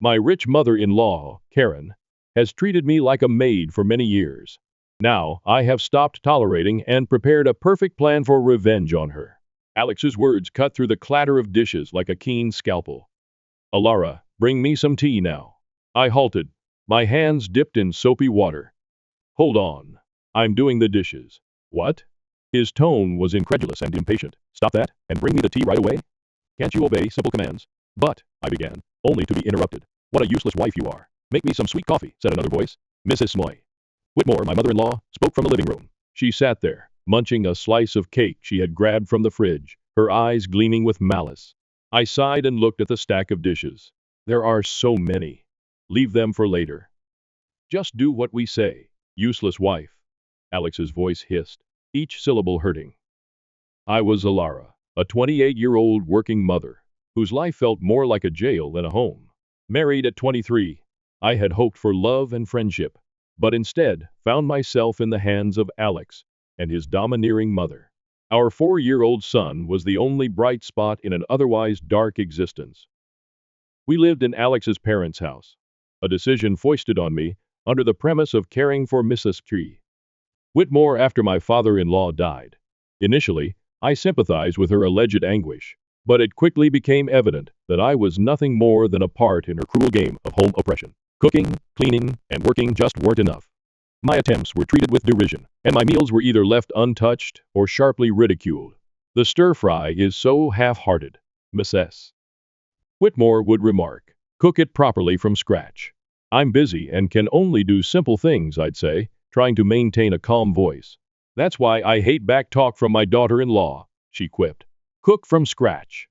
My rich mother-in-law, Karen, has treated me like a maid for many years. Now, I have stopped tolerating and prepared a perfect plan for revenge on her. Alex's words cut through the clatter of dishes like a keen scalpel. Alara, bring me some tea now. I halted, my hands dipped in soapy water. Hold on. I'm doing the dishes. What? His tone was incredulous and impatient. Stop that, and bring me the tea right away. Can't you obey simple commands? But, I began, only to be interrupted. What a useless wife you are. Make me some sweet coffee, said another voice. Mrs. Smoy. Whitmore, my mother-in-law, spoke from the living room. She sat there, munching a slice of cake she had grabbed from the fridge, her eyes gleaming with malice. I sighed and looked at the stack of dishes. There are so many. Leave them for later. Just do what we say, useless wife. Alex's voice hissed, each syllable hurting. I was Alara, a 28-year-old working mother, whose life felt more like a jail than a home. Married at 23, I had hoped for love and friendship, but instead found myself in the hands of Alex and his domineering mother. Our 4-year-old son was the only bright spot in an otherwise dark existence. We lived in Alex's parents' house, a decision foisted on me under the premise of caring for Mrs. Whitmore after my father-in-law died. Initially, I sympathized with her alleged anguish, but it quickly became evident that I was nothing more than a part in her cruel game of home oppression. Cooking, cleaning, and working just weren't enough. My attempts were treated with derision, and my meals were either left untouched or sharply ridiculed. The stir-fry is so half-hearted, Mrs. Whitmore would remark. Cook it properly from scratch. I'm busy and can only do simple things, I'd say, trying to maintain a calm voice. That's why I hate back talk from my daughter-in-law, she quipped. Cook from scratch.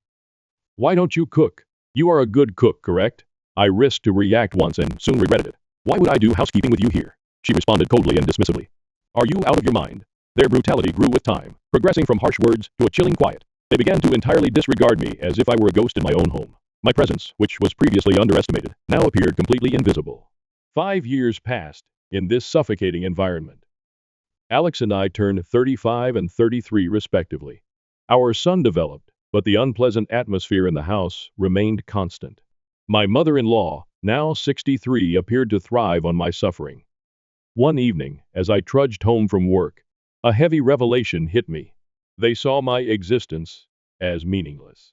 Why don't you cook? You are a good cook, correct? I risked to react once and soon regretted it. Why would I do housekeeping with you here? She responded coldly and dismissively. Are you out of your mind? Their brutality grew with time, progressing from harsh words to a chilling quiet. They began to entirely disregard me as if I were a ghost in my own home. My presence, which was previously underestimated, now appeared completely invisible. 5 years passed in this suffocating environment. Alex and I turned 35 and 33 respectively. Our son developed, but the unpleasant atmosphere in the house remained constant. My mother-in-law, now 63, appeared to thrive on my suffering. One evening, as I trudged home from work, a heavy revelation hit me. They saw my existence as meaningless.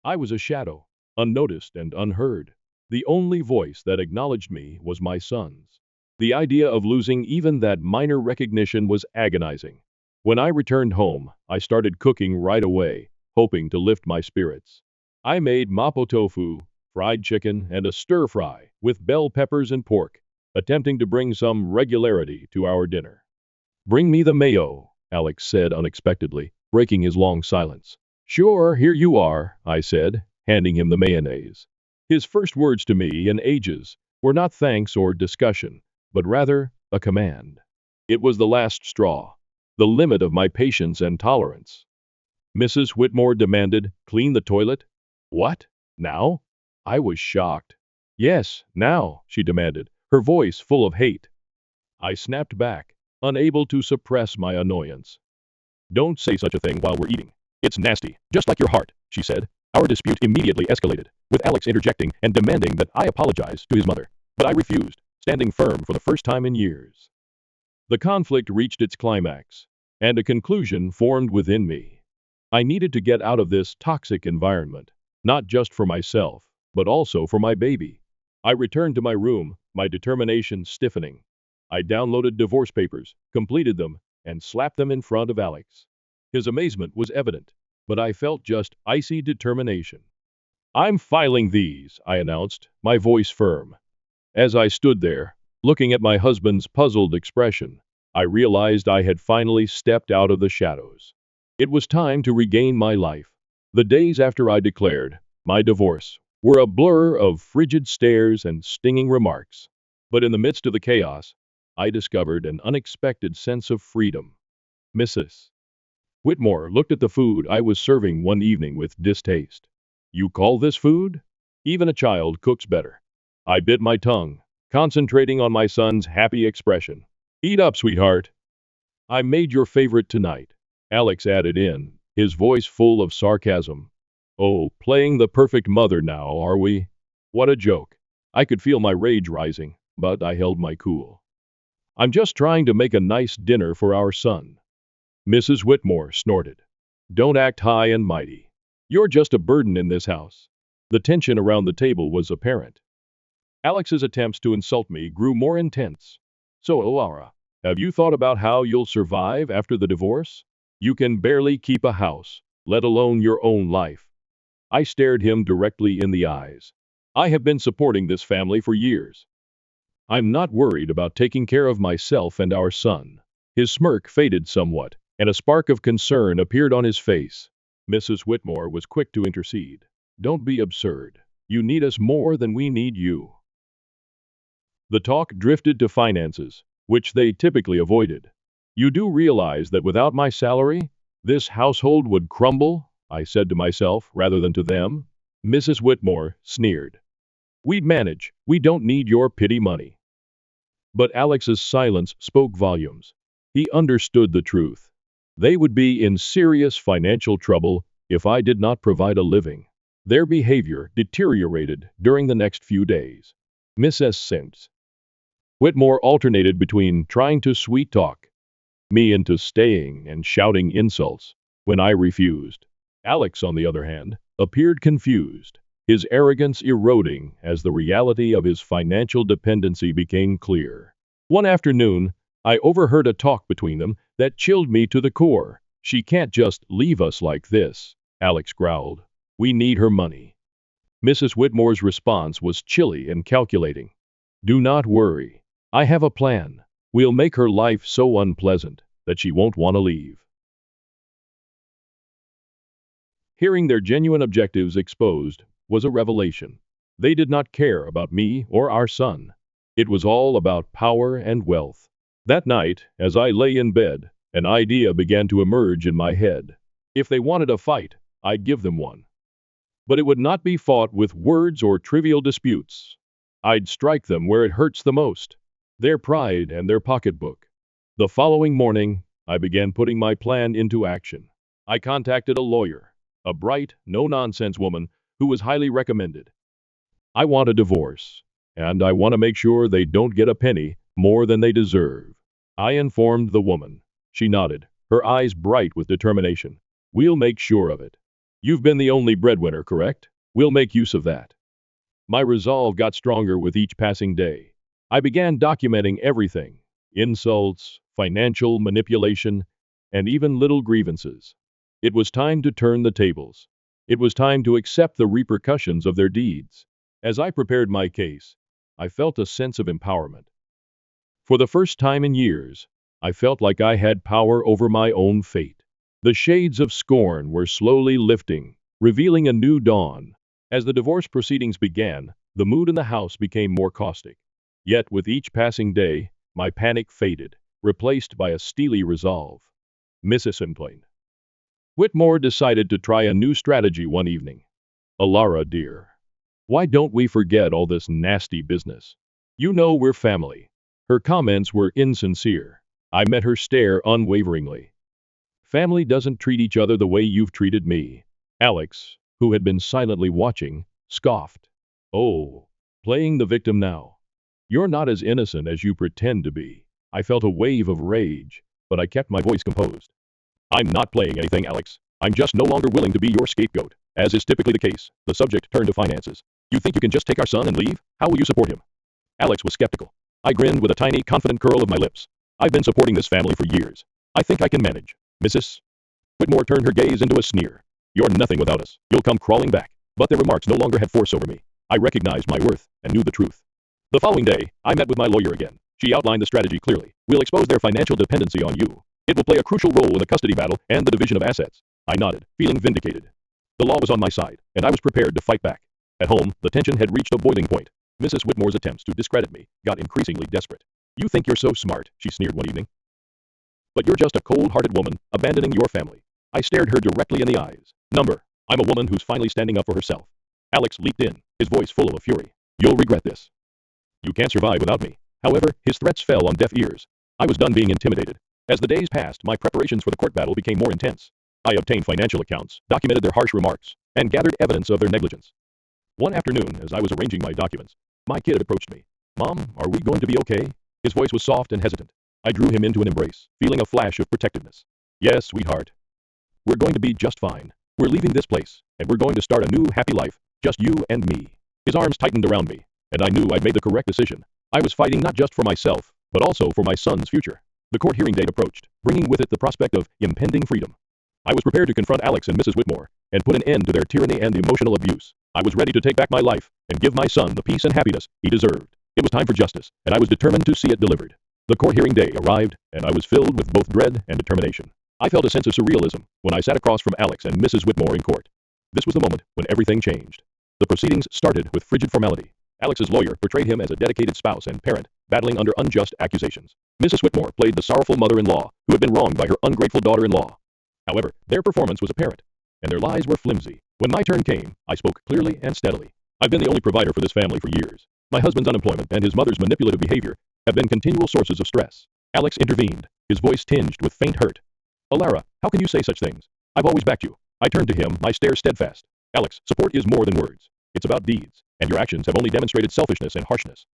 I was a shadow, unnoticed and unheard. The only voice that acknowledged me was my son's. The idea of losing even that minor recognition was agonizing. When I returned home, I started cooking right away, hoping to lift my spirits. I made mapo tofu, fried chicken, and a stir-fry with bell peppers and pork, attempting to bring some regularity to our dinner. Bring me the mayo, Alex said unexpectedly, breaking his long silence. Sure, here you are, I said, handing him the mayonnaise. His first words to me in ages were not thanks or discussion, but rather a command. It was the last straw, the limit of my patience and tolerance. Mrs. Whitmore demanded, clean the toilet? What? Now? I was shocked. Yes, now, she demanded, her voice full of hate. I snapped back, unable to suppress my annoyance. Don't say such a thing while we're eating. It's nasty, just like your heart, she said. Our dispute immediately escalated, with Alex interjecting and demanding that I apologize to his mother. But I refused, standing firm for the first time in years. The conflict reached its climax, and a conclusion formed within me. I needed to get out of this toxic environment, not just for myself, but also for my baby. I returned to my room, my determination stiffening. I downloaded divorce papers, completed them, and slapped them in front of Alex. His amazement was evident, but I felt just icy determination. I'm filing these, I announced, my voice firm. As I stood there, looking at my husband's puzzled expression, I realized I had finally stepped out of the shadows. It was time to regain my life. The days after I declared my divorce were a blur of frigid stares and stinging remarks. But in the midst of the chaos, I discovered an unexpected sense of freedom. Mrs. Whitmore looked at the food I was serving one evening with distaste. You call this food? Even a child cooks better. I bit my tongue, concentrating on my son's happy expression. Eat up, sweetheart. I made your favorite tonight, Alex added in, his voice full of sarcasm. Oh, playing the perfect mother now, are we? What a joke. I could feel my rage rising, but I held my cool. I'm just trying to make a nice dinner for our son. Mrs. Whitmore snorted. Don't act high and mighty. You're just a burden in this house. The tension around the table was apparent. Alex's attempts to insult me grew more intense. So, Laura, have you thought about how you'll survive after the divorce? You can barely keep a house, let alone your own life. I stared him directly in the eyes. I have been supporting this family for years. I'm not worried about taking care of myself and our son. His smirk faded somewhat, and a spark of concern appeared on his face. Mrs. Whitmore was quick to intercede. Don't be absurd. You need us more than we need you. The talk drifted to finances, which they typically avoided. You do realize that without my salary, this household would crumble? I said to myself rather than to them. Mrs. Whitmore sneered. We'd manage. We don't need your pity money. But Alex's silence spoke volumes. He understood the truth. They would be in serious financial trouble if I did not provide a living. Their behavior deteriorated during the next few days. Mrs. Sims Whitmore alternated between trying to sweet-talk me into staying and shouting insults when I refused. Alex, on the other hand, appeared confused, his arrogance eroding as the reality of his financial dependency became clear. One afternoon, I overheard a talk between them that chilled me to the core. She can't just leave us like this, Alex growled. We need her money. Mrs. Whitmore's response was chilly and calculating. Do not worry. I have a plan. We'll make her life so unpleasant that she won't want to leave. Hearing their genuine objectives exposed was a revelation. They did not care about me or our son. It was all about power and wealth. That night, as I lay in bed, an idea began to emerge in my head. If they wanted a fight, I'd give them one. But it would not be fought with words or trivial disputes. I'd strike them where it hurts the most, their pride and their pocketbook. The following morning, I began putting my plan into action. I contacted a lawyer, a bright, no-nonsense woman who was highly recommended. I want a divorce, and I want to make sure they don't get a penny more than they deserve. I informed the woman. She nodded, her eyes bright with determination. We'll make sure of it. You've been the only breadwinner, correct? We'll make use of that. My resolve got stronger with each passing day. I began documenting everything: insults, financial manipulation, and even little grievances. It was time to turn the tables. It was time to accept the repercussions of their deeds. As I prepared my case, I felt a sense of empowerment. For the first time in years, I felt like I had power over my own fate. The shades of scorn were slowly lifting, revealing a new dawn. As the divorce proceedings began, the mood in the house became more caustic. Yet with each passing day, my panic faded, replaced by a steely resolve. Mrs. Whitmore decided to try a new strategy one evening. Alara, dear, why don't we forget all this nasty business? You know we're family. Her comments were insincere. I met her stare unwaveringly. Family doesn't treat each other the way you've treated me. Alex, who had been silently watching, scoffed. Oh, playing the victim now. You're not as innocent as you pretend to be. I felt a wave of rage, but I kept my voice composed. I'm not playing anything, Alex. I'm just no longer willing to be your scapegoat. As is typically the case, the subject turned to finances. You think you can just take our son and leave? How will you support him? Alex was skeptical. I grinned with a tiny, confident curl of my lips. I've been supporting this family for years. I think I can manage. Mrs. Whitmore turned her gaze into a sneer. You're nothing without us. You'll come crawling back. But their remarks no longer had force over me. I recognized my worth and knew the truth. The following day, I met with my lawyer again. She outlined the strategy clearly. We'll expose their financial dependency on you. It will play a crucial role in the custody battle and the division of assets. I nodded, feeling vindicated. The law was on my side, and I was prepared to fight back. At home, the tension had reached a boiling point. Mrs. Whitmore's attempts to discredit me got increasingly desperate. You think you're so smart, she sneered one evening. But you're just a cold-hearted woman, abandoning your family. I stared her directly in the eyes. I'm a woman who's finally standing up for herself. Alex leaped in, his voice full of fury. You'll regret this. You can't survive without me. However, his threats fell on deaf ears. I was done being intimidated. As the days passed, my preparations for the court battle became more intense. I obtained financial accounts, documented their harsh remarks, and gathered evidence of their negligence. One afternoon, as I was arranging my documents, My kid approached me. Mom, are we going to be okay? His voice was soft and hesitant. I drew him into an embrace, feeling a flash of protectiveness. Yes, sweetheart. We're going to be just fine. We're leaving this place, and we're going to start a new happy life, just you and me. His arms tightened around me, and I knew I'd made the correct decision. I was fighting not just for myself, but also for my son's future. The court hearing date approached, bringing with it the prospect of impending freedom. I was prepared to confront Alex and Mrs. Whitmore, and put an end to their tyranny and emotional abuse. I was ready to take back my life, and give my son the peace and happiness he deserved. It was time for justice, and I was determined to see it delivered. The court hearing day arrived, and I was filled with both dread and determination. I felt a sense of surrealism when I sat across from Alex and Mrs. Whitmore in court. This was the moment when everything changed. The proceedings started with frigid formality. Alex's lawyer portrayed him as a dedicated spouse and parent, battling under unjust accusations. Mrs. Whitmore played the sorrowful mother-in-law who had been wronged by her ungrateful daughter-in-law. However, their performance was apparent, and their lies were flimsy. When my turn came, I spoke clearly and steadily. I've been the only provider for this family for years. My husband's unemployment and his mother's manipulative behavior have been continual sources of stress. Alex intervened, his voice tinged with faint hurt. Alara, how can you say such things? I've always backed you. I turned to him, my stare steadfast. Alex, support is more than words. It's about deeds, and your actions have only demonstrated selfishness and harshness.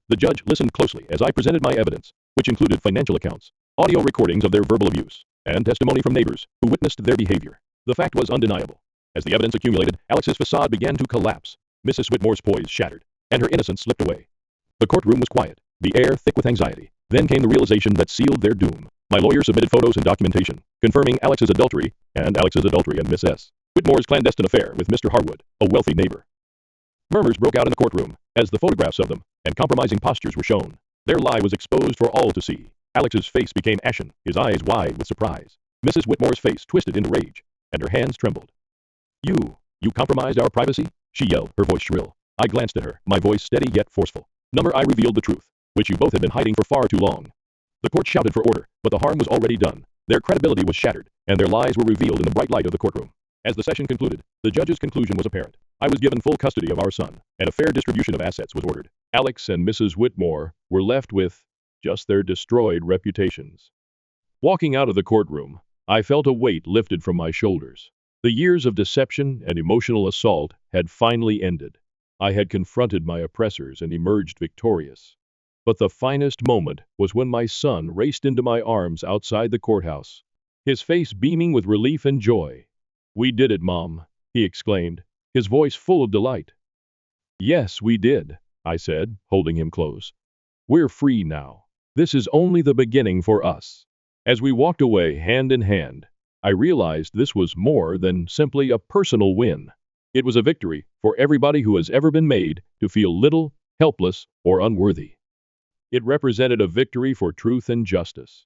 The judge listened closely as I presented my evidence, which included financial accounts, audio recordings of their verbal abuse, and testimony from neighbors who witnessed their behavior. The fact was undeniable. As the evidence accumulated, Alex's facade began to collapse. Mrs. Whitmore's poise shattered, and her innocence slipped away. The courtroom was quiet, the air thick with anxiety. Then came the realization that sealed their doom. My lawyer submitted photos and documentation, confirming Alex's adultery and Miss S. Whitmore's clandestine affair with Mr. Harwood, a wealthy neighbor. Murmurs broke out in the courtroom as the photographs of them and compromising postures were shown. Their lie was exposed for all to see. Alex's face became ashen, his eyes wide with surprise. Mrs. Whitmore's face twisted into rage, and her hands trembled. You compromised our privacy? She yelled, her voice shrill. I glanced at her, my voice steady yet forceful. Number I revealed the truth, which you both had been hiding for far too long. The court shouted for order, but the harm was already done. Their credibility was shattered, and their lies were revealed in the bright light of the courtroom. As the session concluded, the judge's conclusion was apparent. I was given full custody of our son, and a fair distribution of assets was ordered. Alex and Mrs. Whitmore were left with just their destroyed reputations. Walking out of the courtroom, I felt a weight lifted from my shoulders. The years of deception and emotional assault had finally ended. I had confronted my oppressors and emerged victorious. But the finest moment was when my son raced into my arms outside the courthouse, his face beaming with relief and joy. We did it, Mom, he exclaimed, his voice full of delight. Yes, we did, I said, holding him close. We're free now. This is only the beginning for us. As we walked away hand in hand, I realized this was more than simply a personal win. It was a victory for everybody who has ever been made to feel little, helpless, or unworthy. It represented a victory for truth and justice.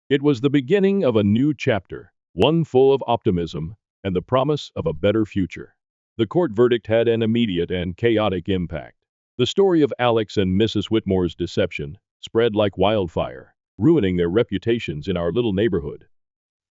It was the beginning of a new chapter, one full of optimism and the promise of a better future. The court verdict had an immediate and chaotic impact. The story of Alex and Mrs. Whitmore's deception spread like wildfire, ruining their reputations in our little neighborhood.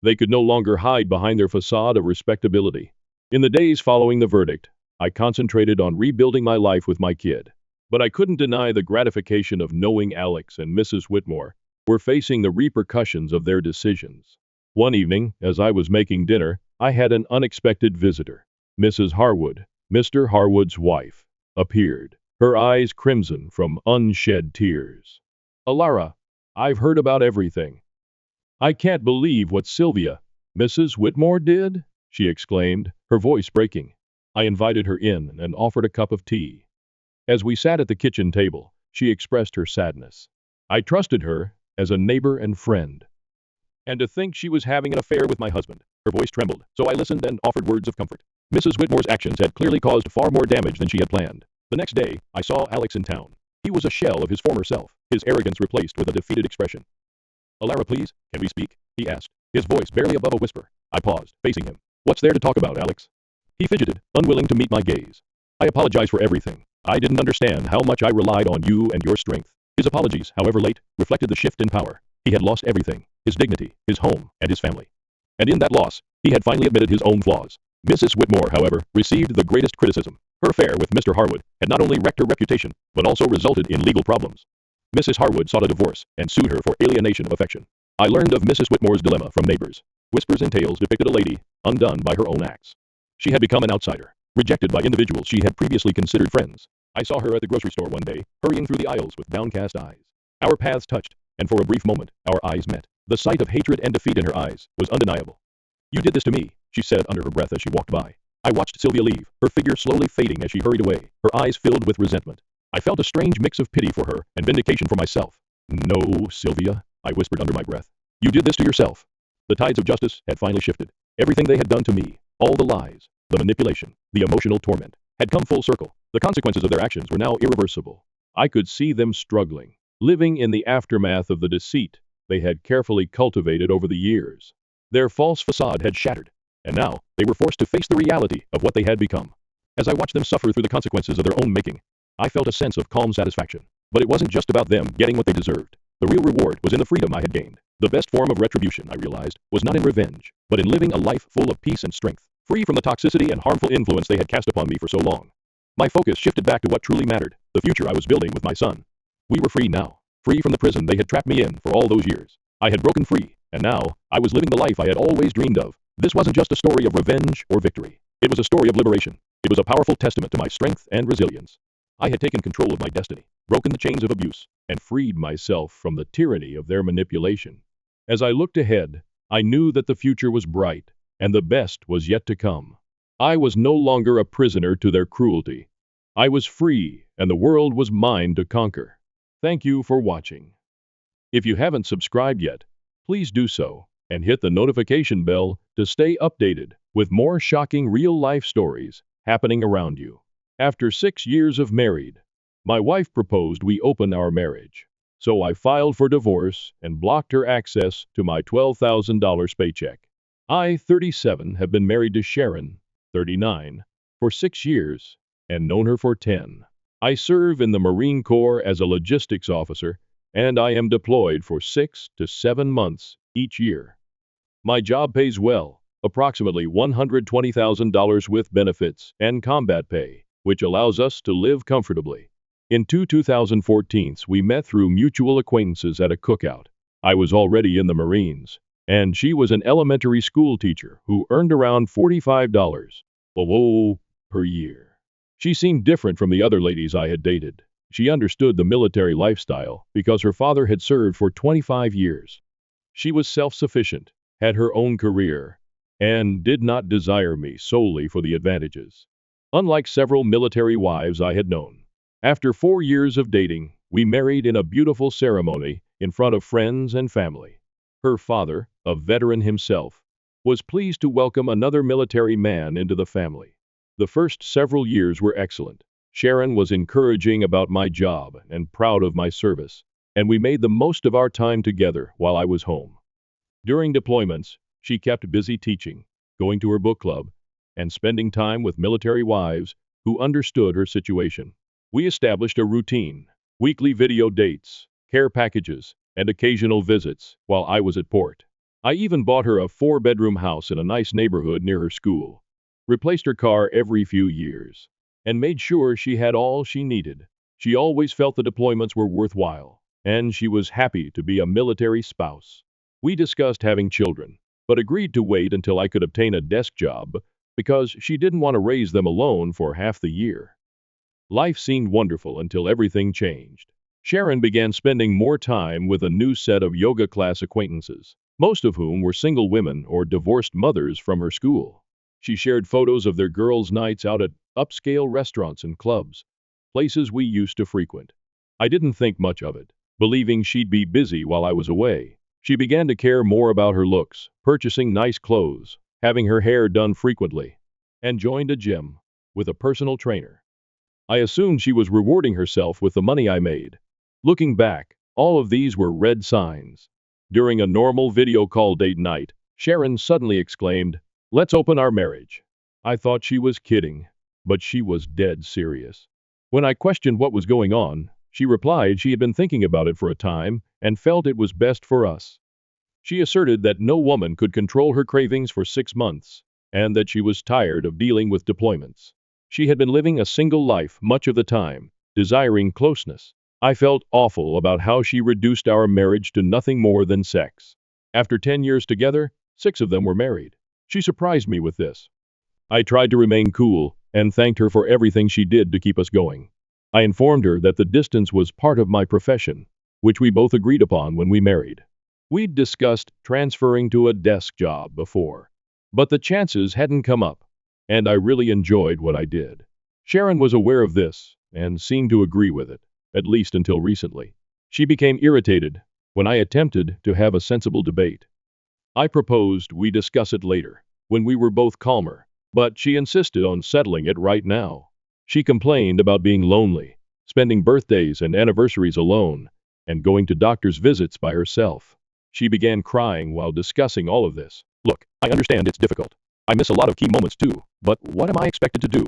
They could no longer hide behind their facade of respectability. In the days following the verdict, I concentrated on rebuilding my life with my kid. But I couldn't deny the gratification of knowing Alex and Mrs. Whitmore were facing the repercussions of their decisions. One evening, as I was making dinner, I had an unexpected visitor. Mrs. Harwood, Mr. Harwood's wife, appeared, her eyes crimson from unshed tears. Alara, I've heard about everything. I can't believe what Sylvia, Mrs. Whitmore did, she exclaimed, her voice breaking. I invited her in and offered a cup of tea. As we sat at the kitchen table, she expressed her sadness. I trusted her as a neighbor and friend. And to think she was having an affair with my husband. Her voice trembled, so I listened and offered words of comfort. Mrs. Whitmore's actions had clearly caused far more damage than she had planned. The next day, I saw Alex in town. He was a shell of his former self, his arrogance replaced with a defeated expression. Alara, please, can we speak? He asked, his voice barely above a whisper. I paused, facing him. What's there to talk about, Alex? He fidgeted, unwilling to meet my gaze. I apologize for everything. I didn't understand how much I relied on you and your strength. His apologies, however late, reflected the shift in power. He had lost everything, his dignity, his home, and his family. And in that loss, he had finally admitted his own flaws. Mrs. Whitmore, however, received the greatest criticism. Her affair with Mr. Harwood had not only wrecked her reputation, but also resulted in legal problems. Mrs. Harwood sought a divorce and sued her for alienation of affection. I learned of Mrs. Whitmore's dilemma from neighbors. Whispers and tales depicted a lady, undone by her own acts. She had become an outsider, rejected by individuals she had previously considered friends. I saw her at the grocery store one day, hurrying through the aisles with downcast eyes. Our paths touched, and for a brief moment, our eyes met. The sight of hatred and defeat in her eyes was undeniable. "You did this to me," she said under her breath as she walked by. I watched Sylvia leave, her figure slowly fading as she hurried away, her eyes filled with resentment. I felt a strange mix of pity for her and vindication for myself. "No, Sylvia," I whispered under my breath. "You did this to yourself." The tides of justice had finally shifted. Everything they had done to me, all the lies, the manipulation, the emotional torment, had come full circle. The consequences of their actions were now irreversible. I could see them struggling, living in the aftermath of the deceit they had carefully cultivated over the years. Their false facade had shattered, and now they were forced to face the reality of what they had become. As I watched them suffer through the consequences of their own making, I felt a sense of calm satisfaction. But it wasn't just about them getting what they deserved. The real reward was in the freedom I had gained. The best form of retribution, I realized, was not in revenge, but in living a life full of peace and strength, free from the toxicity and harmful influence they had cast upon me for so long. My focus shifted back to what truly mattered, the future I was building with my son. We were free now, free from the prison they had trapped me in for all those years. I had broken free, and now I was living the life I had always dreamed of. This wasn't just a story of revenge or victory. It was a story of liberation. It was a powerful testament to my strength and resilience. I had taken control of my destiny, broken the chains of abuse, and freed myself from the tyranny of their manipulation. As I looked ahead, I knew that the future was bright, and the best was yet to come. I was no longer a prisoner to their cruelty. I was free, and the world was mine to conquer. Thank you for watching. If you haven't subscribed yet, please do so, and hit the notification bell to stay updated with more shocking real-life stories happening around you. After 6 years of married, my wife proposed we open our marriage. So I filed for divorce and blocked her access to my $12,000 paycheck. I, 37, have been married to Sharon, 39, for 6 years and known her for 10. I serve in the Marine Corps as a logistics officer, and I am deployed for 6 to 7 months each year. My job pays well, approximately $120,000 with benefits and combat pay, which allows us to live comfortably. In 2014, we met through mutual acquaintances at a cookout. I was already in the Marines, and she was an elementary school teacher who earned around $45 per year. She seemed different from the other ladies I had dated. She understood the military lifestyle because her father had served for 25 years. She was self-sufficient, had her own career, and did not desire me solely for the advantages. Unlike several military wives I had known, after 4 years of dating, we married in a beautiful ceremony in front of friends and family. Her father, a veteran himself, was pleased to welcome another military man into the family. The first several years were excellent. Sharon was encouraging about my job and proud of my service, and we made the most of our time together while I was home. During deployments, she kept busy teaching, going to her book club, and spending time with military wives who understood her situation. We established a routine, weekly video dates, care packages, and occasional visits while I was at port. I even bought her a 4-bedroom house in a nice neighborhood near her school, replaced her car every few years, and made sure she had all she needed. She always felt the deployments were worthwhile, and she was happy to be a military spouse. We discussed having children, but agreed to wait until I could obtain a desk job because she didn't want to raise them alone for half the year. Life seemed wonderful until everything changed. Sharon began spending more time with a new set of yoga class acquaintances, most of whom were single women or divorced mothers from her school. She shared photos of their girls' nights out at upscale restaurants and clubs, places we used to frequent. I didn't think much of it, believing she'd be busy while I was away. She began to care more about her looks, purchasing nice clothes, having her hair done frequently, and joined a gym with a personal trainer. I assumed she was rewarding herself with the money I made. Looking back, all of these were red signs. During a normal video call date night, Sharon suddenly exclaimed, "Let's open our marriage." I thought she was kidding, but she was dead serious. When I questioned what was going on, she replied she had been thinking about it for a time and felt it was best for us. She asserted that no woman could control her cravings for 6 months, and that she was tired of dealing with deployments. She had been living a single life much of the time, desiring closeness. I felt awful about how she reduced our marriage to nothing more than sex. After 10 years together, 6 of them were married. She surprised me with this. I tried to remain cool and thanked her for everything she did to keep us going. I informed her that the distance was part of my profession, which we both agreed upon when we married. We'd discussed transferring to a desk job before, but the chances hadn't come up, and I really enjoyed what I did. Sharon was aware of this and seemed to agree with it, at least until recently. She became irritated when I attempted to have a sensible debate. I proposed we discuss it later, when we were both calmer, but she insisted on settling it right now. She complained about being lonely, spending birthdays and anniversaries alone, and going to doctor's visits by herself. She began crying while discussing all of this. Look, I understand it's difficult. I miss a lot of key moments too, but what am I expected to do?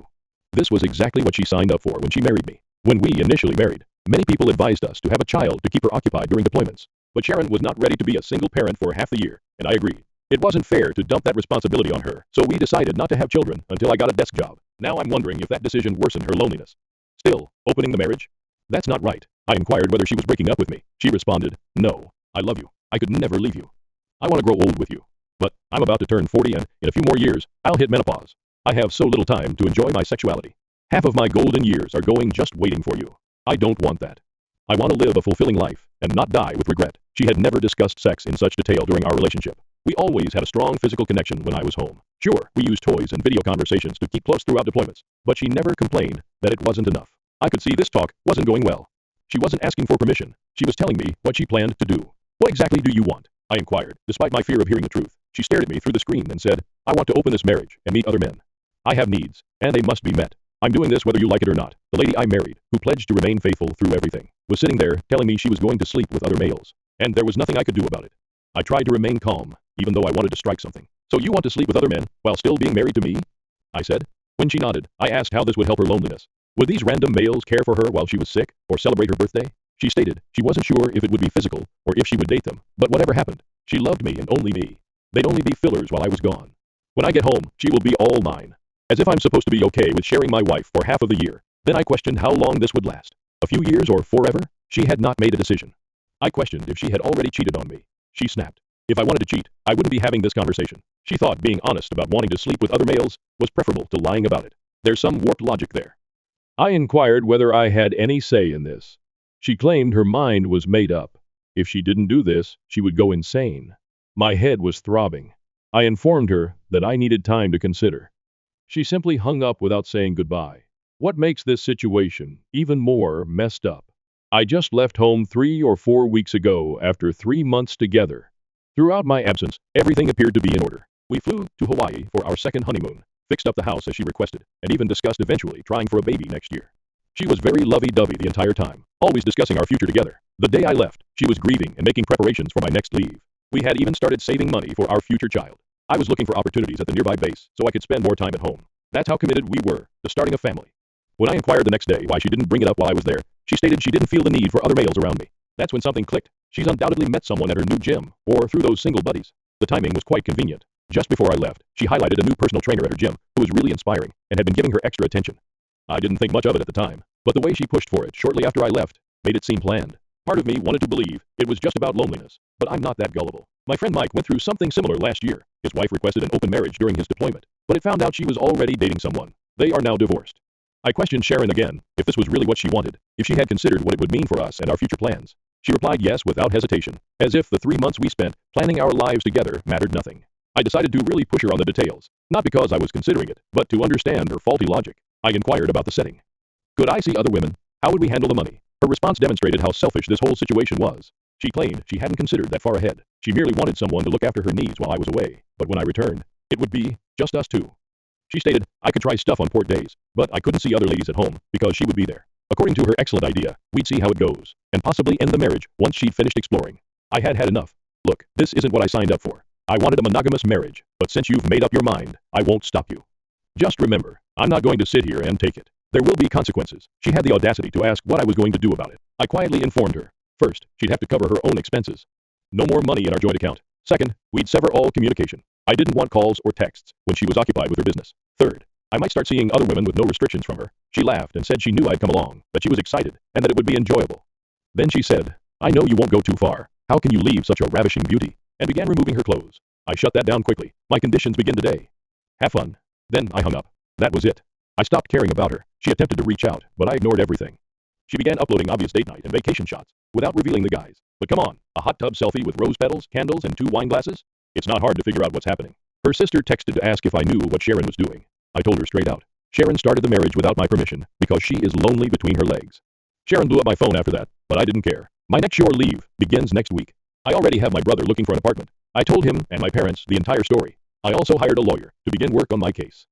This was exactly what she signed up for when she married me. When we initially married, many people advised us to have a child to keep her occupied during deployments. But Sharon was not ready to be a single parent for half the year, and I agreed. It wasn't fair to dump that responsibility on her, so we decided not to have children until I got a desk job. Now I'm wondering if that decision worsened her loneliness. Still, opening the marriage? That's not right. I inquired whether she was breaking up with me. She responded, no, I love you. I could never leave you. I want to grow old with you. But I'm about to turn 40 and in a few more years, I'll hit menopause. I have so little time to enjoy my sexuality. Half of my golden years are going just waiting for you. I don't want that. I want to live a fulfilling life and not die with regret. She had never discussed sex in such detail during our relationship. We always had a strong physical connection when I was home. Sure, we used toys and video conversations to keep close throughout deployments, but she never complained that it wasn't enough. I could see this talk wasn't going well. She wasn't asking for permission. She was telling me what she planned to do. What exactly do you want? I inquired, despite my fear of hearing the truth. She stared at me through the screen and said, I want to open this marriage and meet other men. I have needs, and they must be met. I'm doing this whether you like it or not. The lady I married, who pledged to remain faithful through everything, was sitting there telling me she was going to sleep with other males, and there was nothing I could do about it. I tried to remain calm, even though I wanted to strike something. So you want to sleep with other men while still being married to me? I said. When she nodded, I asked how this would help her loneliness. Would these random males care for her while she was sick or celebrate her birthday? She stated she wasn't sure if it would be physical or if she would date them, but whatever happened, she loved me and only me. They'd only be fillers while I was gone. When I get home, she will be all mine. As if I'm supposed to be okay with sharing my wife for half of the year. Then I questioned how long this would last. A few years or forever? She had not made a decision. I questioned if she had already cheated on me. She snapped. If I wanted to cheat, I wouldn't be having this conversation. She thought being honest about wanting to sleep with other males was preferable to lying about it. There's some warped logic there. I inquired whether I had any say in this. She claimed her mind was made up. If she didn't do this, she would go insane. My head was throbbing. I informed her that I needed time to consider. She simply hung up without saying goodbye. What makes this situation even more messed up? I just left home 3 or 4 weeks ago after 3 months together. Throughout my absence, everything appeared to be in order. We flew to Hawaii for our second honeymoon, fixed up the house as she requested, and even discussed eventually trying for a baby next year. She was very lovey-dovey the entire time, always discussing our future together. The day I left, she was grieving and making preparations for my next leave. We had even started saving money for our future child. I was looking for opportunities at the nearby base so I could spend more time at home. That's how committed we were to starting a family. When I inquired the next day why she didn't bring it up while I was there, she stated she didn't feel the need for other males around me. That's when something clicked. She's undoubtedly met someone at her new gym, or through those single buddies. The timing was quite convenient. Just before I left, she highlighted a new personal trainer at her gym who was really inspiring and had been giving her extra attention. I didn't think much of it at the time, but the way she pushed for it shortly after I left made it seem planned. Part of me wanted to believe it was just about loneliness, but I'm not that gullible. My friend Mike went through something similar last year. His wife requested an open marriage during his deployment, but it found out she was already dating someone. They are now divorced. I questioned Sharon again if this was really what she wanted, if she had considered what it would mean for us and our future plans. She replied yes without hesitation, as if the 3 months we spent planning our lives together mattered nothing. I decided to really push her on the details, not because I was considering it, but to understand her faulty logic. I inquired about the setting. Could I see other women? How would we handle the money? Her response demonstrated how selfish this whole situation was. She claimed she hadn't considered that far ahead. She merely wanted someone to look after her needs while I was away, but when I returned, it would be just us two. She stated I could try stuff on port days, but I couldn't see other ladies at home because she would be there. According to her excellent idea, we'd see how it goes, and possibly end the marriage once she'd finished exploring. I had had enough. Look, this isn't what I signed up for. I wanted a monogamous marriage, but since you've made up your mind, I won't stop you. Just remember, I'm not going to sit here and take it. There will be consequences. She had the audacity to ask what I was going to do about it. I quietly informed her. First, she'd have to cover her own expenses. No more money in our joint account. Second, we'd sever all communication. I didn't want calls or texts when she was occupied with her business. Third, I might start seeing other women with no restrictions from her. She laughed and said she knew I'd come along, that she was excited, and that it would be enjoyable. Then she said, I know you won't go too far. How can you leave such a ravishing beauty? And began removing her clothes. I shut that down quickly. My conditions begin today. Have fun. Then I hung up. That was it. I stopped caring about her. She attempted to reach out, but I ignored everything. She began uploading obvious date night and vacation shots, without revealing the guys. But come on, a hot tub selfie with rose petals, candles, and 2 wine glasses? It's not hard to figure out what's happening. Her sister texted to ask if I knew what Sharon was doing. I told her straight out. Sharon started the marriage without my permission, because she is lonely between her legs. Sharon blew up my phone after that, but I didn't care. My next shore leave begins next week. I already have my brother looking for an apartment. I told him and my parents the entire story. I also hired a lawyer to begin work on my case.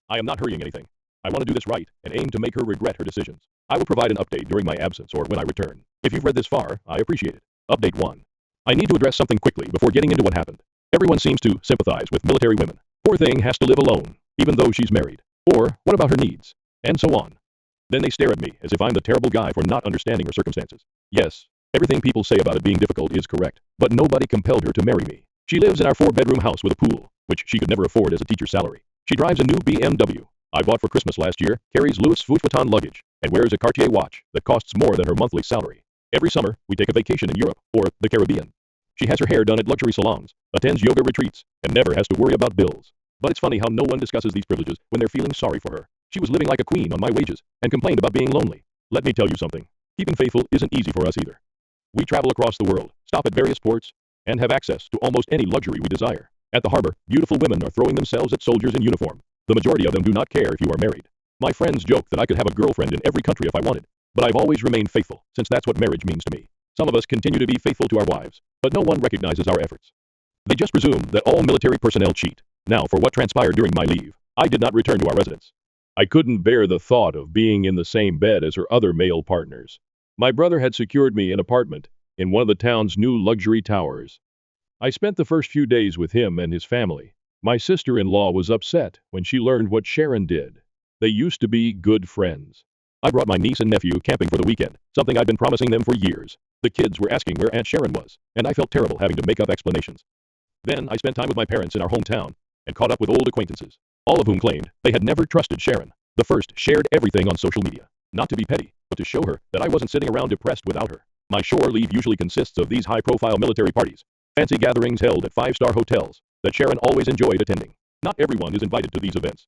I am not hurrying anything. I want to do this right and aim to make her regret her decisions. I will provide an update during my absence or when I return. If you've read this far, I appreciate it. Update 1. I need to address something quickly before getting into what happened. Everyone seems to sympathize with military women. Poor thing has to live alone, even though she's married. Or, what about her needs? And so on. Then they stare at me as if I'm the terrible guy for not understanding her circumstances. Yes, everything people say about it being difficult is correct, but nobody compelled her to marry me. She lives in our 4-bedroom house with a pool, which she could never afford as a teacher's salary. She drives a new BMW I bought for Christmas last year, carries Louis Vuitton luggage, and wears a Cartier watch that costs more than her monthly salary. Every summer, we take a vacation in Europe or the Caribbean. She has her hair done at luxury salons, attends yoga retreats, and never has to worry about bills. But it's funny how no one discusses these privileges when they're feeling sorry for her. She was living like a queen on my wages and complained about being lonely. Let me tell you something. Keeping faithful isn't easy for us either. We travel across the world, stop at various ports, and have access to almost any luxury we desire. At the harbor, beautiful women are throwing themselves at soldiers in uniform. The majority of them do not care if you are married. My friends joke that I could have a girlfriend in every country if I wanted, but I've always remained faithful, since that's what marriage means to me. Some of us continue to be faithful to our wives, but no one recognizes our efforts. They just presume that all military personnel cheat. Now, for what transpired during my leave, I did not return to our residence. I couldn't bear the thought of being in the same bed as her other male partners. My brother had secured me an apartment in one of the town's new luxury towers. I spent the first few days with him and his family. My sister-in-law was upset when she learned what Sharon did. They used to be good friends. I brought my niece and nephew camping for the weekend, something I'd been promising them for years. The kids were asking where Aunt Sharon was, and I felt terrible having to make up explanations. Then I spent time with my parents in our hometown and caught up with old acquaintances, all of whom claimed they had never trusted Sharon. The first shared everything on social media, not to be petty, but to show her that I wasn't sitting around depressed without her. My shore leave usually consists of these high-profile military parties, fancy gatherings held at 5-star hotels that Sharon always enjoyed attending. Not everyone is invited to these events.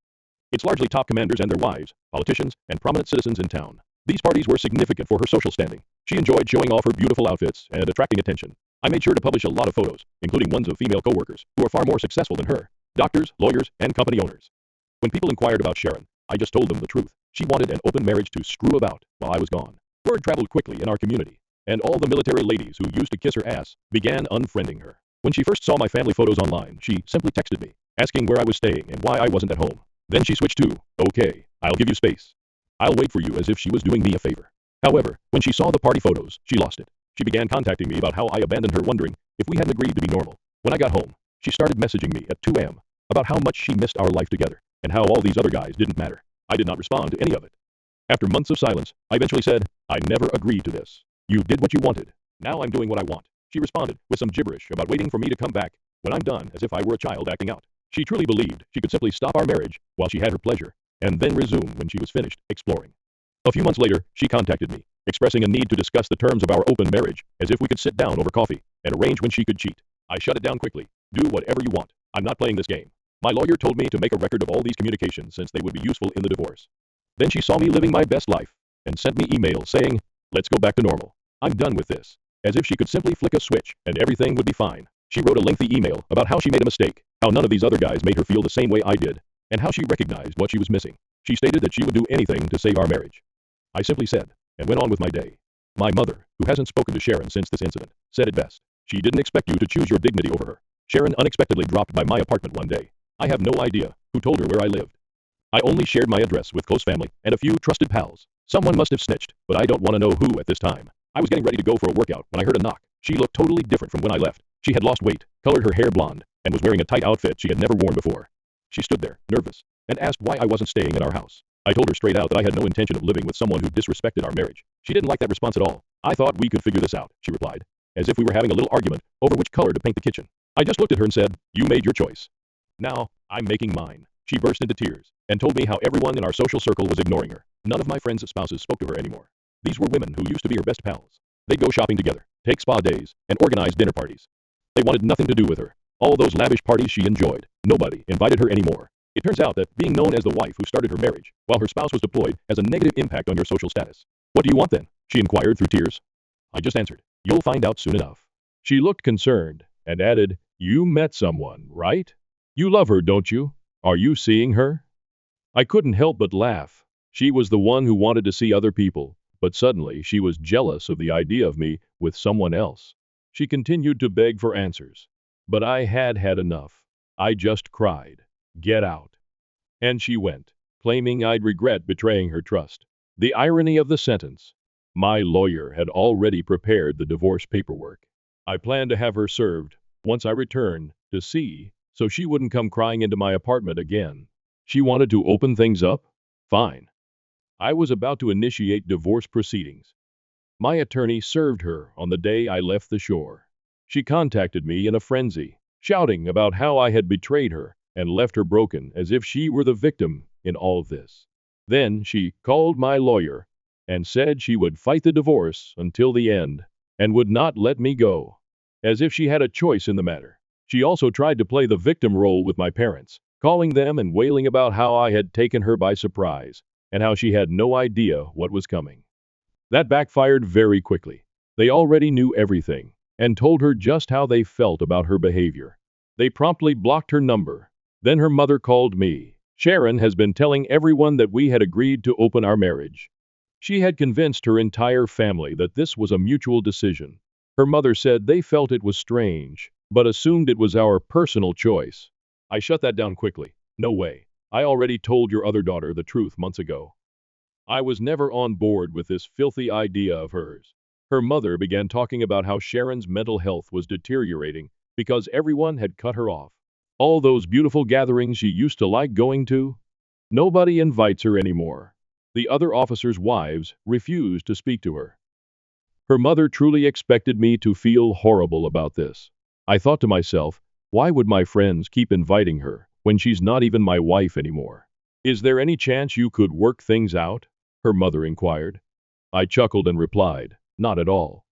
It's largely top commanders and their wives, politicians, and prominent citizens in town. These parties were significant for her social standing. She enjoyed showing off her beautiful outfits and attracting attention. I made sure to publish a lot of photos, including ones of female coworkers who are far more successful than her, doctors, lawyers, and company owners. When people inquired about Sharon, I just told them the truth. She wanted an open marriage to screw about while I was gone. Word traveled quickly in our community, and all the military ladies who used to kiss her ass began unfriending her. When she first saw my family photos online, she simply texted me, asking where I was staying and why I wasn't at home. Then she switched to, okay, I'll give you space. I'll wait for you, as if she was doing me a favor. However, when she saw the party photos, she lost it. She began contacting me about how I abandoned her, wondering if we hadn't agreed to be normal. When I got home, she started messaging me at 2 a.m. about how much she missed our life together and how all these other guys didn't matter. I did not respond to any of it. After months of silence, I eventually said, I never agreed to this. You did what you wanted. Now I'm doing what I want. She responded with some gibberish about waiting for me to come back when I'm done, as if I were a child acting out. She truly believed she could simply stop our marriage while she had her pleasure and then resume when she was finished exploring. A few months later, she contacted me, expressing a need to discuss the terms of our open marriage, as if we could sit down over coffee and arrange when she could cheat. I shut it down quickly. Do whatever you want. I'm not playing this game. My lawyer told me to make a record of all these communications since they would be useful in the divorce. Then she saw me living my best life and sent me emails saying, let's go back to normal. I'm done with this. As if she could simply flick a switch and everything would be fine. She wrote a lengthy email about how she made a mistake, how none of these other guys made her feel the same way I did, and how she recognized what she was missing. She stated that she would do anything to save our marriage. I simply said, and went on with my day. My mother, who hasn't spoken to Sharon since this incident, said it best. She didn't expect you to choose your dignity over her. Sharon unexpectedly dropped by my apartment one day. I have no idea who told her where I lived. I only shared my address with close family and a few trusted pals. Someone must have snitched, but I don't want to know who at this time. I was getting ready to go for a workout when I heard a knock. She looked totally different from when I left. She had lost weight, colored her hair blonde, and was wearing a tight outfit she had never worn before. She stood there, nervous, and asked why I wasn't staying at our house. I told her straight out that I had no intention of living with someone who disrespected our marriage. She didn't like that response at all. I thought we could figure this out, she replied, as if we were having a little argument over which color to paint the kitchen. I just looked at her and said, you made your choice. Now, I'm making mine. She burst into tears and told me how everyone in our social circle was ignoring her. None of my friends' spouses spoke to her anymore. These were women who used to be her best pals. They'd go shopping together, take spa days, and organize dinner parties. They wanted nothing to do with her. All those lavish parties she enjoyed, nobody invited her anymore. It turns out that being known as the wife who started her marriage while her spouse was deployed has a negative impact on your social status. What do you want then? she inquired through tears. I just answered, "You'll find out soon enough." She looked concerned and added, "You met someone, right? You love her, don't you? Are you seeing her?" I couldn't help but laugh. She was the one who wanted to see other people, but suddenly she was jealous of the idea of me with someone else. She continued to beg for answers, but I had had enough. I just cried, "Get out." And she went, claiming I'd regret betraying her trust. The irony of the sentence. My lawyer had already prepared the divorce paperwork. I planned to have her served once I returned to see, so she wouldn't come crying into my apartment again. She wanted to open things up? Fine. I was about to initiate divorce proceedings. My attorney served her on the day I left the shore. She contacted me in a frenzy, shouting about how I had betrayed her and left her broken as if she were the victim in all of this. Then she called my lawyer and said she would fight the divorce until the end and would not let me go, as if she had a choice in the matter. She also tried to play the victim role with my parents, calling them and wailing about how I had taken her by surprise and how she had no idea what was coming. That backfired very quickly. They already knew everything and told her just how they felt about her behavior. They promptly blocked her number. Then her mother called me. Sharon has been telling everyone that we had agreed to open our marriage. She had convinced her entire family that this was a mutual decision. Her mother said they felt it was strange, but assumed it was our personal choice. I shut that down quickly. No way. I already told your other daughter the truth months ago. I was never on board with this filthy idea of hers. Her mother began talking about how Sharon's mental health was deteriorating because everyone had cut her off. All those beautiful gatherings she used to like going to? Nobody invites her anymore. The other officers' wives refused to speak to her. Her mother truly expected me to feel horrible about this. I thought to myself, why would my friends keep inviting her when she's not even my wife anymore? Is there any chance you could work things out? Her mother inquired. I chuckled and replied, not at all.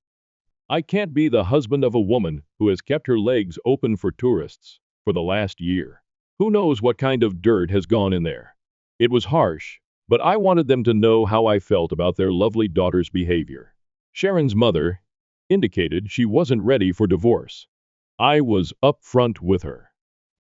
I can't be the husband of a woman who has kept her legs open for tourists for the last year. Who knows what kind of dirt has gone in there? It was harsh, but I wanted them to know how I felt about their lovely daughter's behavior. Sharon's mother indicated she wasn't ready for divorce. I was upfront with her.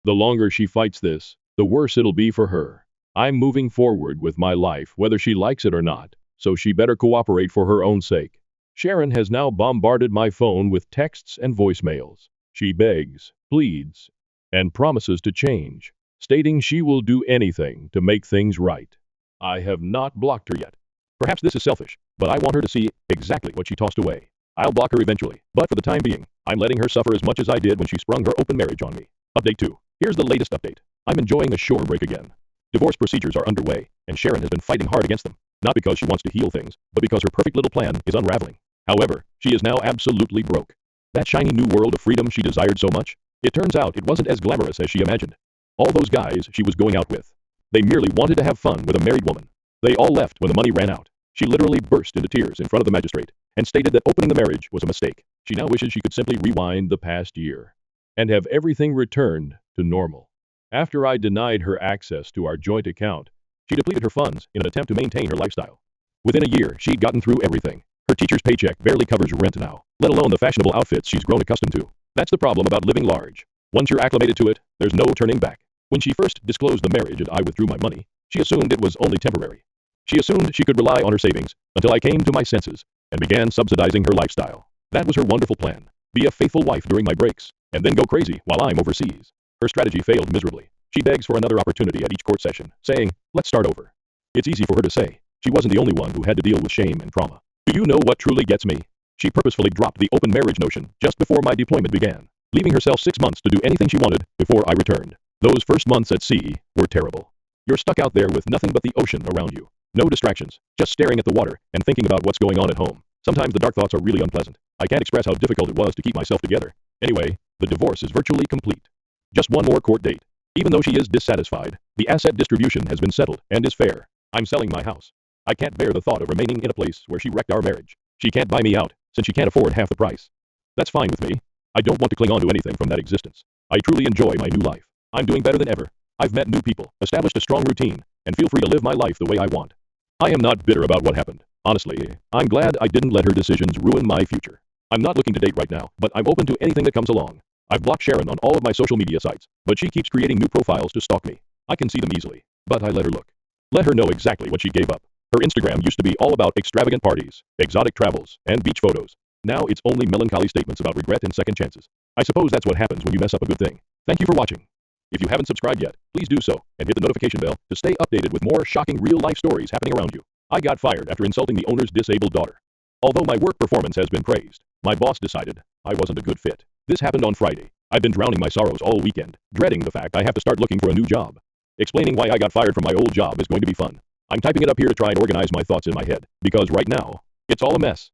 The longer she fights this, the worse it'll be for her. I'm moving forward with my life whether she likes it or not, so she better cooperate for her own sake. Sharon has now bombarded my phone with texts and voicemails. She begs, pleads, and promises to change, stating she will do anything to make things right. I have not blocked her yet. Perhaps this is selfish, but I want her to see exactly what she tossed away. I'll block her eventually, but for the time being, I'm letting her suffer as much as I did when she sprung her open marriage on me. Update 2. Here's the latest update. I'm enjoying a shore break again. Divorce procedures are underway, and Sharon has been fighting hard against them. Not because she wants to heal things, but because her perfect little plan is unraveling. However, she is now absolutely broke. That shiny new world of freedom she desired so much, it turns out it wasn't as glamorous as she imagined. All those guys she was going out with, they merely wanted to have fun with a married woman. They all left when the money ran out. She literally burst into tears in front of the magistrate and stated that opening the marriage was a mistake. She now wishes she could simply rewind the past year and have everything returned to normal. After I denied her access to our joint account, she depleted her funds in an attempt to maintain her lifestyle. Within a year, she'd gotten through everything. Her teacher's paycheck barely covers rent now, let alone the fashionable outfits she's grown accustomed to. That's the problem about living large. Once you're acclimated to it, there's no turning back. When she first disclosed the marriage and I withdrew my money, she assumed it was only temporary. She assumed she could rely on her savings until I came to my senses and began subsidizing her lifestyle. That was her wonderful plan. Be a faithful wife during my breaks, and then go crazy while I'm overseas. Her strategy failed miserably. She begs for another opportunity at each court session, saying, let's start over. It's easy for her to say. She wasn't the only one who had to deal with shame and trauma. Do you know what truly gets me? She purposefully dropped the open marriage notion just before my deployment began, leaving herself 6 months to do anything she wanted before I returned. Those first months at sea were terrible. You're stuck out there with nothing but the ocean around you. No distractions, just staring at the water and thinking about what's going on at home. Sometimes the dark thoughts are really unpleasant. I can't express how difficult it was to keep myself together. Anyway, the divorce is virtually complete. Just one more court date. Even though she is dissatisfied, the asset distribution has been settled and is fair. I'm selling my house. I can't bear the thought of remaining in a place where she wrecked our marriage. She can't buy me out, since she can't afford half the price. That's fine with me. I don't want to cling on to anything from that existence. I truly enjoy my new life. I'm doing better than ever. I've met new people, established a strong routine, and feel free to live my life the way I want. I am not bitter about what happened. Honestly, I'm glad I didn't let her decisions ruin my future. I'm not looking to date right now, but I'm open to anything that comes along. I've blocked Sharon on all of my social media sites, but she keeps creating new profiles to stalk me. I can see them easily, but I let her look. Let her know exactly what she gave up. Her Instagram used to be all about extravagant parties, exotic travels, and beach photos. Now it's only melancholy statements about regret and second chances. I suppose that's what happens when you mess up a good thing. Thank you for watching. If you haven't subscribed yet, please do so, and hit the notification bell to stay updated with more shocking real-life stories happening around you. I got fired after insulting the owner's disabled daughter. Although my work performance has been praised, my boss decided I wasn't a good fit. This happened on Friday. I've been drowning my sorrows all weekend, dreading the fact I have to start looking for a new job. Explaining why I got fired from my old job is going to be fun. I'm typing it up here to try and organize my thoughts in my head, because right now, it's all a mess.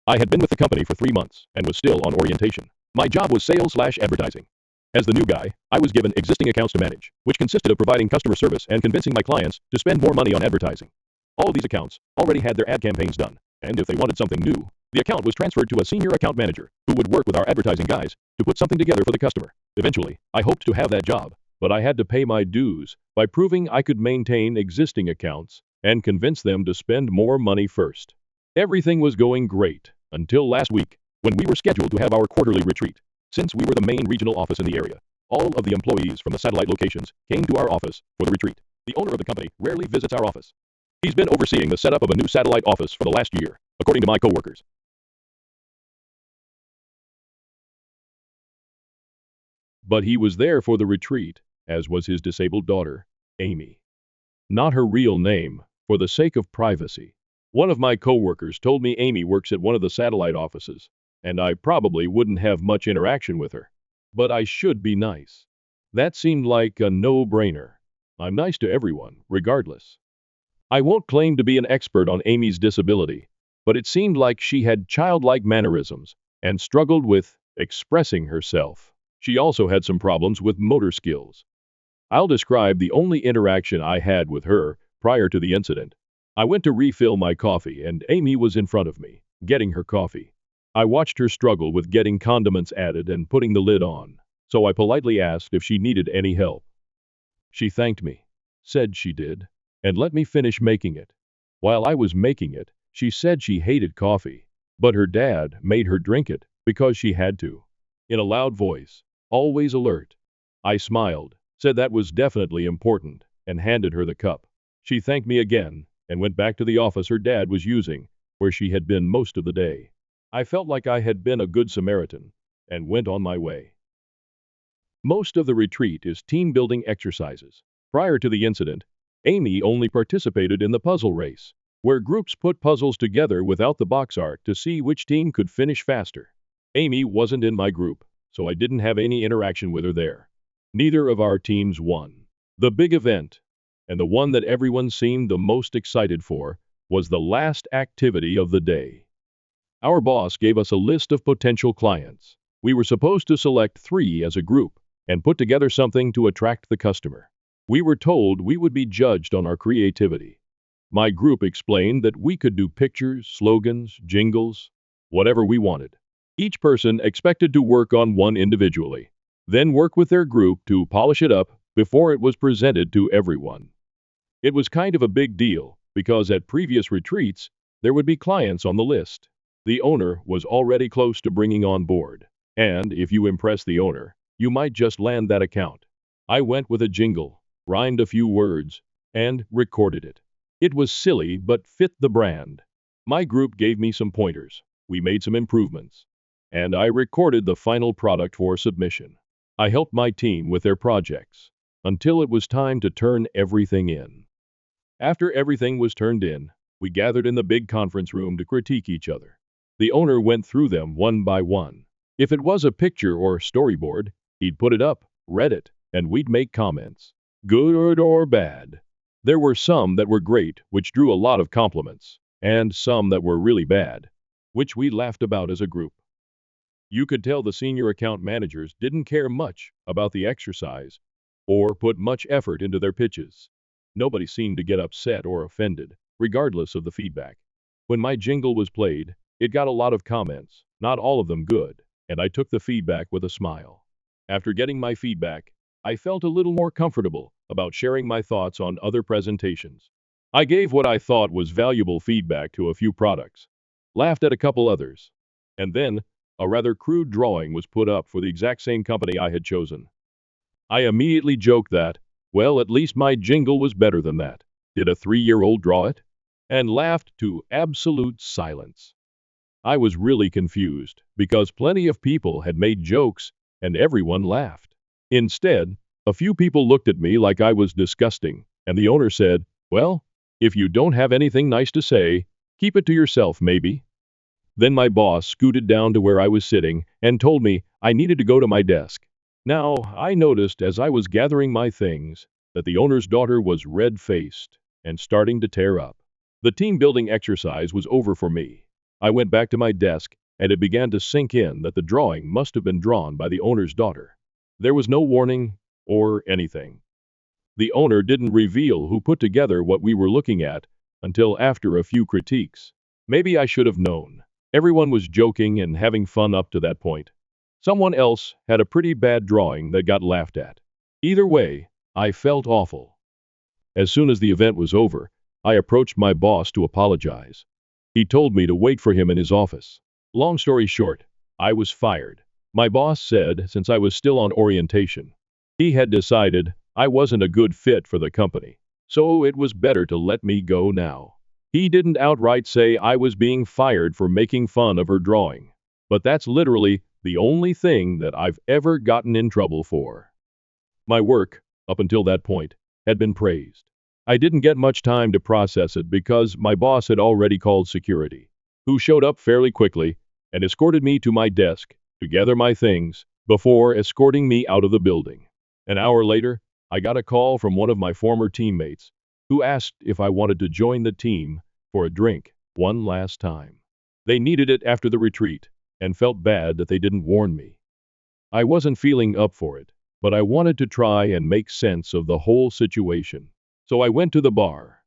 I had been with the company for 3 months and was still on orientation. My job was sales/advertising. As the new guy, I was given existing accounts to manage, which consisted of providing customer service and convincing my clients to spend more money on advertising. All these accounts already had their ad campaigns done, and if they wanted something new, the account was transferred to a senior account manager who would work with our advertising guys to put something together for the customer. Eventually, I hoped to have that job, but I had to pay my dues by proving I could maintain existing accounts and convince them to spend more money first. Everything was going great until last week, when we were scheduled to have our quarterly retreat. Since we were the main regional office in the area, all of the employees from the satellite locations came to our office for the retreat. The owner of the company rarely visits our office. He's been overseeing the setup of a new satellite office for the last year, according to my coworkers. But he was there for the retreat, as was his disabled daughter, Amy. Not her real name, for the sake of privacy. One of my coworkers told me Amy works at one of the satellite offices, and I probably wouldn't have much interaction with her. But I should be nice. That seemed like a no-brainer. I'm nice to everyone, regardless. I won't claim to be an expert on Amy's disability, but it seemed like she had childlike mannerisms and struggled with expressing herself. She also had some problems with motor skills. I'll describe the only interaction I had with her prior to the incident. I went to refill my coffee and Amy was in front of me, getting her coffee. I watched her struggle with getting condiments added and putting the lid on, so I politely asked if she needed any help. She thanked me, said she did, and let me finish making it. While I was making it, she said she hated coffee, but her dad made her drink it because she had to. In a loud voice, always alert. I smiled, said that was definitely important, and handed her the cup. She thanked me again and went back to the office her dad was using, where she had been most of the day. I felt like I had been a good Samaritan and went on my way. Most of the retreat is team-building exercises. Prior to the incident, Amy only participated in the puzzle race, where groups put puzzles together without the box art to see which team could finish faster. Amy wasn't in my group, so I didn't have any interaction with her there. Neither of our teams won. The big event, and the one that everyone seemed the most excited for, was the last activity of the day. Our boss gave us a list of potential clients. We were supposed to select 3 as a group and put together something to attract the customer. We were told we would be judged on our creativity. My group explained that we could do pictures, slogans, jingles, whatever we wanted. Each person expected to work on one individually, then work with their group to polish it up before it was presented to everyone. It was kind of a big deal because at previous retreats, there would be clients on the list. The owner was already close to bringing on board, and if you impress the owner, you might just land that account. I went with a jingle, rhymed a few words, and recorded it. It was silly but fit the brand. My group gave me some pointers. We made some improvements, and I recorded the final product for submission. I helped my team with their projects until it was time to turn everything in. After everything was turned in, we gathered in the big conference room to critique each other. The owner went through them one by one. If it was a picture or storyboard, he'd put it up, read it, and we'd make comments, good or bad. There were some that were great, which drew a lot of compliments, and some that were really bad, which we laughed about as a group. You could tell the senior account managers didn't care much about the exercise or put much effort into their pitches. Nobody seemed to get upset or offended, regardless of the feedback. When my jingle was played, it got a lot of comments, not all of them good, and I took the feedback with a smile. After getting my feedback, I felt a little more comfortable about sharing my thoughts on other presentations. I gave what I thought was valuable feedback to a few products, laughed at a couple others, and then a rather crude drawing was put up for the exact same company I had chosen. I immediately joked that, well, at least my jingle was better than that. Did a 3-year-old draw it? And laughed to absolute silence. I was really confused because plenty of people had made jokes and everyone laughed. Instead, a few people looked at me like I was disgusting, and the owner said, well, if you don't have anything nice to say, keep it to yourself, maybe. Then my boss scooted down to where I was sitting and told me I needed to go to my desk. Now, I noticed as I was gathering my things that the owner's daughter was red-faced and starting to tear up. The team building exercise was over for me. I went back to my desk and it began to sink in that the drawing must have been drawn by the owner's daughter. There was no warning or anything. The owner didn't reveal who put together what we were looking at until after a few critiques. Maybe I should have known. Everyone was joking and having fun up to that point. Someone else had a pretty bad drawing that got laughed at. Either way, I felt awful. As soon as the event was over, I approached my boss to apologize. He told me to wait for him in his office. Long story short, I was fired. My boss said since I was still on orientation, he had decided I wasn't a good fit for the company, so it was better to let me go now. He didn't outright say I was being fired for making fun of her drawing, but that's literally the only thing that I've ever gotten in trouble for. My work, up until that point, had been praised. I didn't get much time to process it because my boss had already called security, who showed up fairly quickly and escorted me to my desk to gather my things before escorting me out of the building. An hour later, I got a call from one of my former teammates who asked if I wanted to join the team for a drink one last time. They needed it after the retreat and felt bad that they didn't warn me. I wasn't feeling up for it, but I wanted to try and make sense of the whole situation. So I went to the bar.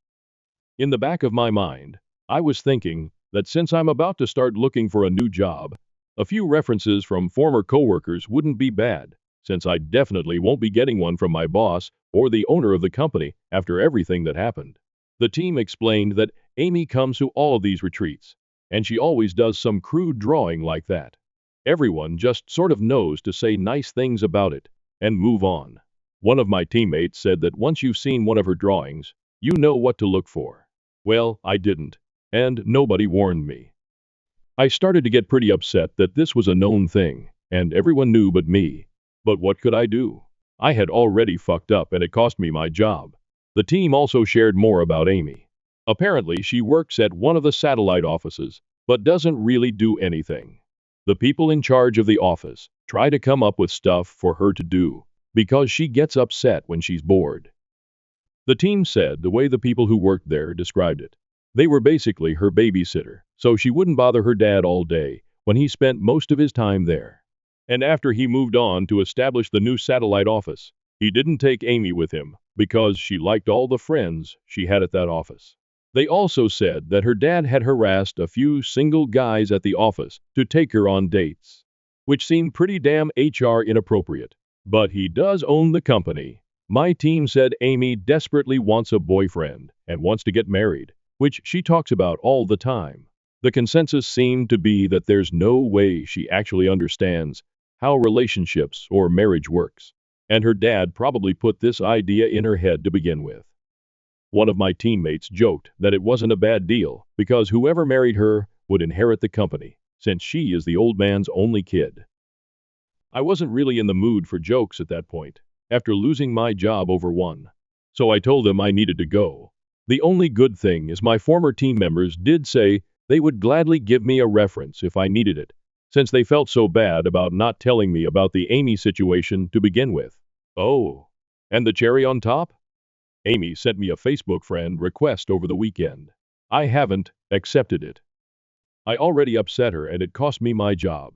In the back of my mind, I was thinking that since I'm about to start looking for a new job, a few references from former coworkers wouldn't be bad, since I definitely won't be getting one from my boss or the owner of the company after everything that happened. The team explained that Amy comes to all of these retreats, and she always does some crude drawing like that. Everyone just sort of knows to say nice things about it and move on. One of my teammates said that once you've seen one of her drawings, you know what to look for. Well, I didn't, and nobody warned me. I started to get pretty upset that this was a known thing, and everyone knew but me. But what could I do? I had already fucked up and it cost me my job. The team also shared more about Amy. Apparently, she works at one of the satellite offices, but doesn't really do anything. The people in charge of the office try to come up with stuff for her to do, because she gets upset when she's bored. The team said the way the people who worked there described it. They were basically her babysitter, so she wouldn't bother her dad all day when he spent most of his time there. And after he moved on to establish the new satellite office, he didn't take Amy with him because she liked all the friends she had at that office. They also said that her dad had harassed a few single guys at the office to take her on dates, which seemed pretty damn HR inappropriate. But he does own the company. My team said Amy desperately wants a boyfriend and wants to get married, which she talks about all the time. The consensus seemed to be that there's no way she actually understands how relationships or marriage works, and her dad probably put this idea in her head to begin with. One of my teammates joked that it wasn't a bad deal because whoever married her would inherit the company, since she is the old man's only kid. I wasn't really in the mood for jokes at that point, after losing my job over one, so I told them I needed to go. The only good thing is my former team members did say they would gladly give me a reference if I needed it, since they felt so bad about not telling me about the Amy situation to begin with. Oh, and the cherry on top? Amy sent me a Facebook friend request over the weekend. I haven't accepted it. I already upset her and it cost me my job.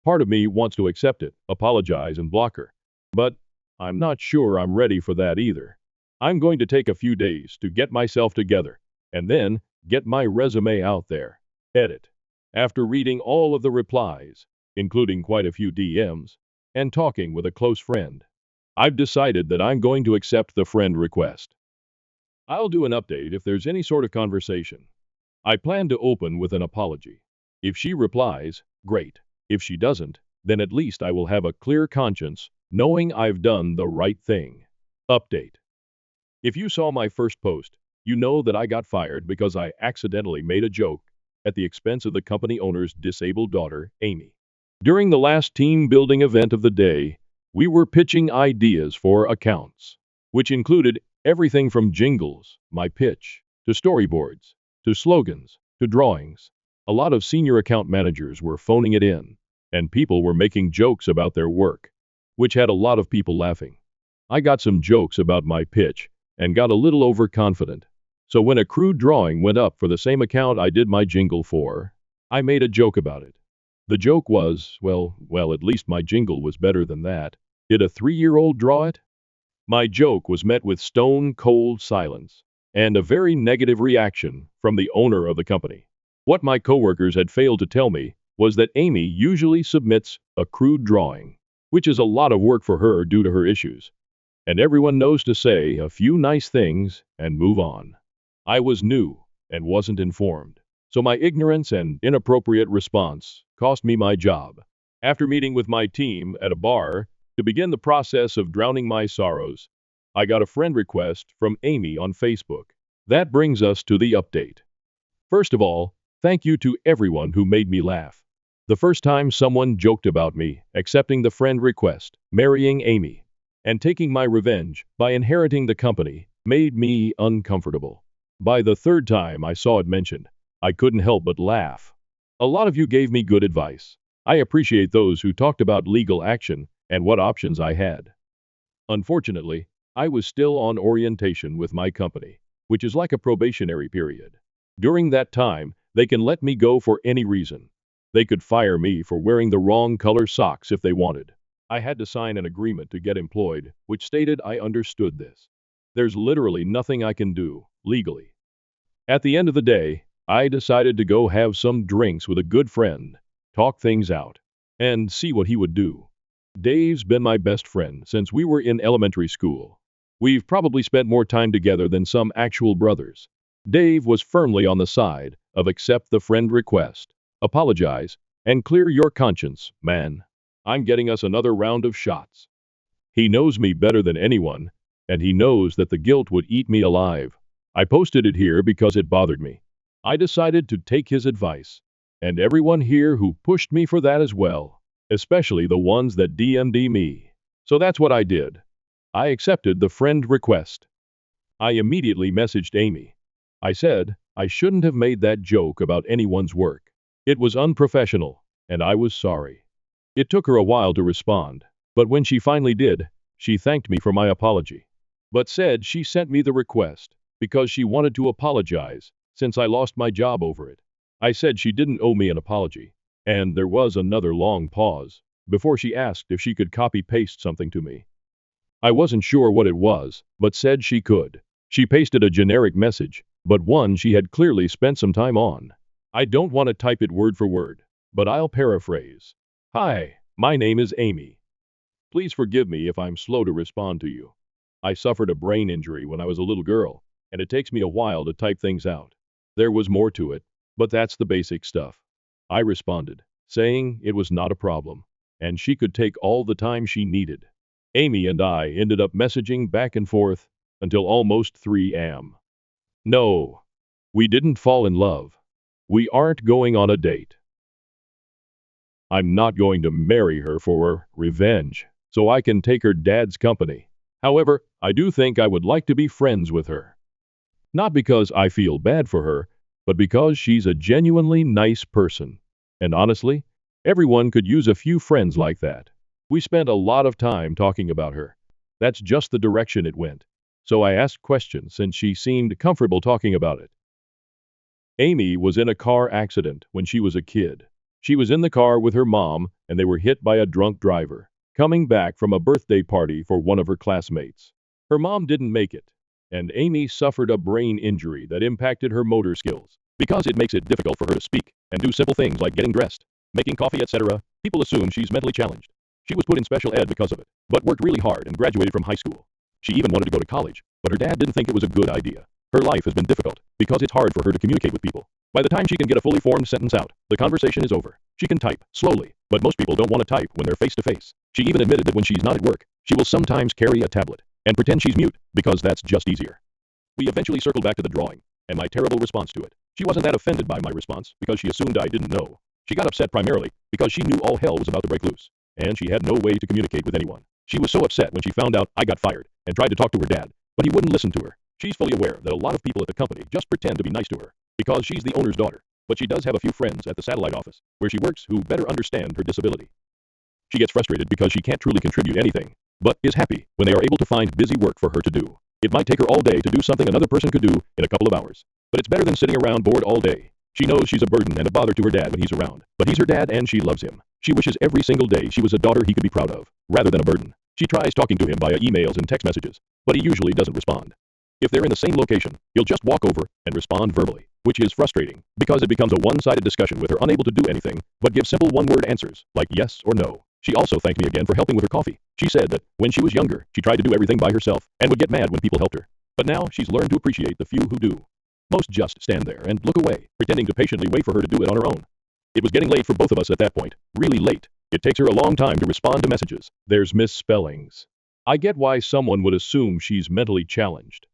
Part of me wants to accept it, apologize, and block her, but I'm not sure I'm ready for that either. I'm going to take a few days to get myself together and then get my resume out there. Edit. After reading all of the replies, including quite a few DMs, and talking with a close friend, I've decided that I'm going to accept the friend request. I'll do an update if there's any sort of conversation. I plan to open with an apology. If she replies, great. If she doesn't, then at least I will have a clear conscience, knowing I've done the right thing. Update. If you saw my first post, you know that I got fired because I accidentally made a joke at the expense of the company owner's disabled daughter, Amy. During the last team building event of the day, we were pitching ideas for accounts, which included everything from jingles, my pitch, to storyboards, to slogans, to drawings. A lot of senior account managers were phoning it in, and people were making jokes about their work, which had a lot of people laughing. I got some jokes about my pitch and got a little overconfident. So when a crude drawing went up for the same account I did my jingle for, I made a joke about it. The joke was, well, at least my jingle was better than that. Did a 3-year-old draw it? My joke was met with stone-cold silence and a very negative reaction from the owner of the company. What my coworkers had failed to tell me was that Amy usually submits a crude drawing, which is a lot of work for her due to her issues. And everyone knows to say a few nice things and move on. I was new and wasn't informed, so my ignorance and inappropriate response cost me my job. After meeting with my team at a bar to begin the process of drowning my sorrows, I got a friend request from Amy on Facebook. That brings us to the update. First of all, thank you to everyone who made me laugh. The first time someone joked about me accepting the friend request, marrying Amy, and taking my revenge by inheriting the company made me uncomfortable. By the third time I saw it mentioned, I couldn't help but laugh. A lot of you gave me good advice. I appreciate those who talked about legal action and what options I had. Unfortunately, I was still on orientation with my company, which is like a probationary period. During that time, they can let me go for any reason. They could fire me for wearing the wrong color socks if they wanted. I had to sign an agreement to get employed, which stated I understood this. There's literally nothing I can do, legally. At the end of the day, I decided to go have some drinks with a good friend, talk things out, and see what he would do. Dave's been my best friend since we were in elementary school. We've probably spent more time together than some actual brothers. Dave was firmly on the side of accept the friend request, apologize, and clear your conscience, man. I'm getting us another round of shots. He knows me better than anyone, and he knows that the guilt would eat me alive. I posted it here because it bothered me. I decided to take his advice, and everyone here who pushed me for that as well, especially the ones that DM'd me. So that's what I did. I accepted the friend request. I immediately messaged Amy. I said I shouldn't have made that joke about anyone's work. It was unprofessional, and I was sorry. It took her a while to respond, but when she finally did, she thanked me for my apology, but said she sent me the request because she wanted to apologize since I lost my job over it. I said she didn't owe me an apology, and there was another long pause before she asked if she could copy-paste something to me. I wasn't sure what it was, but said she could. She pasted a generic message, but one she had clearly spent some time on. I don't want to type it word for word, but I'll paraphrase. Hi, my name is Amy. Please forgive me if I'm slow to respond to you. I suffered a brain injury when I was a little girl, and it takes me a while to type things out. There was more to it, but that's the basic stuff. I responded, saying it was not a problem, and she could take all the time she needed. Amy and I ended up messaging back and forth until almost 3 a.m. No, we didn't fall in love. We aren't going on a date. I'm not going to marry her for revenge, so I can take her dad's company. However, I do think I would like to be friends with her. Not because I feel bad for her, but because she's a genuinely nice person. And honestly, everyone could use a few friends like that. We spent a lot of time talking about her. That's just the direction it went. So I asked questions since she seemed comfortable talking about it. Amy was in a car accident when she was a kid. She was in the car with her mom, and they were hit by a drunk driver, coming back from a birthday party for one of her classmates. Her mom didn't make it, and Amy suffered a brain injury that impacted her motor skills. Because it makes it difficult for her to speak and do simple things like getting dressed, making coffee, etc., people assume she's mentally challenged. She was put in special ed because of it, but worked really hard and graduated from high school. She even wanted to go to college, but her dad didn't think it was a good idea. Her life has been difficult because it's hard for her to communicate with people. By the time she can get a fully formed sentence out, the conversation is over. She can type slowly, but most people don't want to type when they're face to face. She even admitted that when she's not at work, she will sometimes carry a tablet and pretend she's mute because that's just easier. We eventually circled back to the drawing and my terrible response to it. She wasn't that offended by my response because she assumed I didn't know. She got upset primarily because she knew all hell was about to break loose, and she had no way to communicate with anyone. She was so upset when she found out I got fired and tried to talk to her dad, but he wouldn't listen to her. She's fully aware that a lot of people at the company just pretend to be nice to her because she's the owner's daughter, but she does have a few friends at the satellite office where she works who better understand her disability. She gets frustrated because she can't truly contribute anything, but is happy when they are able to find busy work for her to do. It might take her all day to do something another person could do in a couple of hours, but it's better than sitting around bored all day. She knows she's a burden and a bother to her dad when he's around, but he's her dad and she loves him. She wishes every single day she was a daughter he could be proud of, rather than a burden. She tries talking to him via emails and text messages, but he usually doesn't respond. If they're in the same location, he'll just walk over and respond verbally, which is frustrating because it becomes a one-sided discussion with her unable to do anything but give simple one-word answers like yes or no. She also thanked me again for helping with her coffee. She said that when she was younger, she tried to do everything by herself and would get mad when people helped her. But now she's learned to appreciate the few who do. Most just stand there and look away, pretending to patiently wait for her to do it on her own. It was getting late for both of us at that point, really late. It takes her a long time to respond to messages. There's misspellings. I get why someone would assume she's mentally challenged.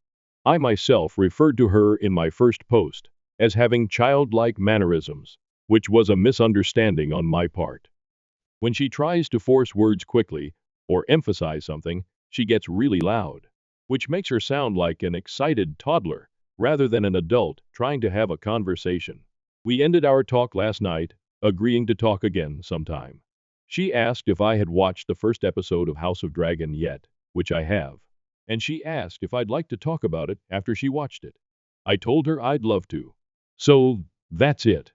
I myself referred to her in my first post as having childlike mannerisms, which was a misunderstanding on my part. When she tries to force words quickly or emphasize something, she gets really loud, which makes her sound like an excited toddler rather than an adult trying to have a conversation. We ended our talk last night, agreeing to talk again sometime. She asked if I had watched the first episode of House of Dragon yet, which I have, and she asked if I'd like to talk about it after she watched it. I told her I'd love to. So, that's it.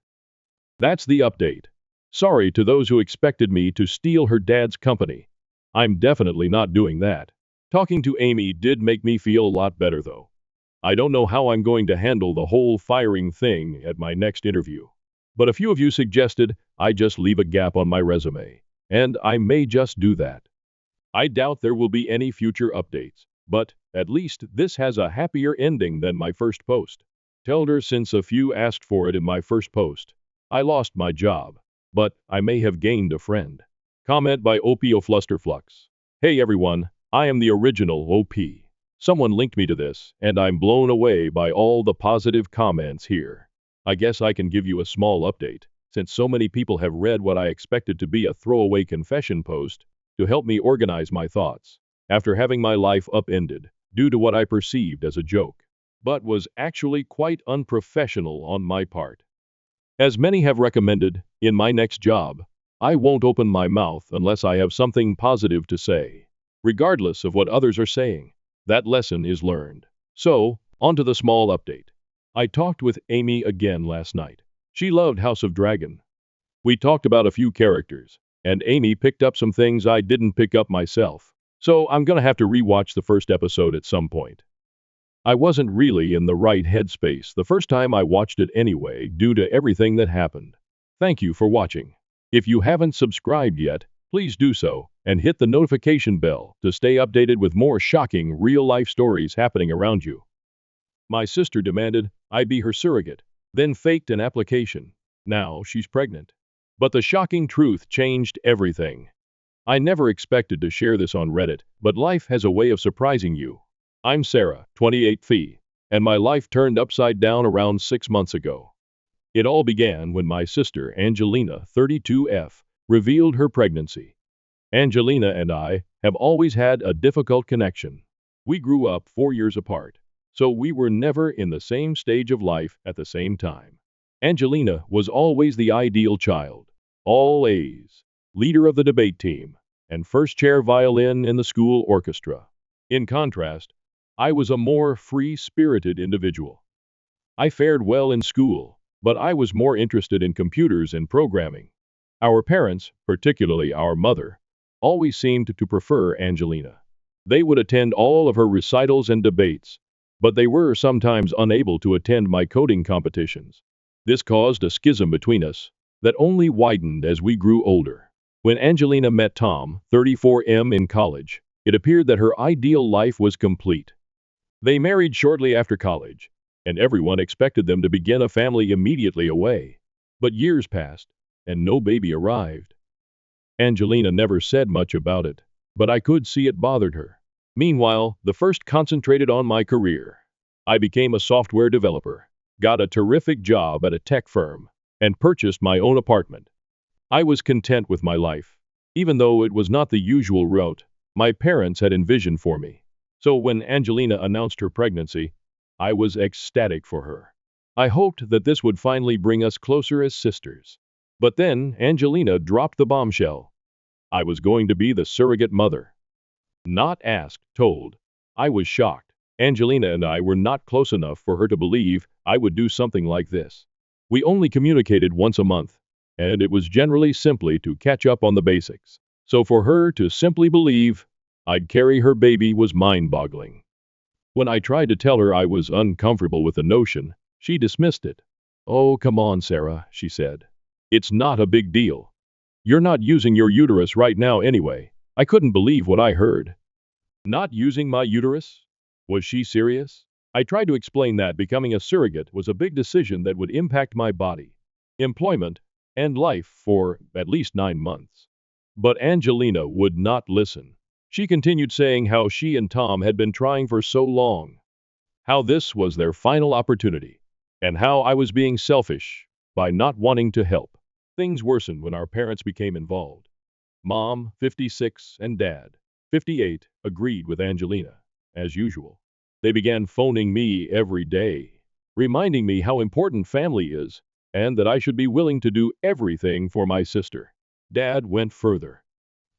That's the update. Sorry to those who expected me to steal her dad's company. I'm definitely not doing that. Talking to Amy did make me feel a lot better though. I don't know how I'm going to handle the whole firing thing at my next interview. But a few of you suggested I just leave a gap on my resume, and I may just do that. I doubt there will be any future updates, but at least this has a happier ending than my first post. Told her since a few asked for it in my first post. I lost my job, but I may have gained a friend. Comment by Opio Flusterflux. Hey everyone, I am the original OP. Someone linked me to this, and I'm blown away by all the positive comments here. I guess I can give you a small update, since so many people have read what I expected to be a throwaway confession post to help me organize my thoughts, after having my life upended due to what I perceived as a joke, but was actually quite unprofessional on my part. As many have recommended, in my next job, I won't open my mouth unless I have something positive to say, regardless of what others are saying. That lesson is learned. So, on to the small update. I talked with Amy again last night. She loved House of Dragon. We talked about a few characters, and Amy picked up some things I didn't pick up myself. So I'm gonna have to rewatch the first episode at some point. I wasn't really in the right headspace the first time I watched it anyway due to everything that happened. Thank you for watching. If you haven't subscribed yet, please do so, and hit the notification bell to stay updated with more shocking real-life stories happening around you. My sister demanded I be her surrogate, then faked an application. Now she's pregnant. But the shocking truth changed everything. I never expected to share this on Reddit, but life has a way of surprising you. I'm Sarah, 28 Fee, and my life turned upside down around 6 months ago. It all began when my sister, Angelina, 32F, revealed her pregnancy. Angelina and I have always had a difficult connection. We grew up 4 years apart, so we were never in the same stage of life at the same time. Angelina was always the ideal child, all A's, leader of the debate team, and first chair violin in the school orchestra. In contrast, I was a more free-spirited individual. I fared well in school, but I was more interested in computers and programming. Our parents, particularly our mother, always seemed to prefer Angelina. They would attend all of her recitals and debates, but they were sometimes unable to attend my coding competitions. This caused a schism between us that only widened as we grew older. When Angelina met Tom, 34M, in college, it appeared that her ideal life was complete. They married shortly after college, and everyone expected them to begin a family immediately away. But years passed, and no baby arrived. Angelina never said much about it, but I could see it bothered her. Meanwhile, the first concentrated on my career. I became a software developer, got a terrific job at a tech firm, and purchased my own apartment. I was content with my life, even though it was not the usual route my parents had envisioned for me. So when Angelina announced her pregnancy, I was ecstatic for her. I hoped that this would finally bring us closer as sisters. But then Angelina dropped the bombshell. I was going to be the surrogate mother. Not asked, told. I was shocked. Angelina and I were not close enough for her to believe I would do something like this. We only communicated once a month, and it was generally simply to catch up on the basics. So for her to simply believe I'd carry her baby was mind-boggling. When I tried to tell her I was uncomfortable with the notion, she dismissed it. "Oh, come on, Sarah," she said. "It's not a big deal. You're not using your uterus right now anyway." I couldn't believe what I heard. Not using my uterus? Was she serious? I tried to explain that becoming a surrogate was a big decision that would impact my body, employment, and life for at least 9 months. But Angelina would not listen. She continued saying how she and Tom had been trying for so long, how this was their final opportunity, and how I was being selfish by not wanting to help. Things worsened when our parents became involved. Mom, 56, and Dad, 58, agreed with Angelina, as usual. They began phoning me every day, reminding me how important family is and that I should be willing to do everything for my sister. Dad went further.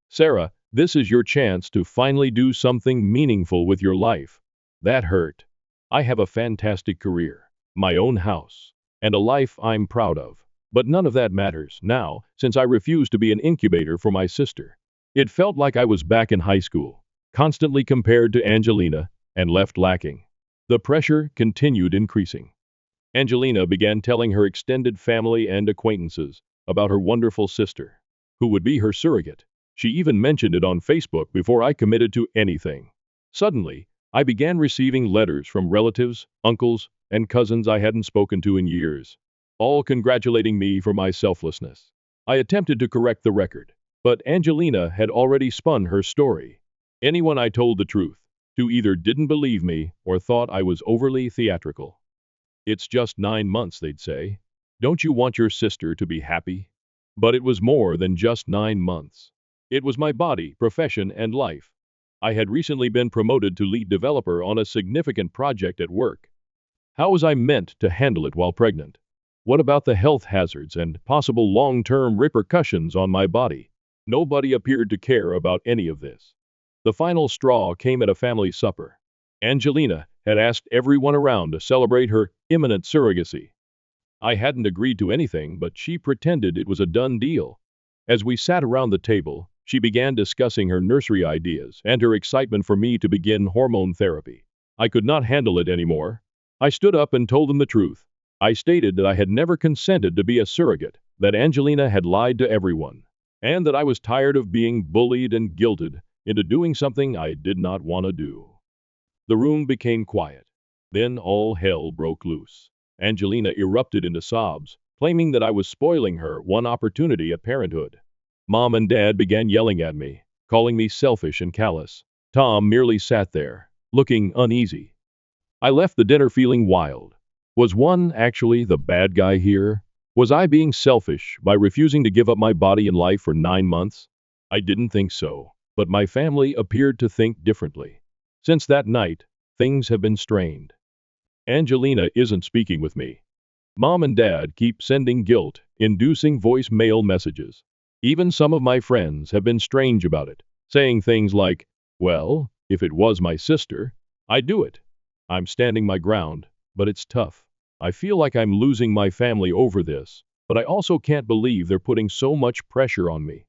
"Sarah, this is your chance to finally do something meaningful with your life." That hurt. I have a fantastic career, my own house, and a life I'm proud of. But none of that matters now, since I refuse to be an incubator for my sister. It felt like I was back in high school, constantly compared to Angelina, and left lacking. The pressure continued increasing. Angelina began telling her extended family and acquaintances about her wonderful sister, who would be her surrogate. She even mentioned it on Facebook before I committed to anything. Suddenly, I began receiving letters from relatives, uncles, and cousins I hadn't spoken to in years, all congratulating me for my selflessness. I attempted to correct the record, but Angelina had already spun her story. Anyone I told the truth to either didn't believe me or thought I was overly theatrical. "It's just 9 months," they'd say. "Don't you want your sister to be happy?" But it was more than just 9 months. It was my body, profession, and life. I had recently been promoted to lead developer on a significant project at work. How was I meant to handle it while pregnant? What about the health hazards and possible long-term repercussions on my body? Nobody appeared to care about any of this. The final straw came at a family supper. Angelina had asked everyone around to celebrate her imminent surrogacy. I hadn't agreed to anything, but she pretended it was a done deal. As we sat around the table, she began discussing her nursery ideas and her excitement for me to begin hormone therapy. I could not handle it anymore. I stood up and told them the truth. I stated that I had never consented to be a surrogate, that Angelina had lied to everyone, and that I was tired of being bullied and guilted into doing something I did not want to do. The room became quiet. Then all hell broke loose. Angelina erupted into sobs, claiming that I was spoiling her one opportunity at parenthood. Mom and Dad began yelling at me, calling me selfish and callous. Tom merely sat there, looking uneasy. I left the dinner feeling wild. Was one actually the bad guy here? Was I being selfish by refusing to give up my body and life for 9 months? I didn't think so, but my family appeared to think differently. Since that night, things have been strained. Angelina isn't speaking with me. Mom and Dad keep sending guilt-inducing voicemail messages. Even some of my friends have been strange about it, saying things like, "Well, if it was my sister, I'd do it." I'm standing my ground, but it's tough. I feel like I'm losing my family over this, but I also can't believe they're putting so much pressure on me.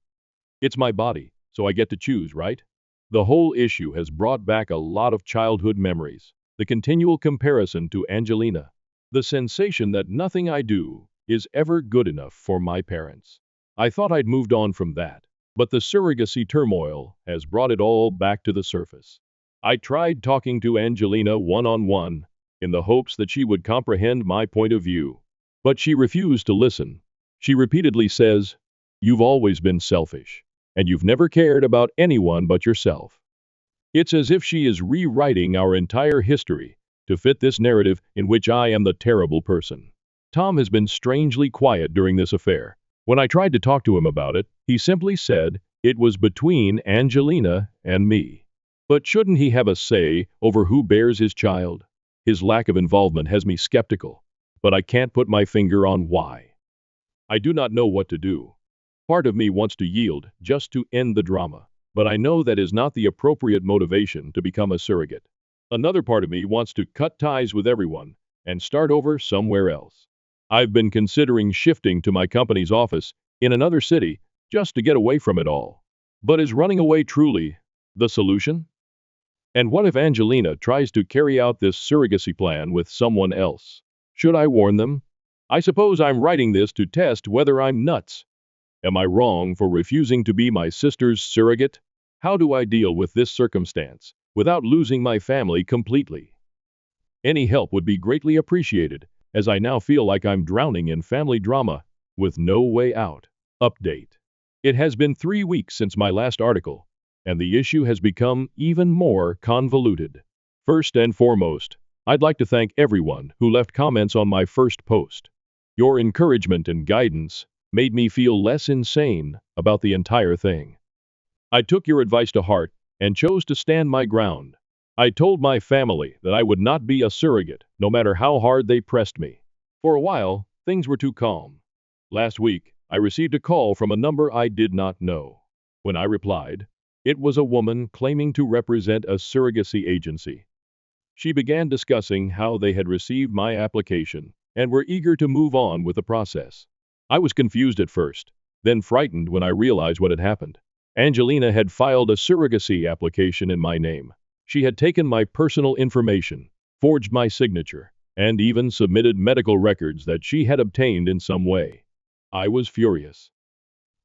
It's my body, so I get to choose, right? The whole issue has brought back a lot of childhood memories. The continual comparison to Angelina. The sensation that nothing I do is ever good enough for my parents. I thought I'd moved on from that, but the surrogacy turmoil has brought it all back to the surface. I tried talking to Angelina one-on-one, in the hopes that she would comprehend my point of view. But she refused to listen. She repeatedly says, "You've always been selfish, and you've never cared about anyone but yourself." It's as if she is rewriting our entire history to fit this narrative in which I am the terrible person. Tom has been strangely quiet during this affair. When I tried to talk to him about it, he simply said it was between Angelina and me. But shouldn't he have a say over who bears his child? His lack of involvement has me skeptical, but I can't put my finger on why. I do not know what to do. Part of me wants to yield just to end the drama, but I know that is not the appropriate motivation to become a surrogate. Another part of me wants to cut ties with everyone and start over somewhere else. I've been considering shifting to my company's office in another city just to get away from it all. But is running away truly the solution? And what if Angelina tries to carry out this surrogacy plan with someone else? Should I warn them? I suppose I'm writing this to test whether I'm nuts. Am I wrong for refusing to be my sister's surrogate? How do I deal with this circumstance without losing my family completely? Any help would be greatly appreciated, as I now feel like I'm drowning in family drama with no way out. Update. It has been 3 weeks since my last article, and the issue has become even more convoluted. First and foremost, I'd like to thank everyone who left comments on my first post. Your encouragement and guidance made me feel less insane about the entire thing. I took your advice to heart and chose to stand my ground. I told my family that I would not be a surrogate, no matter how hard they pressed me. For a while, things were too calm. Last week, I received a call from a number I did not know. When I replied, it was a woman claiming to represent a surrogacy agency. She began discussing how they had received my application and were eager to move on with the process. I was confused at first, then frightened when I realized what had happened. Angelina had filed a surrogacy application in my name. She had taken my personal information, forged my signature, and even submitted medical records that she had obtained in some way. I was furious.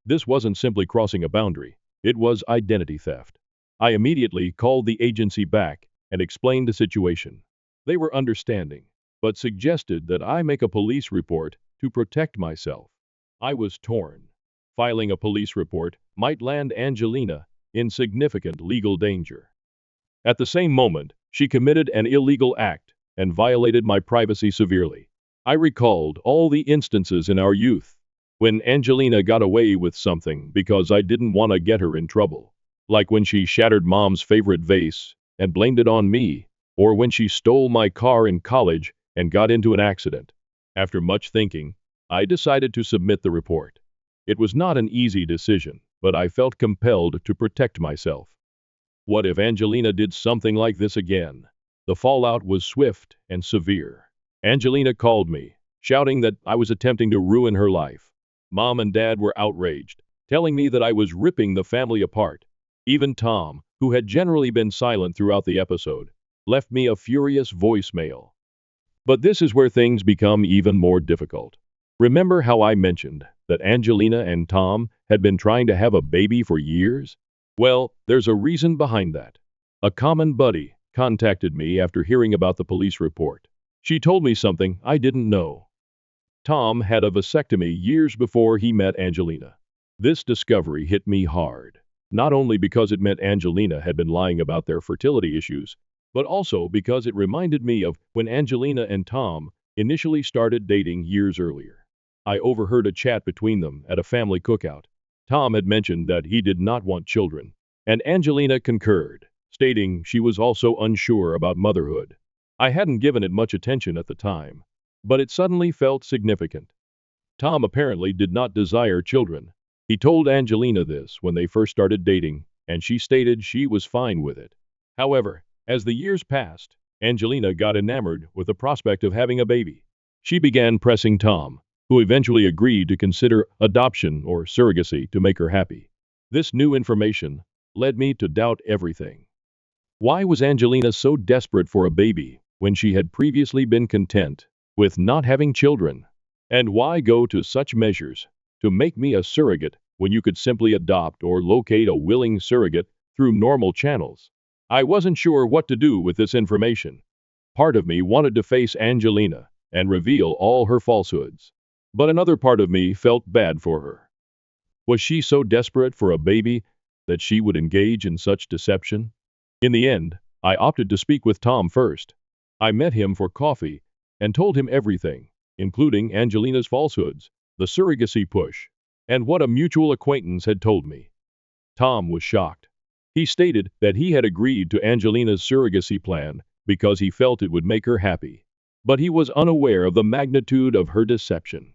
This wasn't simply crossing a boundary, it was identity theft. I immediately called the agency back and explained the situation. They were understanding, but suggested that I make a police report to protect myself. I was torn. Filing a police report might land Angelina in significant legal danger. At the same moment, she committed an illegal act and violated my privacy severely. I recalled all the instances in our youth when Angelina got away with something because I didn't want to get her in trouble. Like when she shattered Mom's favorite vase and blamed it on me, or when she stole my car in college and got into an accident. After much thinking, I decided to submit the report. It was not an easy decision, but I felt compelled to protect myself. What if Angelina did something like this again? The fallout was swift and severe. Angelina called me, shouting that I was attempting to ruin her life. Mom and Dad were outraged, telling me that I was ripping the family apart. Even Tom, who had generally been silent throughout the episode, left me a furious voicemail. But this is where things become even more difficult. Remember how I mentioned that Angelina and Tom had been trying to have a baby for years? Well, there's a reason behind that. A common buddy contacted me after hearing about the police report. She told me something I didn't know. Tom had a vasectomy years before he met Angelina. This discovery hit me hard, not only because it meant Angelina had been lying about their fertility issues, but also because it reminded me of when Angelina and Tom initially started dating years earlier. I overheard a chat between them at a family cookout. Tom had mentioned that he did not want children, and Angelina concurred, stating she was also unsure about motherhood. I hadn't given it much attention at the time, but it suddenly felt significant. Tom apparently did not desire children. He told Angelina this when they first started dating, and she stated she was fine with it. However, as the years passed, Angelina got enamored with the prospect of having a baby. She began pressing Tom, who eventually agreed to consider adoption or surrogacy to make her happy. This new information led me to doubt everything. Why was Angelina so desperate for a baby when she had previously been content with not having children? And why go to such measures to make me a surrogate when you could simply adopt or locate a willing surrogate through normal channels? I wasn't sure what to do with this information. Part of me wanted to face Angelina and reveal all her falsehoods. But another part of me felt bad for her. Was she so desperate for a baby that she would engage in such deception? In the end, I opted to speak with Tom first. I met him for coffee and told him everything, including Angelina's falsehoods, the surrogacy push, and what a mutual acquaintance had told me. Tom was shocked. He stated that he had agreed to Angelina's surrogacy plan because he felt it would make her happy, but he was unaware of the magnitude of her deception.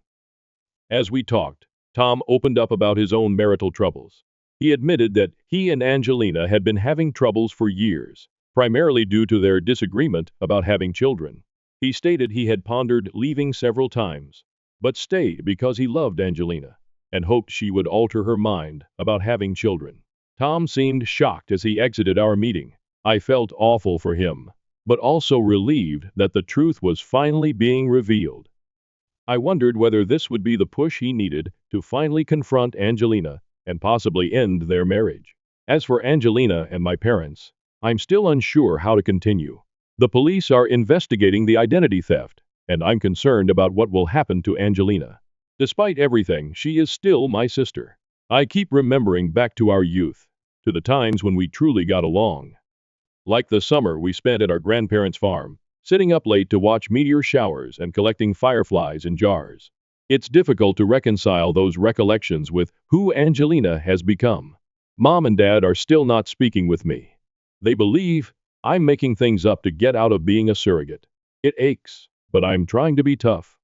As we talked, Tom opened up about his own marital troubles. He admitted that he and Angelina had been having troubles for years, primarily due to their disagreement about having children. He stated he had pondered leaving several times, but stayed because he loved Angelina and hoped she would alter her mind about having children. Tom seemed shocked as he exited our meeting. I felt awful for him, but also relieved that the truth was finally being revealed. I wondered whether this would be the push he needed to finally confront Angelina and possibly end their marriage. As for Angelina and my parents, I'm still unsure how to continue. The police are investigating the identity theft, and I'm concerned about what will happen to Angelina. Despite everything, she is still my sister. I keep remembering back to our youth, to the times when we truly got along. Like the summer we spent at our grandparents' farm, sitting up late to watch meteor showers and collecting fireflies in jars. It's difficult to reconcile those recollections with who Angelina has become. Mom and Dad are still not speaking with me. They believe I'm making things up to get out of being a surrogate. It aches, but I'm trying to be tough.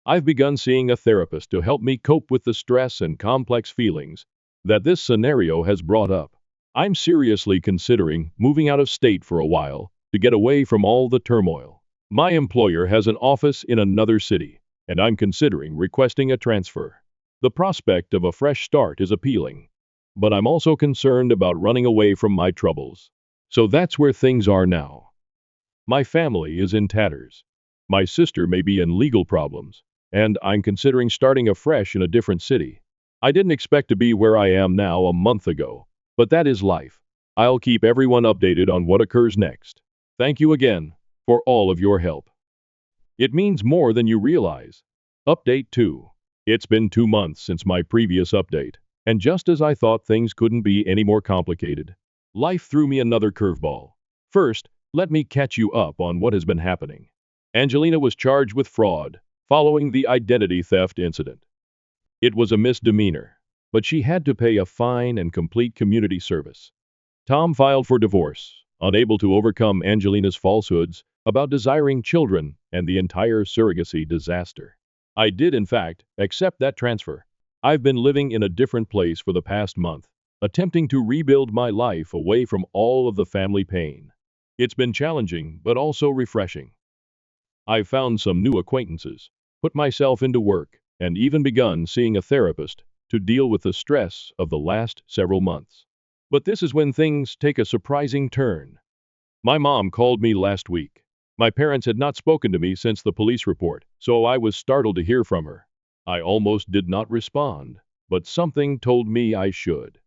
I've begun seeing a therapist to help me cope with the stress and complex feelings that this scenario has brought up. I'm seriously considering moving out of state for a while to get away from all the turmoil. My employer has an office in another city, and I'm considering requesting a transfer. The prospect of a fresh start is appealing, but I'm also concerned about running away from my troubles. So that's where things are now. My family is in tatters. My sister may be in legal problems, and I'm considering starting afresh in a different city. I didn't expect to be where I am now a month ago, but that is life. I'll keep everyone updated on what occurs next. Thank you again for all of your help. It means more than you realize. Update 2. It's been 2 months since my previous update, and just as I thought things couldn't be any more complicated, life threw me another curveball. First, let me catch you up on what has been happening. Angelina was charged with fraud following the identity theft incident. It was a misdemeanor, but she had to pay a fine and complete community service. Tom filed for divorce, unable to overcome Angelina's falsehoods about desiring children and the entire surrogacy disaster. I did, in fact, accept that transfer. I've been living in a different place for the past month, attempting to rebuild my life away from all of the family pain. It's been challenging, but also refreshing. I've found some new acquaintances, put myself into work, and even begun seeing a therapist to deal with the stress of the last several months. But this is when things take a surprising turn. My mom called me last week. My parents had not spoken to me since the police report, so I was startled to hear from her. I almost did not respond, but something told me I should.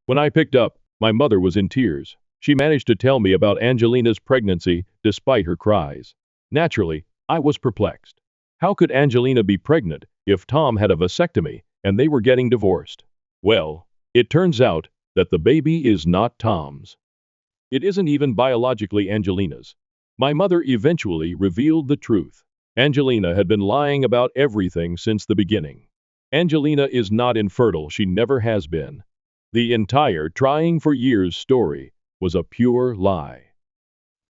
When I picked up, my mother was in tears. She managed to tell me about Angelina's pregnancy despite her cries. Naturally, I was perplexed. How could Angelina be pregnant if Tom had a vasectomy and they were getting divorced? Well, it turns out that the baby is not Tom's. It isn't even biologically Angelina's. My mother eventually revealed the truth. Angelina had been lying about everything since the beginning. Angelina is not infertile, she never has been. The entire trying for years story was a pure lie.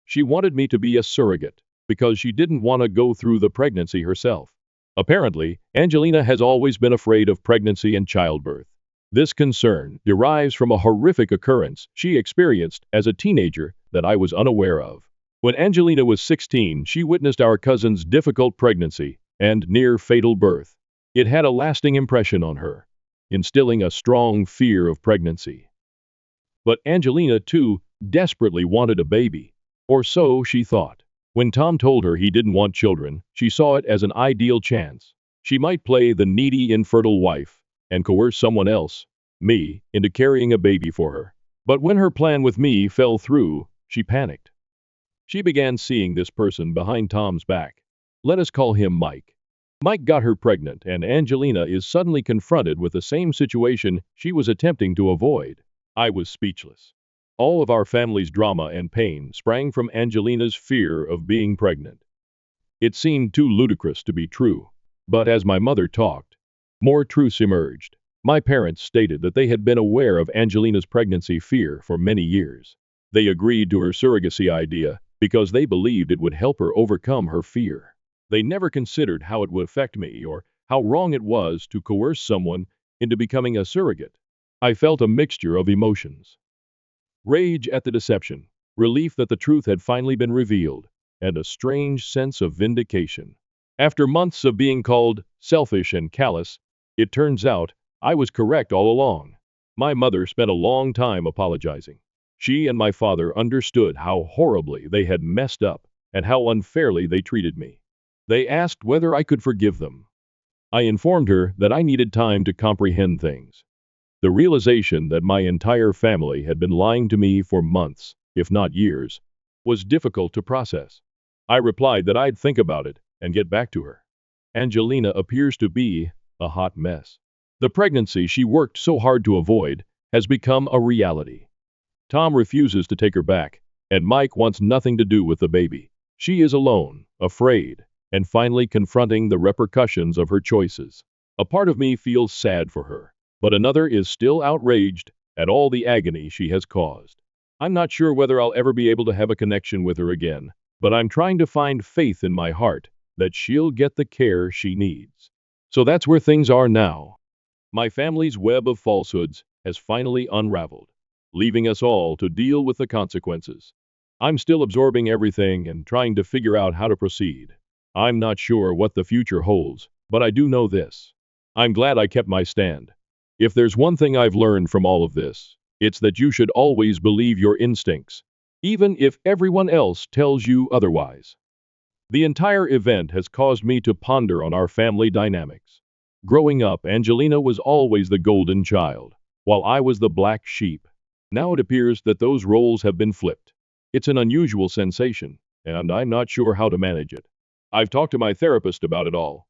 She wanted me to be a surrogate because she didn't want to go through the pregnancy herself. Apparently, Angelina has always been afraid of pregnancy and childbirth. This concern derives from a horrific occurrence she experienced as a teenager that I was unaware of. When Angelina was 16, she witnessed our cousin's difficult pregnancy and near-fatal birth. It had a lasting impression on her, instilling a strong fear of pregnancy. But Angelina, too, desperately wanted a baby, or so she thought. When Tom told her he didn't want children, she saw it as an ideal chance. She might play the needy, infertile wife and coerce someone else, me, into carrying a baby for her. But when her plan with me fell through, she panicked. She began seeing this person behind Tom's back. Let us call him Mike. Mike got her pregnant, and Angelina is suddenly confronted with the same situation she was attempting to avoid. I was speechless. All of our family's drama and pain sprang from Angelina's fear of being pregnant. It seemed too ludicrous to be true. But as my mother talked, more truths emerged. My parents stated that they had been aware of Angelina's pregnancy fear for many years. They agreed to her surrogacy idea because they believed it would help her overcome her fear. They never considered how it would affect me or how wrong it was to coerce someone into becoming a surrogate. I felt a mixture of emotions. Rage at the deception, relief that the truth had finally been revealed, and a strange sense of vindication. After months of being called selfish and callous, it turns out I was correct all along. My mother spent a long time apologizing. She and my father understood how horribly they had messed up and how unfairly they treated me. They asked whether I could forgive them. I informed her that I needed time to comprehend things. The realization that my entire family had been lying to me for months, if not years, was difficult to process. I replied that I'd think about it and get back to her. Angelina appears to be a hot mess. The pregnancy she worked so hard to avoid has become a reality. Tom refuses to take her back, and Mike wants nothing to do with the baby. She is alone, afraid, and finally confronting the repercussions of her choices. A part of me feels sad for her, but another is still outraged at all the agony she has caused. I'm not sure whether I'll ever be able to have a connection with her again, but I'm trying to find faith in my heart that she'll get the care she needs. So that's where things are now. My family's web of falsehoods has finally unraveled, leaving us all to deal with the consequences. I'm still absorbing everything and trying to figure out how to proceed. I'm not sure what the future holds, but I do know this. I'm glad I kept my stand. If there's one thing I've learned from all of this, it's that you should always believe your instincts, even if everyone else tells you otherwise. The entire event has caused me to ponder on our family dynamics. Growing up, Angelina was always the golden child, while I was the black sheep. Now it appears that those roles have been flipped. It's an unusual sensation, and I'm not sure how to manage it. I've talked to my therapist about it all.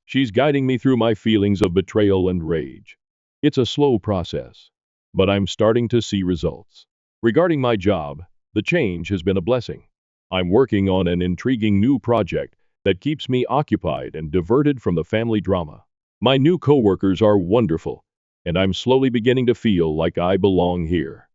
She's guiding me through my feelings of betrayal and rage. It's a slow process, but I'm starting to see results. Regarding my job, the change has been a blessing. I'm working on an intriguing new project that keeps me occupied and diverted from the family drama. My new coworkers are wonderful, and I'm slowly beginning to feel like I belong here.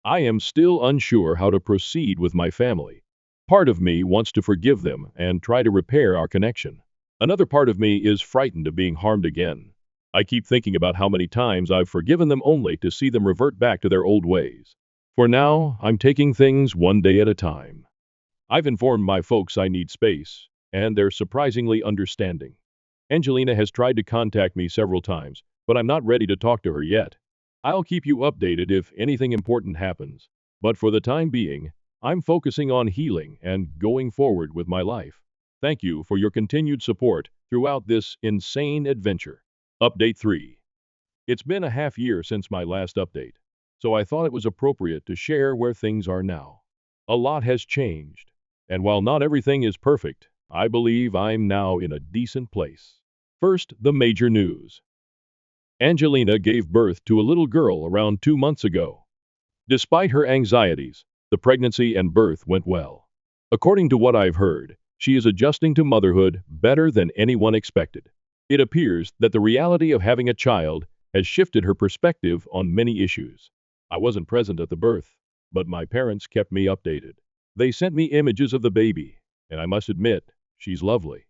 I am still unsure how to proceed with my family. Part of me wants to forgive them and try to repair our connection. Another part of me is frightened of being harmed again. I keep thinking about how many times I've forgiven them only to see them revert back to their old ways. For now, I'm taking things one day at a time. I've informed my folks I need space, and they're surprisingly understanding. Angelina has tried to contact me several times, but I'm not ready to talk to her yet. I'll keep you updated if anything important happens, but for the time being, I'm focusing on healing and going forward with my life. Thank you for your continued support throughout this insane adventure. Update 3. It's been a half year since my last update, so I thought it was appropriate to share where things are now. A lot has changed, and while not everything is perfect, I believe I'm now in a decent place. First, the major news. Angelina gave birth to a little girl around 2 months ago. Despite her anxieties, the pregnancy and birth went well. According to what I've heard, she is adjusting to motherhood better than anyone expected. It appears that the reality of having a child has shifted her perspective on many issues. I wasn't present at the birth, but my parents kept me updated. They sent me images of the baby, and I must admit, she's lovely.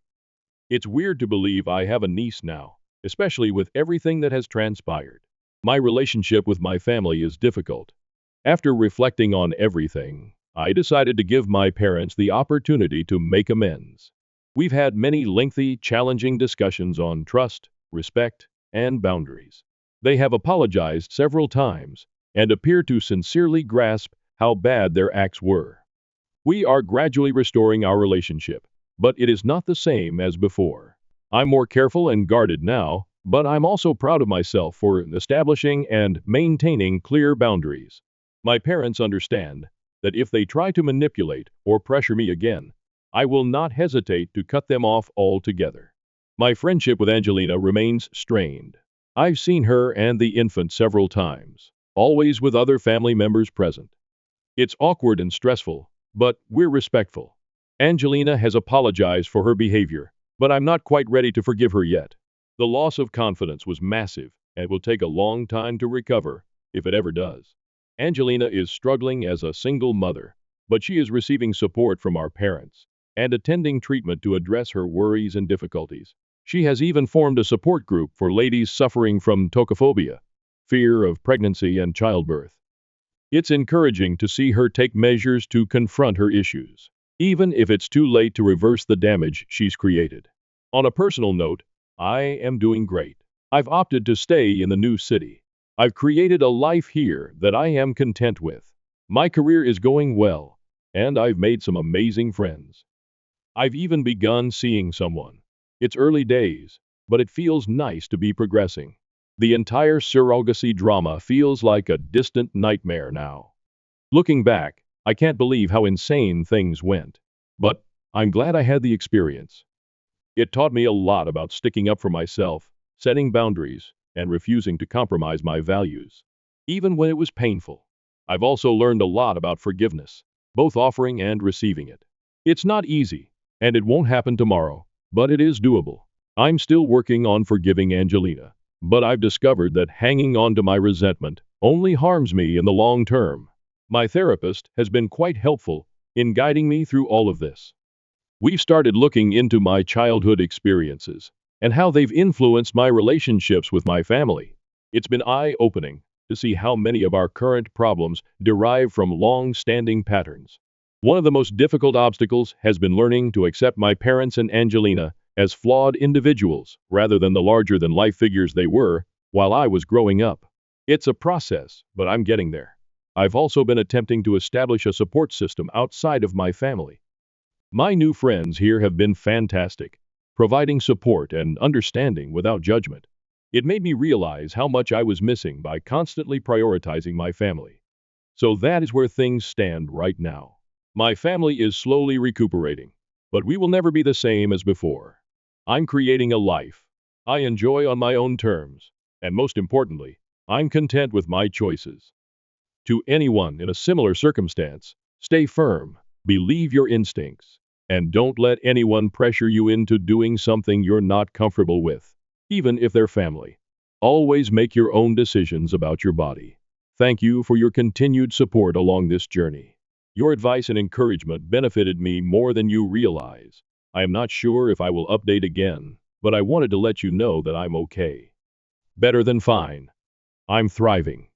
It's weird to believe I have a niece now, especially with everything that has transpired. My relationship with my family is difficult. After reflecting on everything, I decided to give my parents the opportunity to make amends. We've had many lengthy, challenging discussions on trust, respect, and boundaries. They have apologized several times and appear to sincerely grasp how bad their acts were. We are gradually restoring our relationship, but it is not the same as before. I'm more careful and guarded now, but I'm also proud of myself for establishing and maintaining clear boundaries. My parents understand, that if they try to manipulate or pressure me again, I will not hesitate to cut them off altogether. My friendship with Angelina remains strained. I've seen her and the infant several times, always with other family members present. It's awkward and stressful, but we're respectful. Angelina has apologized for her behavior, but I'm not quite ready to forgive her yet. The loss of confidence was massive and will take a long time to recover, if it ever does. Angelina is struggling as a single mother, but she is receiving support from our parents and attending treatment to address her worries and difficulties. She has even formed a support group for ladies suffering from tocophobia, fear of pregnancy and childbirth. It's encouraging to see her take measures to confront her issues, even if it's too late to reverse the damage she's created. On a personal note, I am doing great. I've opted to stay in the new city. I've created a life here that I am content with. My career is going well, and I've made some amazing friends. I've even begun seeing someone. It's early days, but it feels nice to be progressing. The entire surrogacy drama feels like a distant nightmare now. Looking back, I can't believe how insane things went. But I'm glad I had the experience. It taught me a lot about sticking up for myself, setting boundaries, and refusing to compromise my values, even when it was painful. I've also learned a lot about forgiveness, both offering and receiving it. It's not easy, and it won't happen tomorrow, but it is doable. I'm still working on forgiving Angelina, but I've discovered that hanging on to my resentment only harms me in the long term. My therapist has been quite helpful in guiding me through all of this. We've started looking into my childhood experiences and how they've influenced my relationships with my family. It's been eye-opening to see how many of our current problems derive from long-standing patterns. One of the most difficult obstacles has been learning to accept my parents and Angelina as flawed individuals rather than the larger-than-life figures they were while I was growing up. It's a process, but I'm getting there. I've also been attempting to establish a support system outside of my family. My new friends here have been fantastic, providing support and understanding without judgment. It made me realize how much I was missing by constantly prioritizing my family. So that is where things stand right now. My family is slowly recuperating, but we will never be the same as before. I'm creating a life I enjoy on my own terms, and most importantly, I'm content with my choices. To anyone in a similar circumstance, stay firm, believe your instincts, and don't let anyone pressure you into doing something you're not comfortable with, even if they're family. Always make your own decisions about your body. Thank you for your continued support along this journey. Your advice and encouragement benefited me more than you realize. I am not sure if I will update again, but I wanted to let you know that I'm okay. Better than fine. I'm thriving.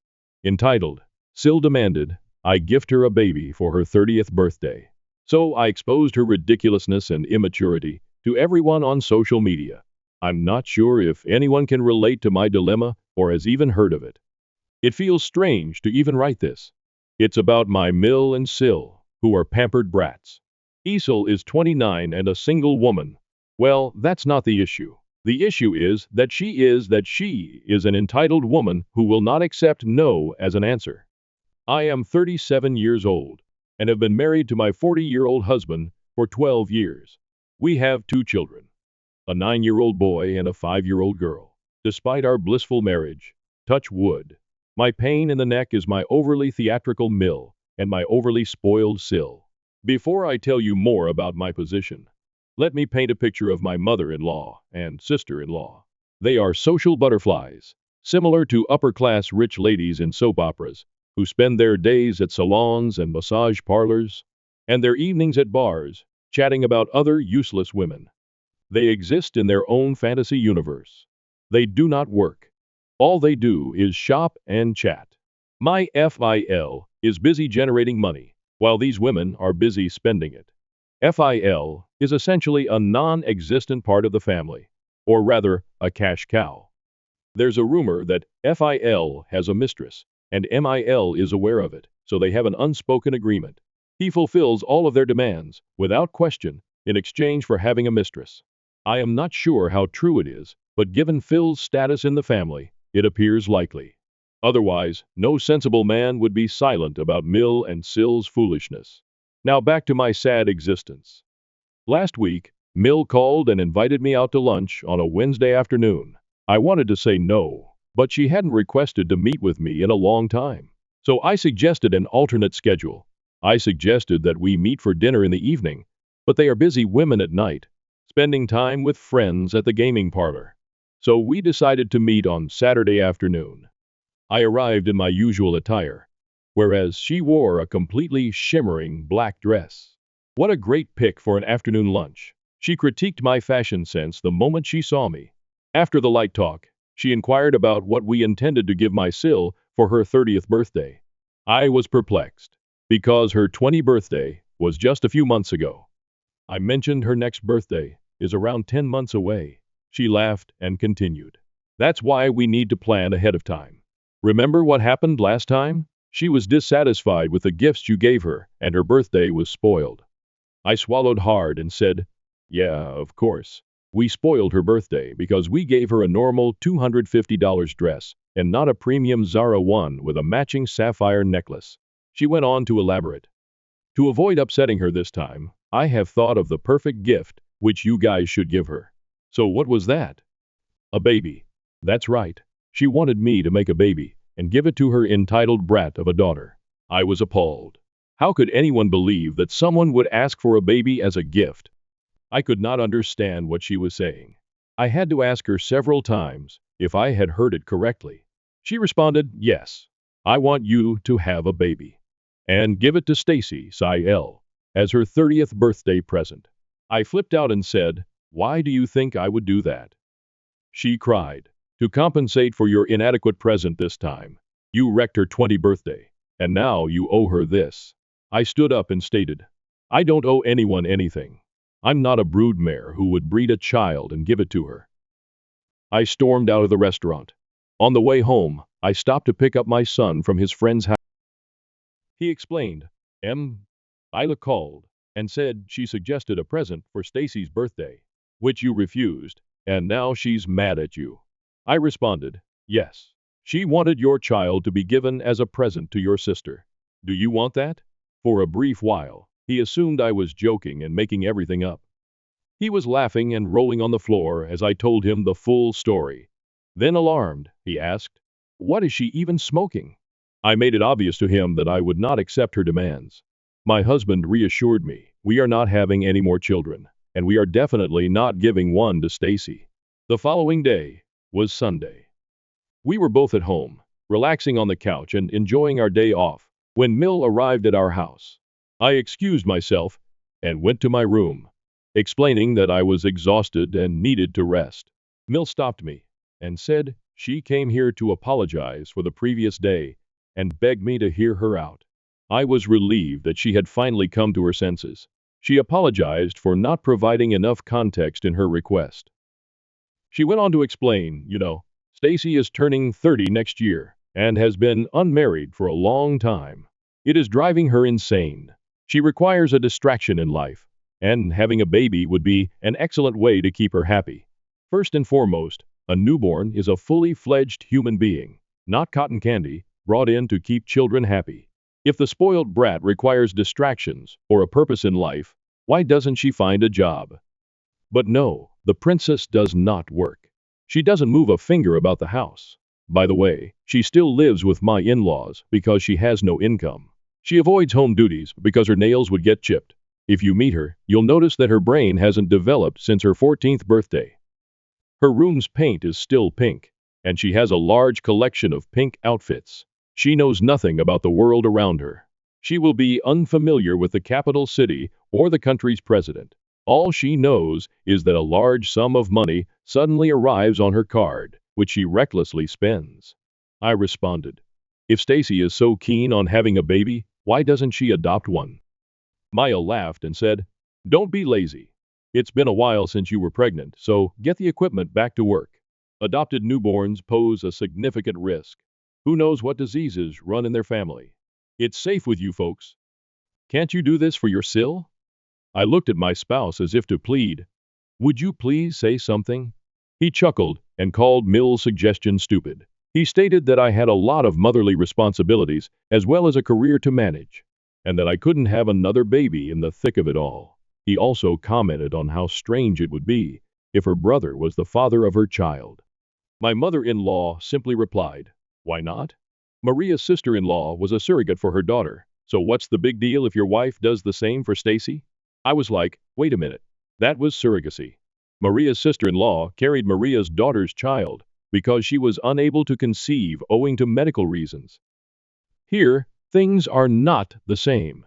Entitled, Syl demanded I gift her a baby for her 30th birthday. So I exposed her ridiculousness and immaturity to everyone on social media. I'm not sure if anyone can relate to my dilemma or has even heard of it. It feels strange to even write this. It's about my Mill and Syl, who are pampered brats. Syl is 29 and a single woman. Well, that's not the issue. The issue is that she is an entitled woman who will not accept no as an answer. I am 37 years old and have been married to my 40-year-old husband for 12 years. We have 2 children, a 9-year-old boy and a 5-year-old girl. Despite our blissful marriage, touch wood, my pain in the neck is my overly theatrical Mill and my overly spoiled Syl. Before I tell you more about my position, let me paint a picture of my mother-in-law and sister-in-law. They are social butterflies, similar to upper-class rich ladies in soap operas, who spend their days at salons and massage parlors, and their evenings at bars, chatting about other useless women. They exist in their own fantasy universe. They do not work. All they do is shop and chat. My FIL is busy generating money, while these women are busy spending it. FIL is essentially a non-existent part of the family, or rather, a cash cow. There's a rumor that FIL has a mistress, and MIL is aware of it, so they have an unspoken agreement. He fulfills all of their demands, without question, in exchange for having a mistress. I am not sure how true it is, but given Phil's status in the family, it appears likely. Otherwise, no sensible man would be silent about Mill and Sill's foolishness. Now back to my sad existence. Last week, Mill called and invited me out to lunch on a Wednesday afternoon. I wanted to say no, but she hadn't requested to meet with me in a long time. So I suggested an alternate schedule. I suggested that we meet for dinner in the evening, but they are busy women at night, spending time with friends at the gaming parlor. So we decided to meet on Saturday afternoon. I arrived in my usual attire, whereas she wore a completely shimmering black dress. What a great pick for an afternoon lunch. She critiqued my fashion sense the moment she saw me. After the light talk, she inquired about what we intended to give my Sill for her 30th birthday. I was perplexed, because her 20th birthday was just a few months ago. I mentioned her next birthday is around 10 months away. She laughed and continued. That's why we need to plan ahead of time. Remember what happened last time? She was dissatisfied with the gifts you gave her, and her birthday was spoiled. I swallowed hard and said, yeah, of course. We spoiled her birthday because we gave her a normal $250 dress and not a premium Zara one with a matching sapphire necklace. She went on to elaborate. To avoid upsetting her this time, I have thought of the perfect gift which you guys should give her. So what was that? A baby. That's right. She wanted me to make a baby and give it to her entitled brat of a daughter. I was appalled. How could anyone believe that someone would ask for a baby as a gift? I could not understand what she was saying. I had to ask her several times if I had heard it correctly. She responded, yes, I want you to have a baby. And give it to Stacy, L, as her 30th birthday present. I flipped out and said, why do you think I would do that? She cried, to compensate for your inadequate present this time. You wrecked her 20th birthday, and now you owe her this. I stood up and stated, I don't owe anyone anything. I'm not a broodmare who would breed a child and give it to her. I stormed out of the restaurant. On the way home, I stopped to pick up my son from his friend's house. He explained, Isla called and said she suggested a present for Stacy's birthday, which you refused, and now she's mad at you. I responded, yes. She wanted your child to be given as a present to your sister. Do you want that? For a brief while, he assumed I was joking and making everything up. He was laughing and rolling on the floor as I told him the full story. Then alarmed, he asked, what is she even smoking? I made it obvious to him that I would not accept her demands. My husband reassured me, we are not having any more children, and we are definitely not giving one to Stacy. The following day was Sunday. We were both at home, relaxing on the couch and enjoying our day off, when Mill arrived at our house. I excused myself and went to my room, explaining that I was exhausted and needed to rest. Mill stopped me and said she came here to apologize for the previous day and begged me to hear her out. I was relieved that she had finally come to her senses. She apologized for not providing enough context in her request. She went on to explain, Stacy is turning 30 next year and has been unmarried for a long time. It is driving her insane. She requires a distraction in life, and having a baby would be an excellent way to keep her happy. First and foremost, a newborn is a fully fledged human being, not cotton candy, brought in to keep children happy. If the spoiled brat requires distractions or a purpose in life, why doesn't she find a job? But no, the princess does not work. She doesn't move a finger about the house. By the way, she still lives with my in-laws because she has no income. She avoids home duties because her nails would get chipped. If you meet her, you'll notice that her brain hasn't developed since her 14th birthday. Her room's paint is still pink, and she has a large collection of pink outfits. She knows nothing about the world around her. She will be unfamiliar with the capital city or the country's president. All she knows is that a large sum of money suddenly arrives on her card, which she recklessly spends. I responded, if Stacy is so keen on having a baby, why doesn't she adopt one? Maya laughed and said, don't be lazy. It's been a while since you were pregnant, so get the equipment back to work. Adopted newborns pose a significant risk. Who knows what diseases run in their family? It's safe with you folks. Can't you do this for your Sill? I looked at my spouse as if to plead. Would you please say something? He chuckled and called Mill's suggestion stupid. He stated that I had a lot of motherly responsibilities as well as a career to manage, and that I couldn't have another baby in the thick of it all. He also commented on how strange it would be if her brother was the father of her child. My mother-in-law simply replied, "Why not? Maria's sister-in-law was a surrogate for her daughter, so what's the big deal if your wife does the same for Stacy?" I was like, wait a minute. That was surrogacy. Maria's sister-in-law carried Maria's daughter's child because she was unable to conceive owing to medical reasons. Here, things are not the same.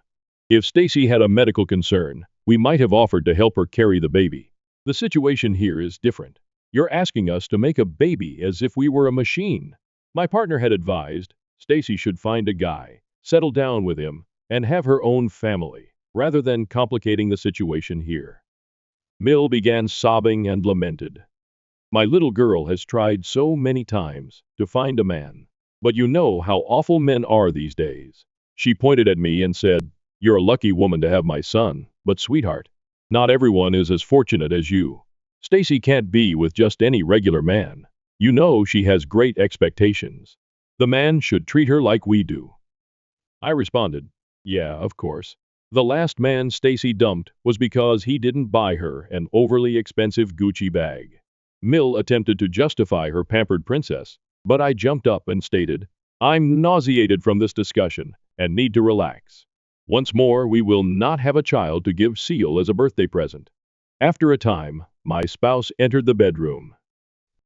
If Stacy had a medical concern, we might have offered to help her carry the baby. The situation here is different. You're asking us to make a baby as if we were a machine. My partner had advised Stacy should find a guy, settle down with him, and have her own family, rather than complicating the situation here. Mill began sobbing and lamented. My little girl has tried so many times to find a man. But you know how awful men are these days. She pointed at me and said, "You're a lucky woman to have my son, but sweetheart, not everyone is as fortunate as you. Stacy can't be with just any regular man. You know she has great expectations. The man should treat her like we do." I responded, "Yeah, of course. The last man Stacy dumped was because he didn't buy her an overly expensive Gucci bag." Mill attempted to justify her pampered princess, but I jumped up and stated, "I'm nauseated from this discussion and need to relax. Once more, we will not have a child to give Seal as a birthday present." After a time, my spouse entered the bedroom.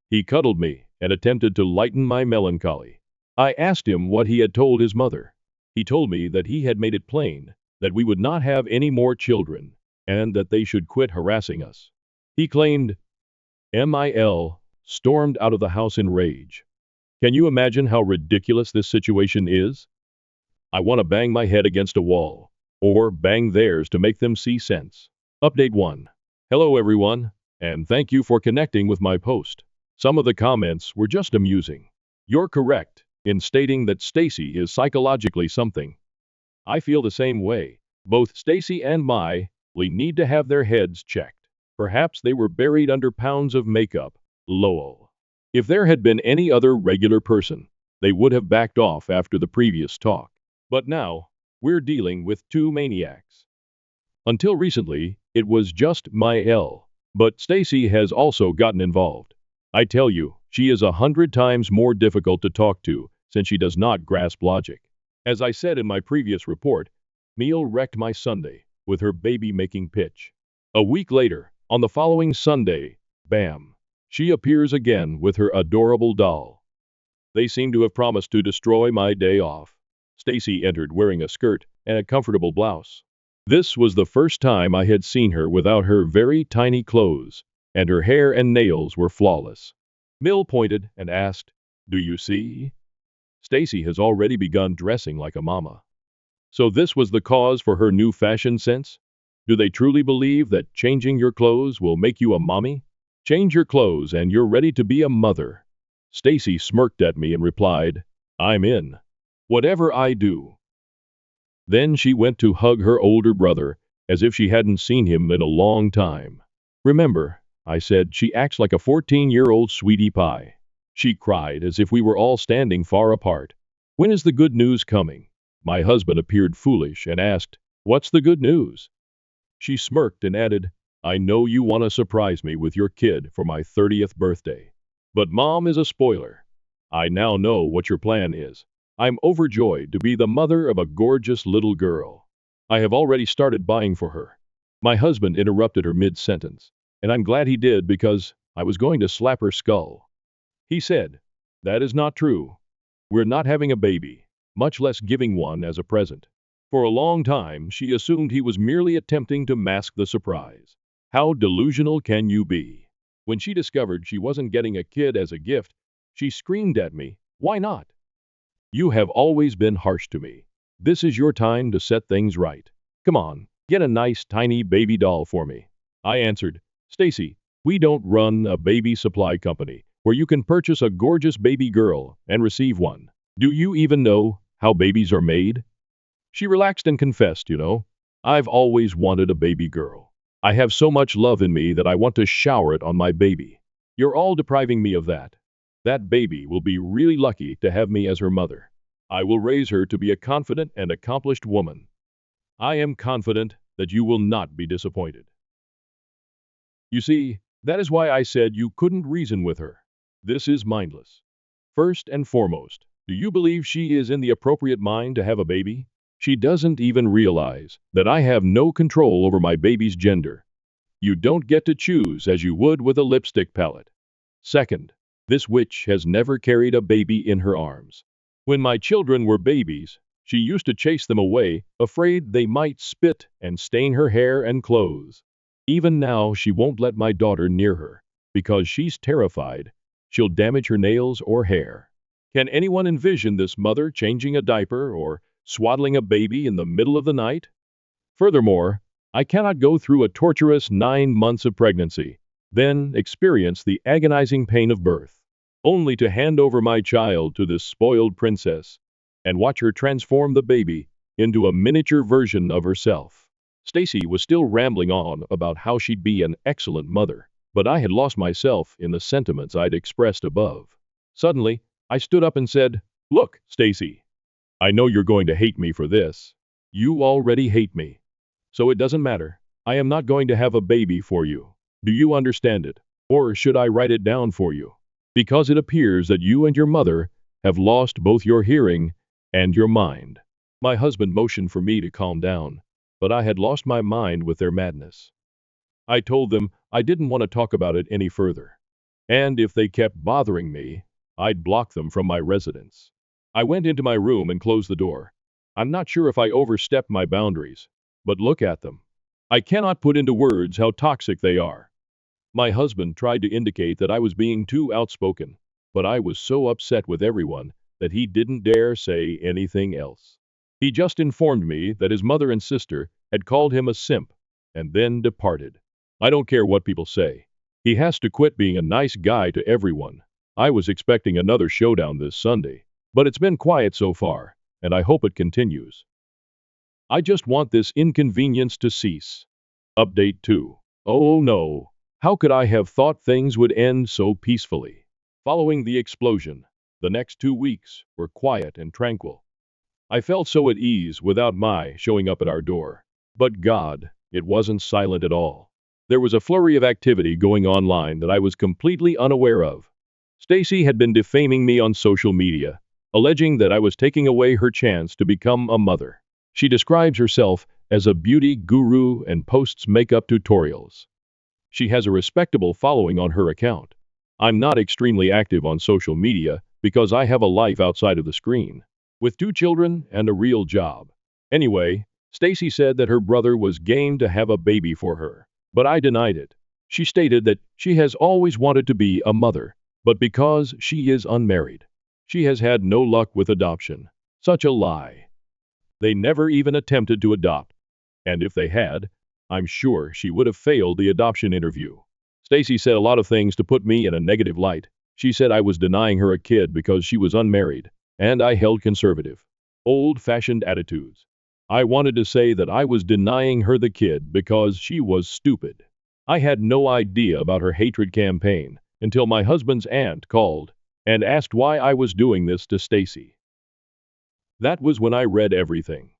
He cuddled me and attempted to lighten my melancholy. I asked him what he had told his mother. He told me that he had made it plain that we would not have any more children and that they should quit harassing us. He claimed Mil stormed out of the house in rage. Can you imagine how ridiculous this situation is? I want to bang my head against a wall, or bang theirs to make them see sense. Update 1. Hello everyone, and thank you for connecting with my post. Some of the comments were just amusing. You're correct in stating that Stacy is psychologically something. I feel the same way. Both Stacy and Miley need to have their heads checked. Perhaps they were buried under pounds of makeup. Lol. If there had been any other regular person, they would have backed off after the previous talk. But now, we're dealing with two maniacs. Until recently, it was just Miley, but Stacy has also gotten involved. I tell you, she is 100 times more difficult to talk to since she does not grasp logic. As I said in my previous report, Miley wrecked my Sunday with her baby-making pitch. A week later, on the following Sunday, bam, she appears again with her adorable doll. They seem to have promised to destroy my day off. Stacy entered wearing a skirt and a comfortable blouse. This was the first time I had seen her without her very tiny clothes, and her hair and nails were flawless. Mill pointed and asked, "Do you see? Stacy has already begun dressing like a mama." So this was the cause for her new fashion sense? Do they truly believe that changing your clothes will make you a mommy? Change your clothes and you're ready to be a mother. Stacy smirked at me and replied, "I'm in. Whatever I do." Then she went to hug her older brother as if she hadn't seen him in a long time. "Remember," I said, "she acts like a 14-year-old sweetie pie." She cried as if we were all standing far apart. "When is the good news coming?" My husband appeared foolish and asked, "What's the good news?" She smirked and added, "I know you want to surprise me with your kid for my 30th birthday. But Mom is a spoiler. I now know what your plan is. I'm overjoyed to be the mother of a gorgeous little girl. I have already started buying for her." My husband interrupted her mid-sentence, and I'm glad he did because I was going to slap her skull. He said, "That is not true. We're not having a baby, much less giving one as a present." For a long time, she assumed he was merely attempting to mask the surprise. How delusional can you be? When she discovered she wasn't getting a kid as a gift, she screamed at me, "Why not? You have always been harsh to me. This is your time to set things right. Come on, get a nice tiny baby doll for me." I answered, "Stacy, we don't run a baby supply company where you can purchase a gorgeous baby girl and receive one. Do you even know how babies are made?" She relaxed and confessed, "I've always wanted a baby girl. I have so much love in me that I want to shower it on my baby. You're all depriving me of that." That baby will be really lucky to have me as her mother. I will raise her to be a confident and accomplished woman. I am confident that you will not be disappointed. You see, that is why I said you couldn't reason with her. This is mindless. First and foremost, do you believe she is in the appropriate mind to have a baby? She doesn't even realize that I have no control over my baby's gender. You don't get to choose as you would with a lipstick palette. Second, this witch has never carried a baby in her arms. When my children were babies, she used to chase them away, afraid they might spit and stain her hair and clothes. Even now, she won't let my daughter near her, because she's terrified she'll damage her nails or hair. Can anyone envision this mother changing a diaper or swaddling a baby in the middle of the night? Furthermore, I cannot go through a torturous 9 months of pregnancy, then experience the agonizing pain of birth, only to hand over my child to this spoiled princess and watch her transform the baby into a miniature version of herself. Stacy was still rambling on about how she'd be an excellent mother, but I had lost myself in the sentiments I'd expressed above. Suddenly, I stood up and said, "Look, Stacy, I know you're going to hate me for this. You already hate me. So it doesn't matter. I am not going to have a baby for you. Do you understand it? Or should I write it down for you? Because it appears that you and your mother have lost both your hearing and your mind." My husband motioned for me to calm down, but I had lost my mind with their madness. I told them I didn't want to talk about it any further, and if they kept bothering me, I'd block them from my residence. I went into my room and closed the door. I'm not sure if I overstepped my boundaries, but look at them. I cannot put into words how toxic they are. My husband tried to indicate that I was being too outspoken, but I was so upset with everyone that he didn't dare say anything else. He just informed me that his mother and sister had called him a simp and then departed. I don't care what people say. He has to quit being a nice guy to everyone. I was expecting another showdown this Sunday, but it's been quiet so far, and I hope it continues. I just want this inconvenience to cease. Update 2. Oh no. How could I have thought things would end so peacefully? Following the explosion, the next 2 weeks were quiet and tranquil. I felt so at ease without my showing up at our door. But God, it wasn't silent at all. There was a flurry of activity going online that I was completely unaware of. Stacy had been defaming me on social media, alleging that I was taking away her chance to become a mother. She describes herself as a beauty guru and posts makeup tutorials. She has a respectable following on her account. I'm not extremely active on social media because I have a life outside of the screen, with 2 children and a real job. Anyway, Stacy said that her brother was game to have a baby for her, but I denied it. She stated that she has always wanted to be a mother, but because she is unmarried, she has had no luck with adoption. Such a lie. They never even attempted to adopt, and if they had, I'm sure she would have failed the adoption interview. Stacy said a lot of things to put me in a negative light. She said I was denying her a kid because she was unmarried, and I held conservative, old-fashioned attitudes. I wanted to say that I was denying her the kid because she was stupid. I had no idea about her hatred campaign until my husband's aunt called and asked why I was doing this to Stacy. That was when I read everything.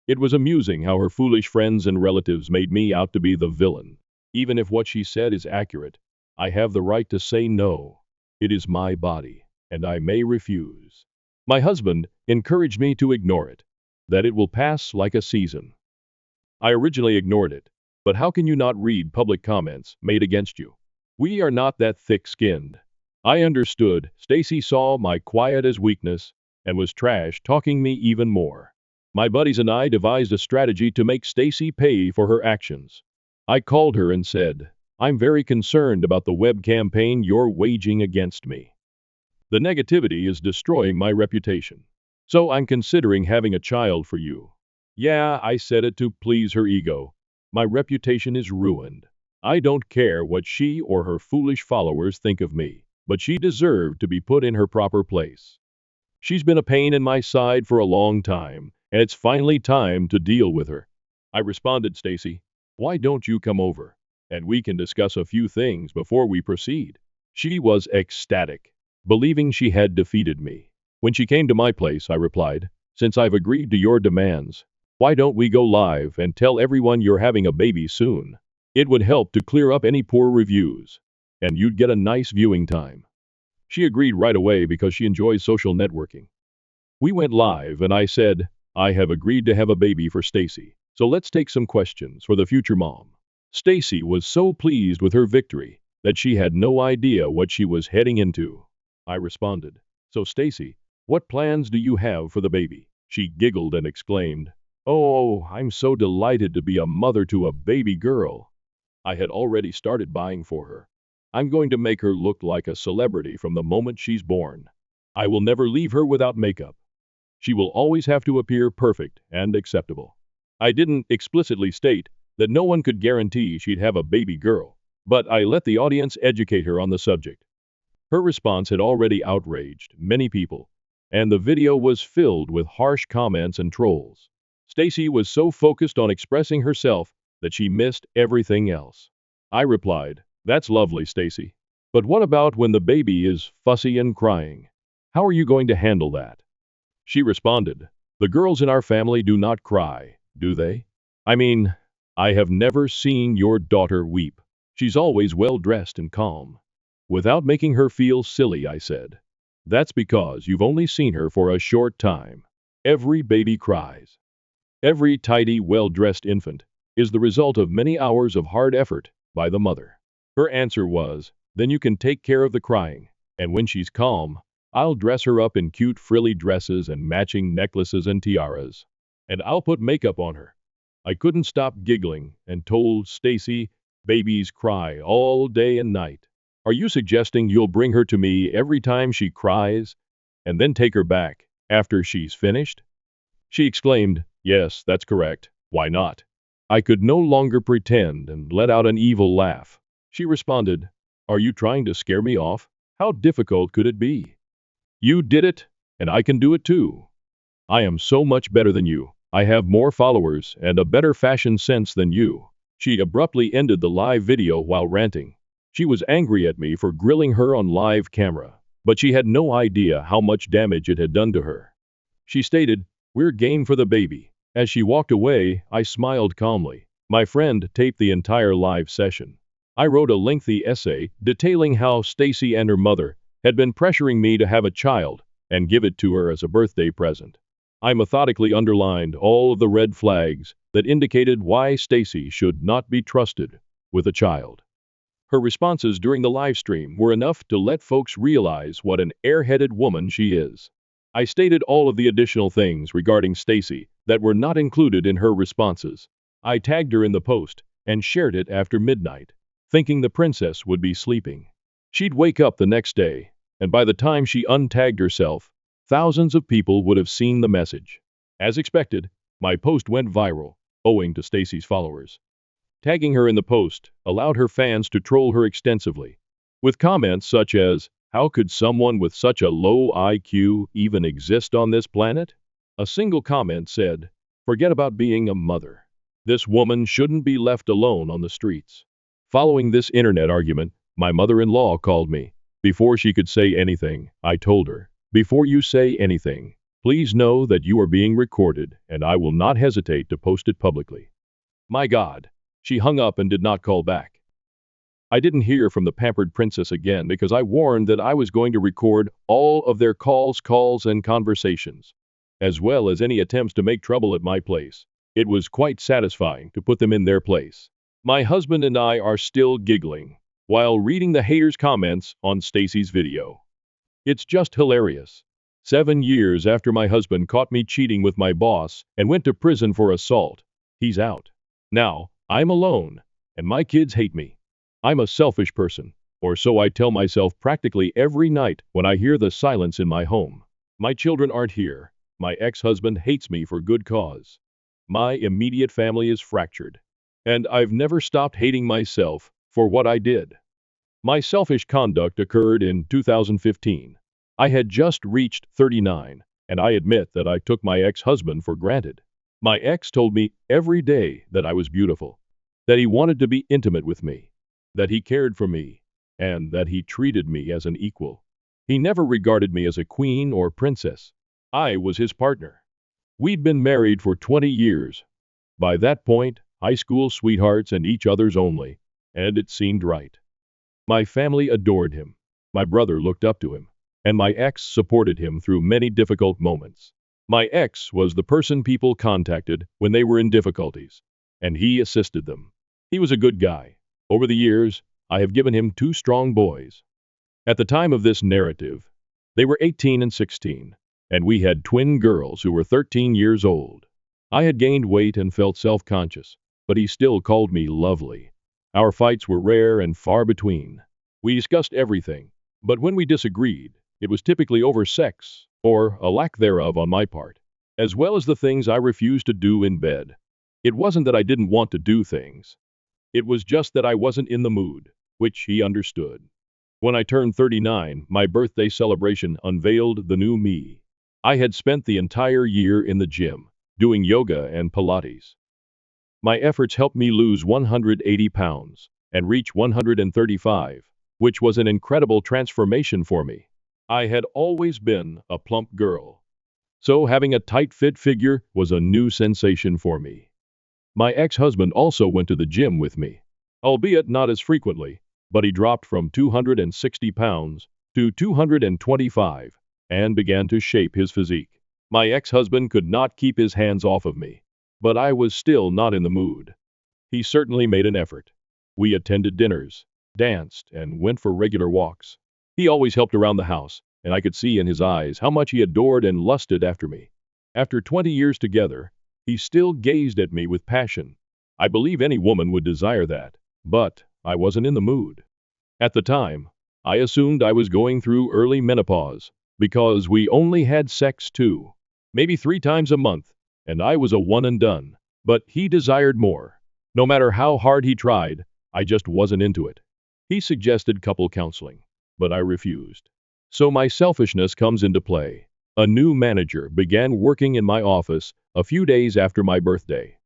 It was amusing how her foolish friends and relatives made me out to be the villain. Even if what she said is accurate, I have the right to say no. It is my body, and I may refuse. My husband encouraged me to ignore it, that it will pass like a season. I originally ignored it, but how can you not read public comments made against you? We are not that thick-skinned. I understood Stacy saw my quiet as weakness and was trash-talking me even more. My buddies and I devised a strategy to make Stacy pay for her actions. I called her and said, "I'm very concerned about the web campaign you're waging against me. The negativity is destroying my reputation. So I'm considering having a child for you." Yeah, I said it to please her ego. My reputation is ruined. I don't care what she or her foolish followers think of me, but she deserved to be put in her proper place. She's been a pain in my side for a long time, and it's finally time to deal with her. I responded, "Stacy, why don't you come over, and we can discuss a few things before we proceed?" She was ecstatic. believing she had defeated me. When she came to my place, I replied, "Since I've agreed to your demands, why don't we go live and tell everyone you're having a baby soon? It would help to clear up any poor reviews, and you'd get a nice viewing time." She agreed right away because she enjoys social networking. We went live and I said, "I have agreed to have a baby for Stacy, so let's take some questions for the future mom." Stacy was so pleased with her victory that she had no idea what she was heading into. I responded, "So Stacy, what plans do you have for the baby?" She giggled and exclaimed, "Oh, I'm so delighted to be a mother to a baby girl." I had already started buying for her. I'm going to make her look like a celebrity from the moment she's born. I will never leave her without makeup. She will always have to appear perfect and acceptable. I didn't explicitly state that no one could guarantee she'd have a baby girl, but I let the audience educate her on the subject. Her response had already outraged many people, and the video was filled with harsh comments and trolls. Stacy was so focused on expressing herself that she missed everything else. I replied, "That's lovely, Stacy. But what about when the baby is fussy and crying? How are you going to handle that?" She responded, "The girls in our family do not cry, do they? I mean, I have never seen your daughter weep. She's always well dressed and calm." Without making her feel silly, I said, "That's because you've only seen her for a short time. Every baby cries. Every tidy, well-dressed infant is the result of many hours of hard effort by the mother." Her answer was, "Then you can take care of the crying, and when she's calm, I'll dress her up in cute frilly dresses and matching necklaces and tiaras. And I'll put makeup on her." I couldn't stop giggling and told Stacy, "Babies cry all day and night. Are you suggesting you'll bring her to me every time she cries, and then take her back after she's finished?" She exclaimed, "Yes, that's correct. Why not?" I could no longer pretend and let out an evil laugh. She responded, "Are you trying to scare me off? How difficult could it be? You did it, and I can do it too. I am so much better than you. I have more followers and a better fashion sense than you." She abruptly ended the live video while ranting. She was angry at me for grilling her on live camera, but she had no idea how much damage it had done to her. She stated, "We're game for the baby." As she walked away, I smiled calmly. My friend taped the entire live session. I wrote a lengthy essay detailing how Stacy and her mother had been pressuring me to have a child and give it to her as a birthday present. I methodically underlined all of the red flags that indicated why Stacy should not be trusted with a child. Her responses during the live stream were enough to let folks realize what an airheaded woman she is. I stated all of the additional things regarding Stacy that were not included in her responses. I tagged her in the post and shared it after midnight, thinking the princess would be sleeping. She'd wake up the next day, and by the time she untagged herself, thousands of people would have seen the message. As expected, my post went viral, owing to Stacy's followers. Tagging her in the post allowed her fans to troll her extensively, with comments such as, "How could someone with such a low IQ even exist on this planet?" A single comment said, "Forget about being a mother. This woman shouldn't be left alone on the streets." Following this internet argument, my mother-in-law called me. Before she could say anything, I told her, "Before you say anything, please know that you are being recorded and I will not hesitate to post it publicly." My God, she hung up and did not call back. I didn't hear from the pampered princess again because I warned that I was going to record all of their calls and conversations, as well as any attempts to make trouble at my place. It was quite satisfying to put them in their place. My husband and I are still giggling while reading the haters' comments on Stacy's video. It's just hilarious. 7 years after my husband caught me cheating with my boss and went to prison for assault, he's out. Now, I'm alone, and my kids hate me. I'm a selfish person, or so I tell myself practically every night when I hear the silence in my home. My children aren't here. My ex-husband hates me for good cause. My immediate family is fractured, and I've never stopped hating myself for what I did. My selfish conduct occurred in 2015. I had just reached 39, and I admit that I took my ex-husband for granted. My ex told me every day that I was beautiful, that he wanted to be intimate with me, that he cared for me, and that he treated me as an equal. He never regarded me as a queen or princess. I was his partner. We'd been married for 20 years. By that point, high school sweethearts and each other's only, and it seemed right. My family adored him. My brother looked up to him, and my ex supported him through many difficult moments. My ex was the person people contacted when they were in difficulties, and he assisted them. He was a good guy. Over the years, I have given him 2 strong boys. At the time of this narrative, they were 18 and 16, and we had twin girls who were 13 years old. I had gained weight and felt self-conscious, but he still called me lovely. Our fights were rare and far between. We discussed everything, but when we disagreed, it was typically over sex, or a lack thereof on my part, as well as the things I refused to do in bed. It wasn't that I didn't want to do things. It was just that I wasn't in the mood, which he understood. When I turned 39, my birthday celebration unveiled the new me. I had spent the entire year in the gym, doing yoga and Pilates. My efforts helped me lose 180 pounds and reach 135, which was an incredible transformation for me. I had always been a plump girl, so having a tight-fit figure was a new sensation for me. My ex-husband also went to the gym with me, albeit not as frequently, but he dropped from 260 pounds to 225 and began to shape his physique. My ex-husband could not keep his hands off of me, but I was still not in the mood. He certainly made an effort. We attended dinners, danced, and went for regular walks. He always helped around the house, and I could see in his eyes how much he adored and lusted after me. After 20 years together, he still gazed at me with passion. I believe any woman would desire that, but I wasn't in the mood. At the time, I assumed I was going through early menopause, because we only had sex 2, maybe 3 times a month, and I was a one and done. But he desired more. No matter how hard he tried, I just wasn't into it. He suggested couple counseling, but I refused. So my selfishness comes into play. A new manager began working in my office a few days after my birthday.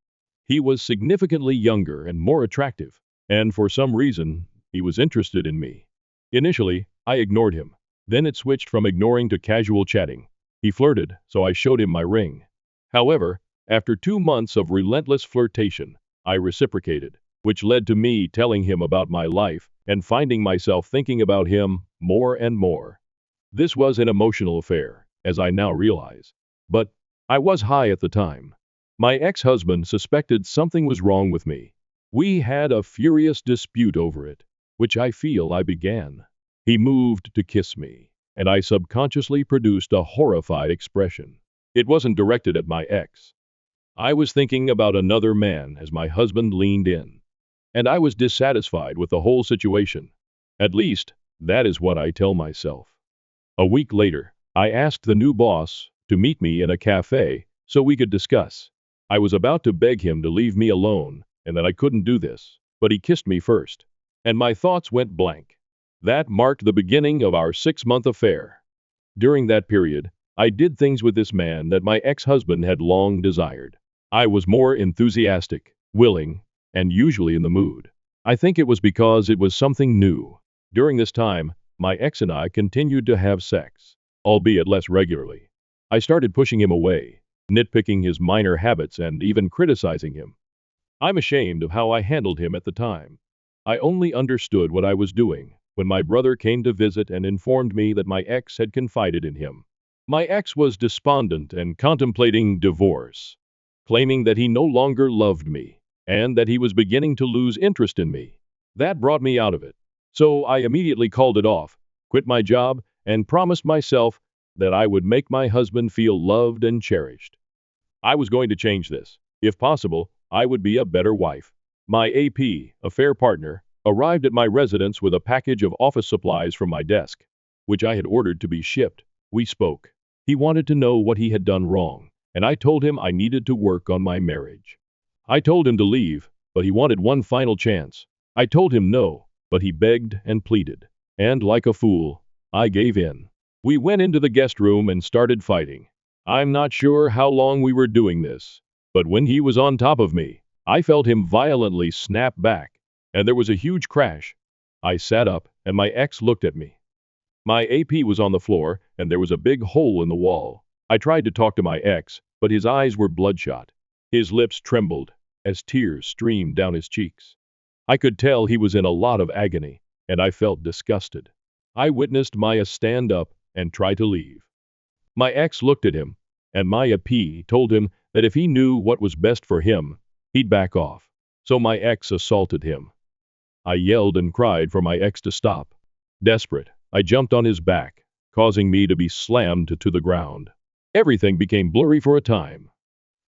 He was significantly younger and more attractive, and for some reason, he was interested in me. Initially, I ignored him. Then it switched from ignoring to casual chatting. He flirted, so I showed him my ring. However, after 2 months of relentless flirtation, I reciprocated, which led to me telling him about my life and finding myself thinking about him more and more. This was an emotional affair, as I now realize. But I was high at the time. My ex-husband suspected something was wrong with me. We had a furious dispute over it, which I feel I began. He moved to kiss me, and I subconsciously produced a horrified expression. It wasn't directed at my ex. I was thinking about another man as my husband leaned in, and I was dissatisfied with the whole situation. At least, that is what I tell myself. A week later, I asked the new boss to meet me in a cafe so we could discuss. I was about to beg him to leave me alone and that I couldn't do this, but he kissed me first, and my thoughts went blank. That marked the beginning of our 6-month affair. During that period, I did things with this man that my ex-husband had long desired. I was more enthusiastic, willing, and usually in the mood. I think it was because it was something new. During this time, my ex and I continued to have sex, albeit less regularly. I started pushing him away, nitpicking his minor habits and even criticizing him. I'm ashamed of how I handled him at the time. I only understood what I was doing when my brother came to visit and informed me that my ex had confided in him. My ex was despondent and contemplating divorce, claiming that he no longer loved me and that he was beginning to lose interest in me. That brought me out of it. So I immediately called it off, quit my job, and promised myself that I would make my husband feel loved and cherished. I was going to change this. If possible, I would be a better wife. My AP, affair partner, arrived at my residence with a package of office supplies from my desk, which I had ordered to be shipped. We spoke. He wanted to know what he had done wrong, and I told him I needed to work on my marriage. I told him to leave, but he wanted one final chance. I told him no, but he begged and pleaded, and like a fool, I gave in. We went into the guest room and started fighting. I'm not sure how long we were doing this, but when he was on top of me, I felt him violently snap back, and there was a huge crash. I sat up, and my ex looked at me. My AP was on the floor, and there was a big hole in the wall. I tried to talk to my ex, but his eyes were bloodshot. His lips trembled as tears streamed down his cheeks. I could tell he was in a lot of agony, and I felt disgusted. I witnessed Maya stand up and try to leave. My ex looked at him, and Maya P told him that if he knew what was best for him, he'd back off. So my ex assaulted him. I yelled and cried for my ex to stop. Desperate, I jumped on his back, causing me to be slammed to the ground. Everything became blurry for a time.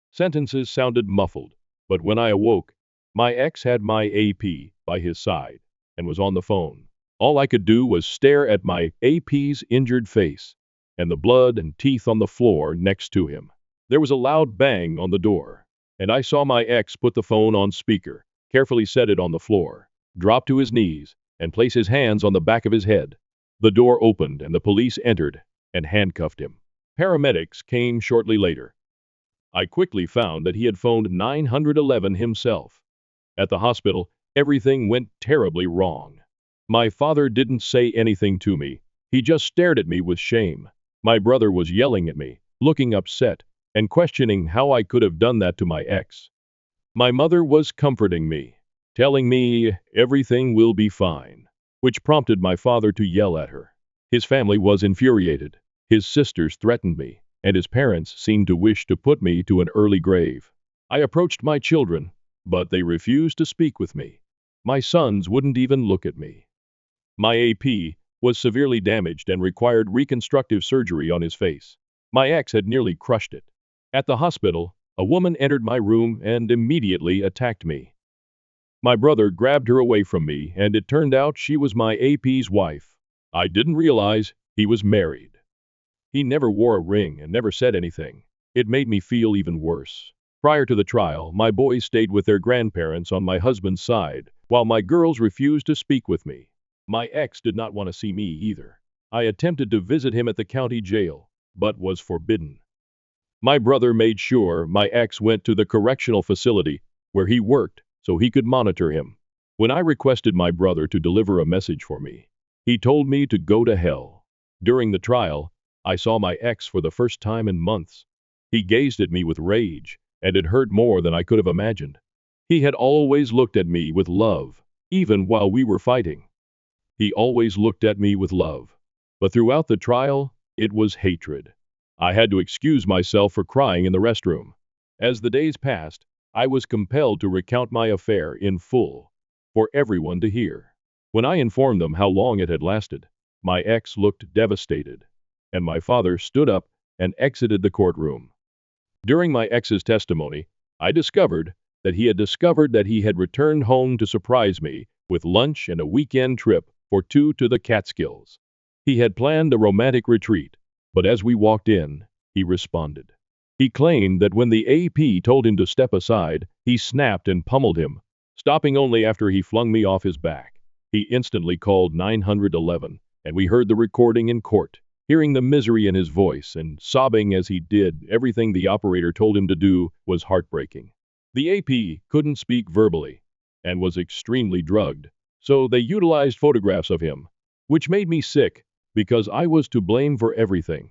Sentences sounded muffled, but when I awoke, my ex had my AP by his side and was on the phone. All I could do was stare at my AP's injured face and the blood and teeth on the floor next to him. There was a loud bang on the door, and I saw my ex put the phone on speaker, carefully set it on the floor, drop to his knees, and place his hands on the back of his head. The door opened and the police entered and handcuffed him. Paramedics came shortly later. I quickly found that he had phoned 911 himself. At the hospital, everything went terribly wrong. My father didn't say anything to me. He just stared at me with shame. My brother was yelling at me, looking upset, and questioning how I could have done that to my ex. My mother was comforting me, telling me everything will be fine, which prompted my father to yell at her. His family was infuriated. His sisters threatened me, and his parents seemed to wish to put me to an early grave. I approached my children, but they refused to speak with me. My sons wouldn't even look at me. My AP was severely damaged and required reconstructive surgery on his face. My ex had nearly crushed it. At the hospital, a woman entered my room and immediately attacked me. My brother grabbed her away from me, and it turned out she was my AP's wife. I didn't realize he was married. He never wore a ring and never said anything. It made me feel even worse. Prior to the trial, my boys stayed with their grandparents on my husband's side, while my girls refused to speak with me. My ex did not want to see me either. I attempted to visit him at the county jail, but was forbidden. My brother made sure my ex went to the correctional facility where he worked so he could monitor him. When I requested my brother to deliver a message for me, he told me to go to hell. During the trial, I saw my ex for the first time in months. He gazed at me with rage, and it hurt more than I could have imagined. He had always looked at me with love, even while we were fighting. He always looked at me with love. But throughout the trial, it was hatred. I had to excuse myself for crying in the restroom. As the days passed, I was compelled to recount my affair in full, for everyone to hear. When I informed them how long it had lasted, my ex looked devastated, and my father stood up and exited the courtroom. During my ex's testimony, I discovered that he had returned home to surprise me with lunch and a weekend trip for two to the Catskills. He had planned a romantic retreat, but as we walked in, he responded. He claimed that when the AP told him to step aside, he snapped and pummeled him, stopping only after he flung me off his back. He instantly called 911, and we heard the recording in court. Hearing the misery in his voice and sobbing as he did everything the operator told him to do was heartbreaking. The AP couldn't speak verbally and was extremely drugged, so they utilized photographs of him, which made me sick because I was to blame for everything.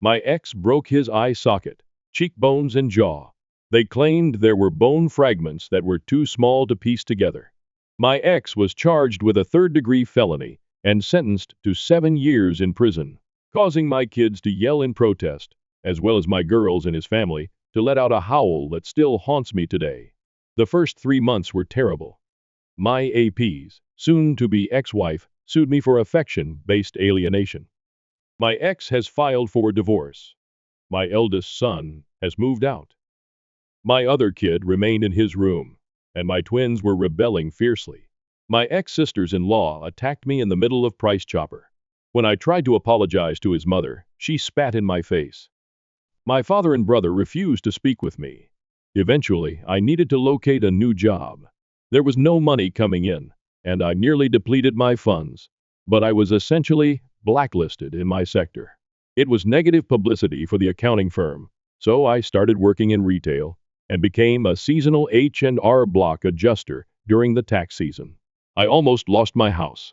My ex broke his eye socket, cheekbones, and jaw. They claimed there were bone fragments that were too small to piece together. My ex was charged with a third-degree felony and sentenced to 7 years in prison, causing my kids to yell in protest, as well as my girls and his family to let out a howl that still haunts me today. The first 3 months were terrible. My AP's soon-to-be ex-wife sued me for affection-based alienation. My ex has filed for divorce. My eldest son has moved out. My other kid remained in his room, and my twins were rebelling fiercely. My ex-sisters-in-law attacked me in the middle of Price Chopper. When I tried to apologize to his mother, she spat in my face. My father and brother refused to speak with me. Eventually, I needed to locate a new job. There was no money coming in, and I nearly depleted my funds, but I was essentially blacklisted in my sector. It was negative publicity for the accounting firm, so I started working in retail and became a seasonal H&R Block adjuster during the tax season. I almost lost my house.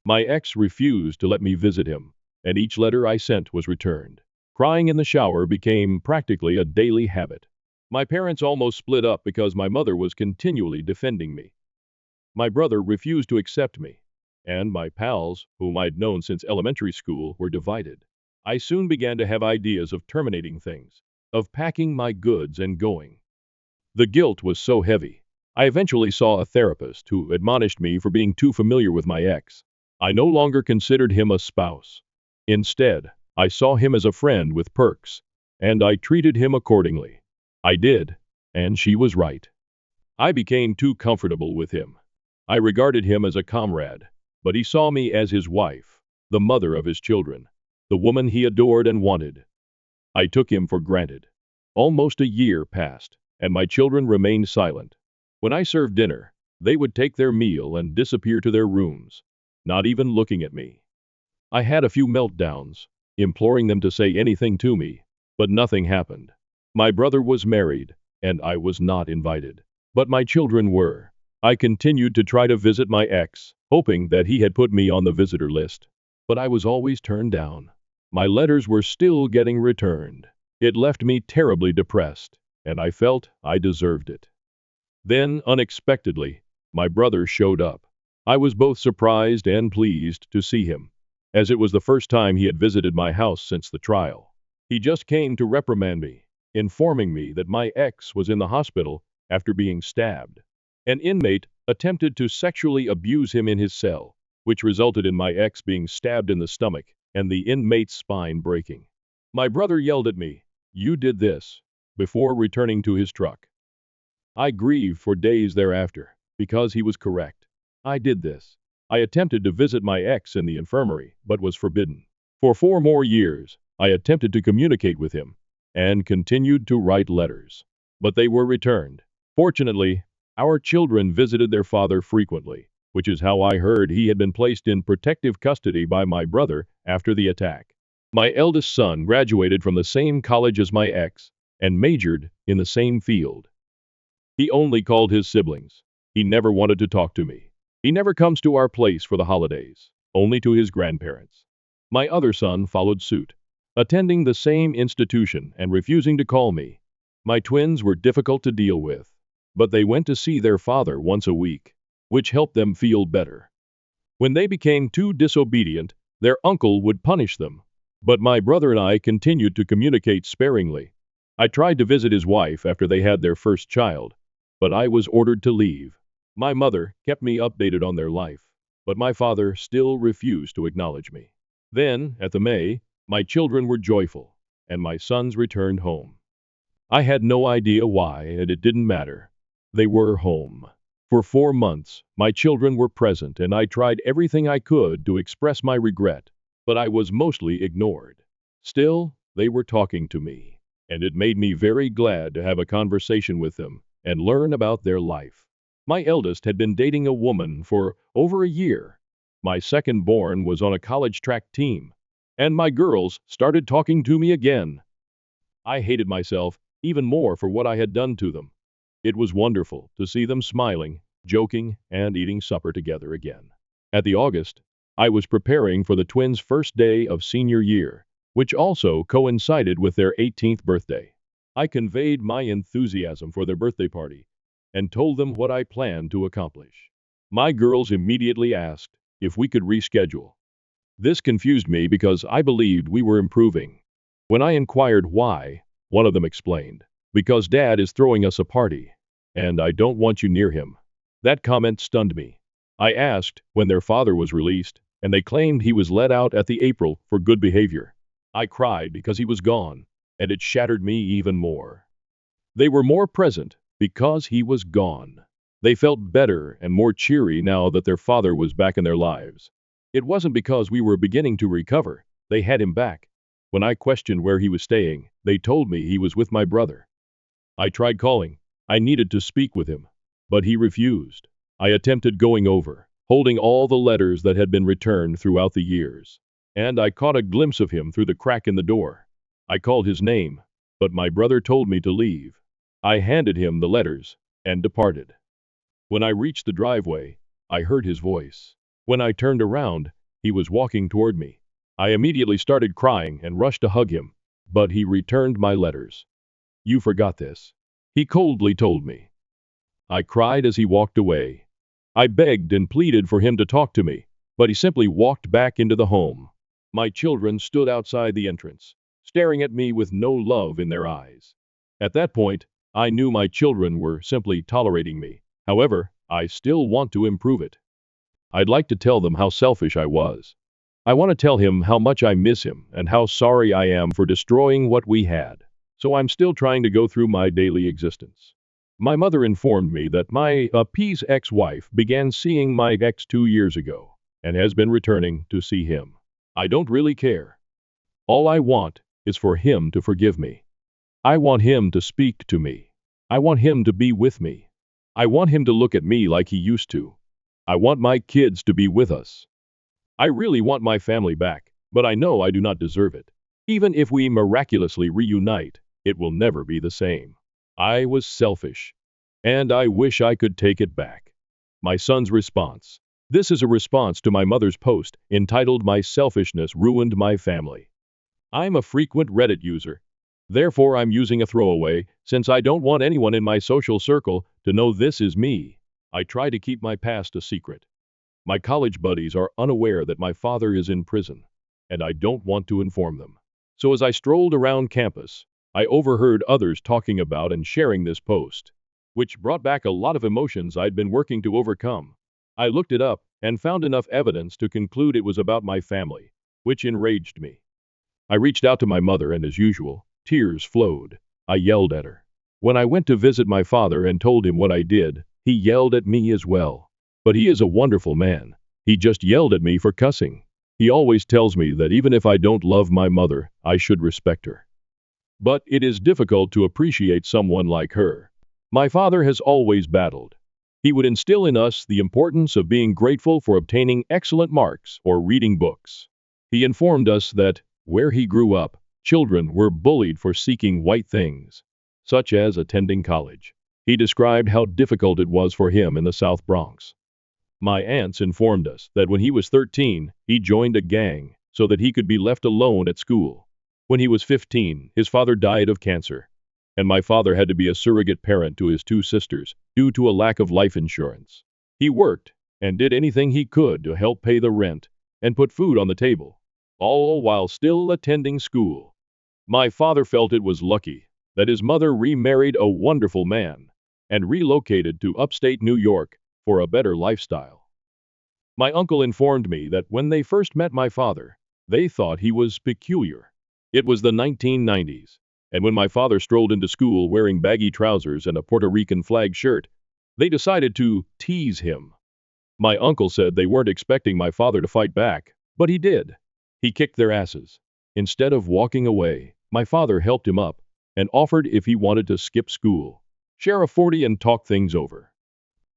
My ex refused to let me visit him, and each letter I sent was returned. Crying in the shower became practically a daily habit. My parents almost split up because my mother was continually defending me. My brother refused to accept me, and my pals, whom I'd known since elementary school, were divided. I soon began to have ideas of terminating things, of packing my goods and going. The guilt was so heavy. I eventually saw a therapist who admonished me for being too familiar with my ex. I no longer considered him a spouse. Instead, I saw him as a friend with perks, and I treated him accordingly. I did, and she was right. I became too comfortable with him. I regarded him as a comrade, but he saw me as his wife, the mother of his children, the woman he adored and wanted. I took him for granted. Almost a year passed, and my children remained silent. When I served dinner, they would take their meal and disappear to their rooms, not even looking at me. I had a few meltdowns, imploring them to say anything to me, but nothing happened. My brother was married, and I was not invited. But my children were. I continued to try to visit my ex, hoping that he had put me on the visitor list. But I was always turned down. My letters were still getting returned. It left me terribly depressed, and I felt I deserved it. Then, unexpectedly, my brother showed up. I was both surprised and pleased to see him, as it was the first time he had visited my house since the trial. He just came to reprimand me, informing me that my ex was in the hospital after being stabbed. An inmate attempted to sexually abuse him in his cell, which resulted in my ex being stabbed in the stomach and the inmate's spine breaking. My brother yelled at me, "You did this," before returning to his truck. I grieved for days thereafter, because he was correct. I did this. I attempted to visit my ex in the infirmary, but was forbidden. For 4 more years, I attempted to communicate with him, and continued to write letters. But they were returned. Fortunately, our children visited their father frequently, which is how I heard he had been placed in protective custody by my brother after the attack. My eldest son graduated from the same college as my ex, and majored in the same field. He only called his siblings. He never wanted to talk to me. He never comes to our place for the holidays, only to his grandparents. My other son followed suit, attending the same institution and refusing to call me. My twins were difficult to deal with, but they went to see their father once a week, which helped them feel better. When they became too disobedient, their uncle would punish them. But my brother and I continued to communicate sparingly. I tried to visit his wife after they had their first child, but I was ordered to leave. My mother kept me updated on their life, but my father still refused to acknowledge me. Then, at the May, my children were joyful, and my sons returned home. I had no idea why, and it didn't matter. They were home. For 4 months, my children were present, and I tried everything I could to express my regret, but I was mostly ignored. Still, they were talking to me, and it made me very glad to have a conversation with them and learn about their life. My eldest had been dating a woman for over a year. My second-born was on a college track team, and my girls started talking to me again. I hated myself even more for what I had done to them. It was wonderful to see them smiling, joking, and eating supper together again. At the August, I was preparing for the twins' first day of senior year, which also coincided with their 18th birthday. I conveyed my enthusiasm for their birthday party and told them what I planned to accomplish. My girls immediately asked if we could reschedule. This confused me because I believed we were improving. When I inquired why, one of them explained, "Because Dad is throwing us a party, and I don't want you near him." That comment stunned me. I asked when their father was released, and they claimed he was let out at the April for good behavior. I cried because he was gone, and it shattered me even more. They were more present because he was gone. They felt better and more cheery now that their father was back in their lives. It wasn't because we were beginning to recover. They had him back. When I questioned where he was staying, they told me he was with my brother. I tried calling. I needed to speak with him, but he refused. I attempted going over, holding all the letters that had been returned throughout the years, and I caught a glimpse of him through the crack in the door. I called his name, but my brother told me to leave. I handed him the letters and departed. When I reached the driveway, I heard his voice. When I turned around, He was walking toward me. I immediately started crying and rushed to hug him, but he returned my letters. "You forgot this," he coldly told me. I cried as he walked away. I begged and pleaded for him to talk to me, but he simply walked back into the home. My children stood outside the entrance, staring at me with no love in their eyes. At that point, I knew my children were simply tolerating me. However, I still want to improve it. I'd like to tell them how selfish I was. I want to tell him how much I miss him and how sorry I am for destroying what we had. So I'm still trying to go through my daily existence. My mother informed me that my P's ex-wife began seeing my ex 2 years ago and has been returning to see him. I don't really care. All I want is for him to forgive me. I want him to speak to me. I want him to be with me. I want him to look at me like he used to. I want my kids to be with us. I really want my family back, but I know I do not deserve it. Even if we miraculously reunite, it will never be the same. I was selfish, and I wish I could take it back. My son's response. This is a response to my mother's post entitled "My Selfishness Ruined My Family." I'm a frequent Reddit user. Therefore, I'm using a throwaway since I don't want anyone in my social circle to know this is me. I try to keep my past a secret. My college buddies are unaware that my father is in prison, and I don't want to inform them. So as I strolled around campus, I overheard others talking about and sharing this post, which brought back a lot of emotions I'd been working to overcome. I looked it up and found enough evidence to conclude it was about my family, which enraged me. I reached out to my mother and, as usual, tears flowed. I yelled at her. When I went to visit my father and told him what I did, he yelled at me as well. But he is a wonderful man. He just yelled at me for cussing. He always tells me that even if I don't love my mother, I should respect her. But it is difficult to appreciate someone like her. My father has always battled. He would instill in us the importance of being grateful for obtaining excellent marks or reading books. He informed us that, where he grew up, children were bullied for seeking white things, such as attending college. He described how difficult it was for him in the South Bronx. My aunts informed us that when he was 13, he joined a gang so that he could be left alone at school. When he was 15, his father died of cancer, and my father had to be a surrogate parent to his 2 sisters due to a lack of life insurance. He worked and did anything he could to help pay the rent and put food on the table, all while still attending school. My father felt it was lucky that his mother remarried a wonderful man and relocated to upstate New York for a better lifestyle. My uncle informed me that when they first met my father, they thought he was peculiar. It was the 1990s, and when my father strolled into school wearing baggy trousers and a Puerto Rican flag shirt, they decided to tease him. My uncle said they weren't expecting my father to fight back, but he did. He kicked their asses. Instead of walking away, my father helped him up and offered if he wanted to skip school, share a 40 and talk things over.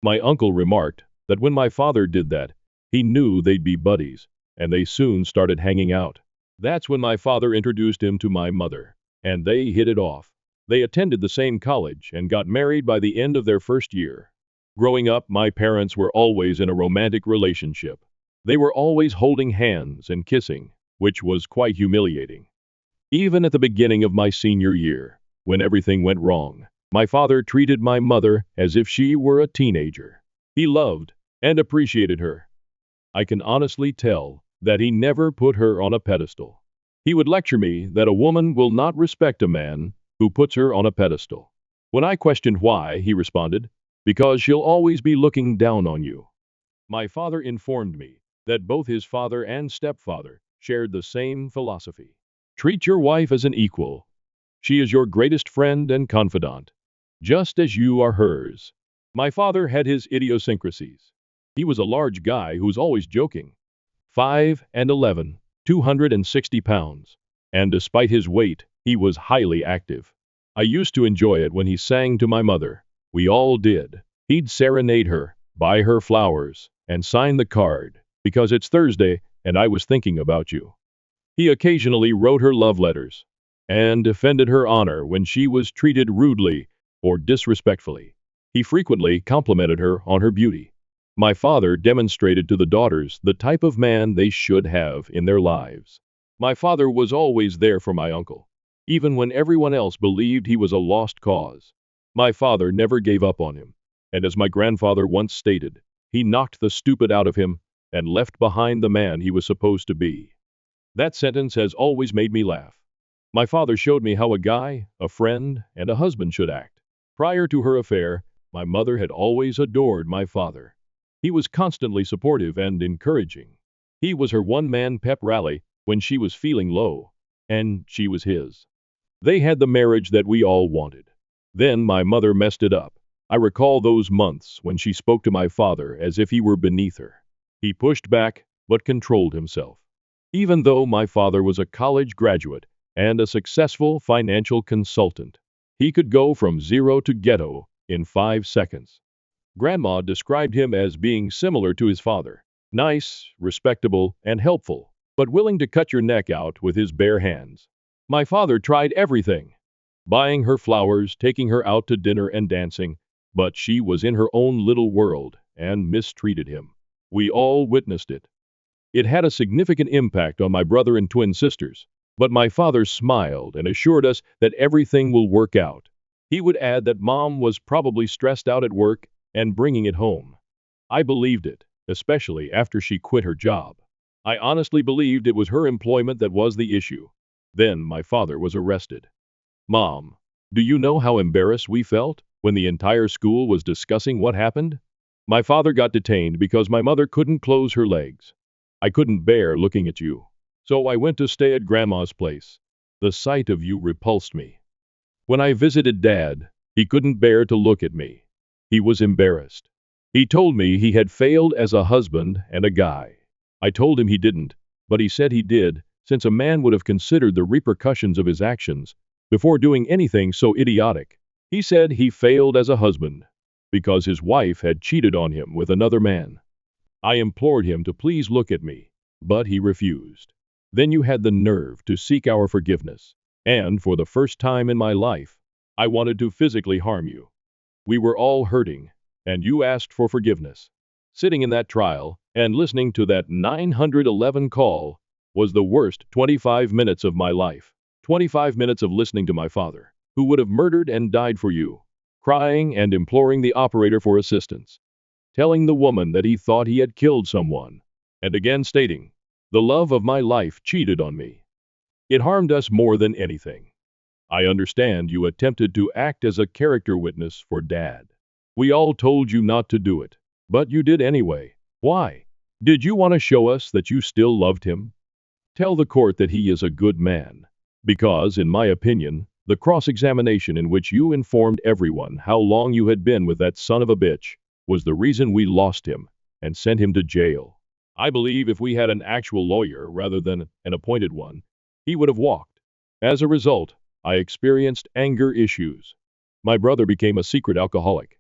My uncle remarked that when my father did that, he knew they'd be buddies, and they soon started hanging out. That's when my father introduced him to my mother, and they hit it off. They attended the same college and got married by the end of their first year. Growing up, my parents were always in a romantic relationship. They were always holding hands and kissing, which was quite humiliating. Even at the beginning of my senior year, when everything went wrong, my father treated my mother as if she were a teenager. He loved and appreciated her. I can honestly tell that he never put her on a pedestal. He would lecture me that a woman will not respect a man who puts her on a pedestal. When I questioned why, he responded, "Because she'll always be looking down on you." My father informed me that both his father and stepfather shared the same philosophy. Treat your wife as an equal. She is your greatest friend and confidant, just as you are hers. My father had his idiosyncrasies. He was a large guy who was always joking. 5'11", 260 pounds. And despite his weight, he was highly active. I used to enjoy it when he sang to my mother. We all did. He'd serenade her, buy her flowers, and sign the card, because it's Thursday and I was thinking about you. He occasionally wrote her love letters and defended her honor when she was treated rudely or disrespectfully. He frequently complimented her on her beauty. My father demonstrated to the daughters the type of man they should have in their lives. My father was always there for my uncle, even when everyone else believed he was a lost cause. My father never gave up on him, and as my grandfather once stated, he knocked the stupid out of him and left behind the man he was supposed to be. That sentence has always made me laugh. My father showed me how a guy, a friend, and a husband should act. Prior to her affair, my mother had always adored my father. He was constantly supportive and encouraging. He was her one-man pep rally when she was feeling low, and she was his. They had the marriage that we all wanted. Then my mother messed it up. I recall those months when she spoke to my father as if he were beneath her. He pushed back, but controlled himself. Even though my father was a college graduate and a successful financial consultant, he could go from zero to ghetto in 5 seconds. Grandma described him as being similar to his father, nice, respectable, and helpful, but willing to cut your neck out with his bare hands. My father tried everything, buying her flowers, taking her out to dinner and dancing, but she was in her own little world and mistreated him. We all witnessed it. It had a significant impact on my brother and twin sisters, but my father smiled and assured us that everything will work out. He would add that Mom was probably stressed out at work and bringing it home. I believed it, especially after she quit her job. I honestly believed it was her employment that was the issue. Then my father was arrested. Mom, do you know how embarrassed we felt when the entire school was discussing what happened? My father got detained because my mother couldn't close her legs. I couldn't bear looking at you, so I went to stay at Grandma's place. The sight of you repulsed me. When I visited Dad, he couldn't bear to look at me. He was embarrassed. He told me he had failed as a husband and a guy. I told him he didn't, but he said he did, since a man would have considered the repercussions of his actions before doing anything so idiotic. He said he failed as a husband because his wife had cheated on him with another man. I implored him to please look at me, but he refused. Then you had the nerve to seek our forgiveness, and for the first time in my life, I wanted to physically harm you. We were all hurting, and you asked for forgiveness. Sitting in that trial and listening to that 911 call was the worst 25 minutes of my life. 25 minutes of listening to my father, who would have murdered and died for you, crying and imploring the operator for assistance, telling the woman that he thought he had killed someone, and again stating, "The love of my life cheated on me." It harmed us more than anything. I understand you attempted to act as a character witness for Dad. We all told you not to do it, but you did anyway. Why? Did you want to show us that you still loved him? Tell the court that he is a good man. Because, in my opinion, the cross-examination in which you informed everyone how long you had been with that son of a bitch was the reason we lost him and sent him to jail. I believe if we had an actual lawyer rather than an appointed one, he would have walked. As a result, I experienced anger issues. My brother became a secret alcoholic.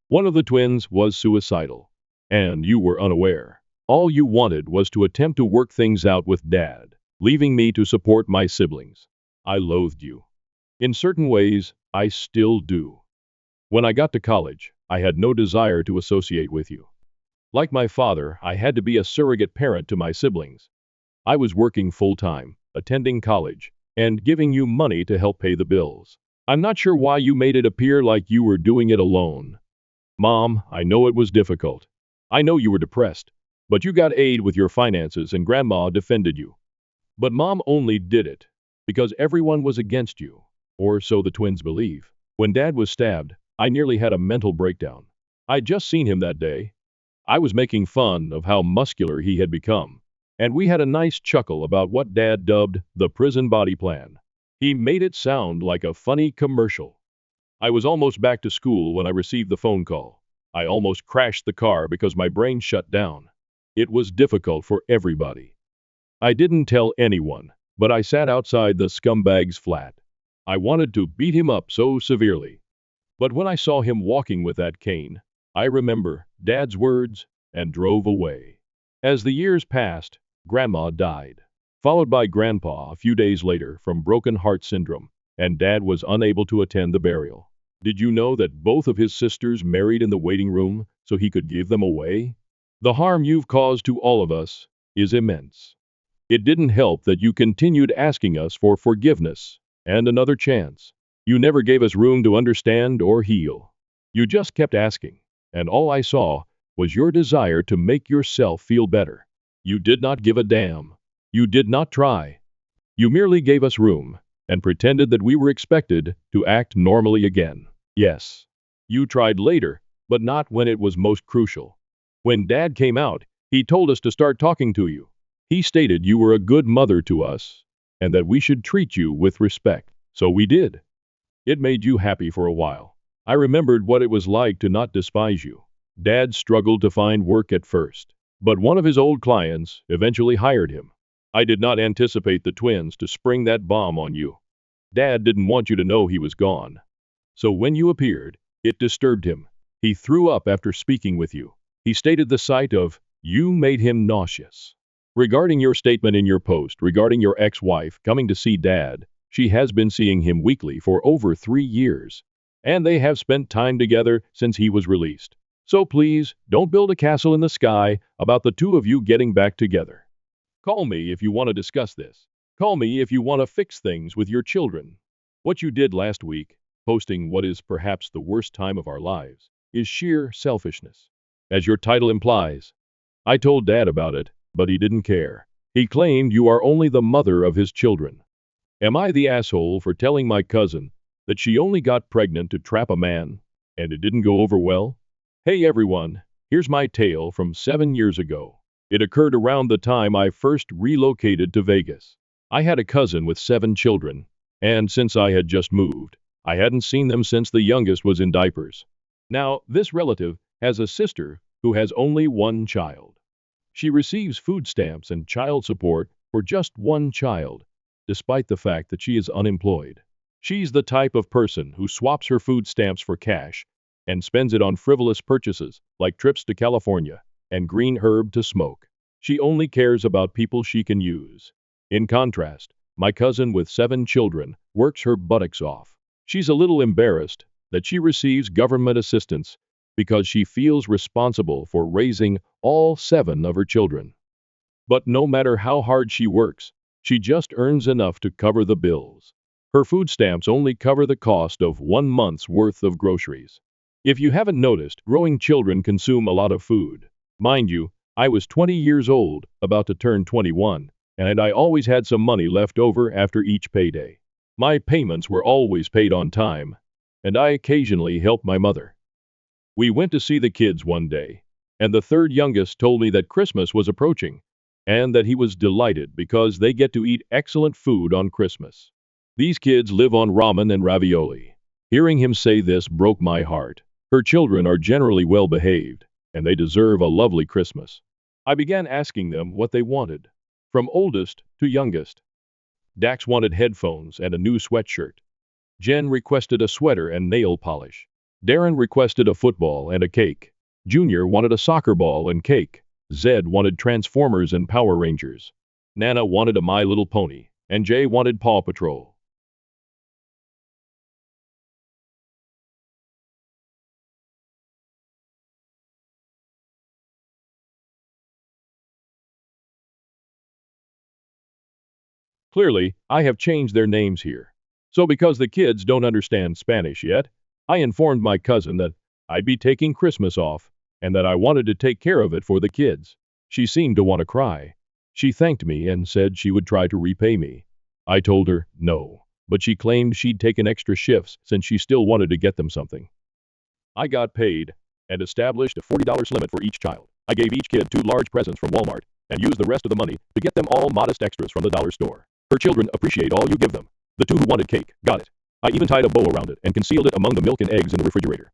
One of the twins was suicidal, and you were unaware. All you wanted was to attempt to work things out with Dad, leaving me to support my siblings. I loathed you. In certain ways, I still do. When I got to college, I had no desire to associate with you. Like my father, I had to be a surrogate parent to my siblings. I was working full-time, attending college, and giving you money to help pay the bills. I'm not sure why you made it appear like you were doing it alone. Mom, I know it was difficult. I know you were depressed, but you got aid with your finances and Grandma defended you. But Mom only did it because everyone was against you, or so the twins believe. When Dad was stabbed, I nearly had a mental breakdown. I'd just seen him that day. I was making fun of how muscular he had become, and we had a nice chuckle about what Dad dubbed the prison body plan. He made it sound like a funny commercial. I was almost back to school when I received the phone call. I almost crashed the car because my brain shut down. It was difficult for everybody. I didn't tell anyone, but I sat outside the scumbag's flat. I wanted to beat him up so severely. But when I saw him walking with that cane, I remember Dad's words and drove away. As the years passed, Grandma died, followed by Grandpa a few days later from broken heart syndrome, and Dad was unable to attend the burial. Did you know that both of his sisters married in the waiting room so he could give them away? The harm you've caused to all of us is immense. It didn't help that you continued asking us for forgiveness and another chance. You never gave us room to understand or heal. You just kept asking, and all I saw was your desire to make yourself feel better. You did not give a damn. You did not try. You merely gave us room and pretended that we were expected to act normally again. Yes, you tried later, but not when it was most crucial. When Dad came out, he told us to start talking to you. He stated you were a good mother to us and that we should treat you with respect. So we did. It made you happy for a while. I remembered what it was like to not despise you. Dad struggled to find work at first, but one of his old clients eventually hired him. I did not anticipate the twins to spring that bomb on you. Dad didn't want you to know he was gone. So when you appeared, it disturbed him. He threw up after speaking with you. He stated the sight of you made him nauseous. Regarding your statement in your post regarding your ex-wife coming to see Dad, she has been seeing him weekly for over 3 years, and they have spent time together since he was released. So please, don't build a castle in the sky about the two of you getting back together. Call me if you want to discuss this. Call me if you want to fix things with your children. What you did last week, posting what is perhaps the worst time of our lives, is sheer selfishness. As your title implies, I told Dad about it, but he didn't care. He claimed you are only the mother of his children. Am I the asshole for telling my cousin that she only got pregnant to trap a man, and it didn't go over well? Hey everyone, here's my tale from 7 years ago. It occurred around the time I first relocated to Vegas. I had a cousin with 7 children, and since I had just moved, I hadn't seen them since the youngest was in diapers. Now, this relative has a sister who has only 1 child. She receives food stamps and child support for just 1 child, despite the fact that she is unemployed. She's the type of person who swaps her food stamps for cash and spends it on frivolous purchases like trips to California and green herb to smoke. She only cares about people she can use. In contrast, my cousin with 7 children works her buttocks off. She's a little embarrassed that she receives government assistance because she feels responsible for raising all 7 of her children. But no matter how hard she works, she just earns enough to cover the bills. Her food stamps only cover the cost of 1 month's worth of groceries. If you haven't noticed, growing children consume a lot of food. Mind you, I was 20 years old, about to turn 21, and I always had some money left over after each payday. My payments were always paid on time, and I occasionally helped my mother. We went to see the kids one day, and the 3rd youngest told me that Christmas was approaching, and that he was delighted because they get to eat excellent food on Christmas. These kids live on ramen and ravioli. Hearing him say this broke my heart. Her children are generally well behaved, and they deserve a lovely Christmas. I began asking them what they wanted, from oldest to youngest. Dax wanted headphones and a new sweatshirt. Jen requested a sweater and nail polish. Darren requested a football and a cake. Junior wanted a soccer ball and cake. Zed wanted Transformers and Power Rangers. Nana wanted a My Little Pony, and Jay wanted Paw Patrol. Clearly, I have changed their names here. So because the kids don't understand Spanish yet, I informed my cousin that I'd be taking Christmas off and that I wanted to take care of it for the kids. She seemed to want to cry. She thanked me and said she would try to repay me. I told her no, but she claimed she'd taken extra shifts since she still wanted to get them something. I got paid and established a $40 limit for each child. I gave each kid 2 large presents from Walmart and used the rest of the money to get them all modest extras from the dollar store. Her children appreciate all you give them. The 2 who wanted cake got it. I even tied a bow around it and concealed it among the milk and eggs in the refrigerator.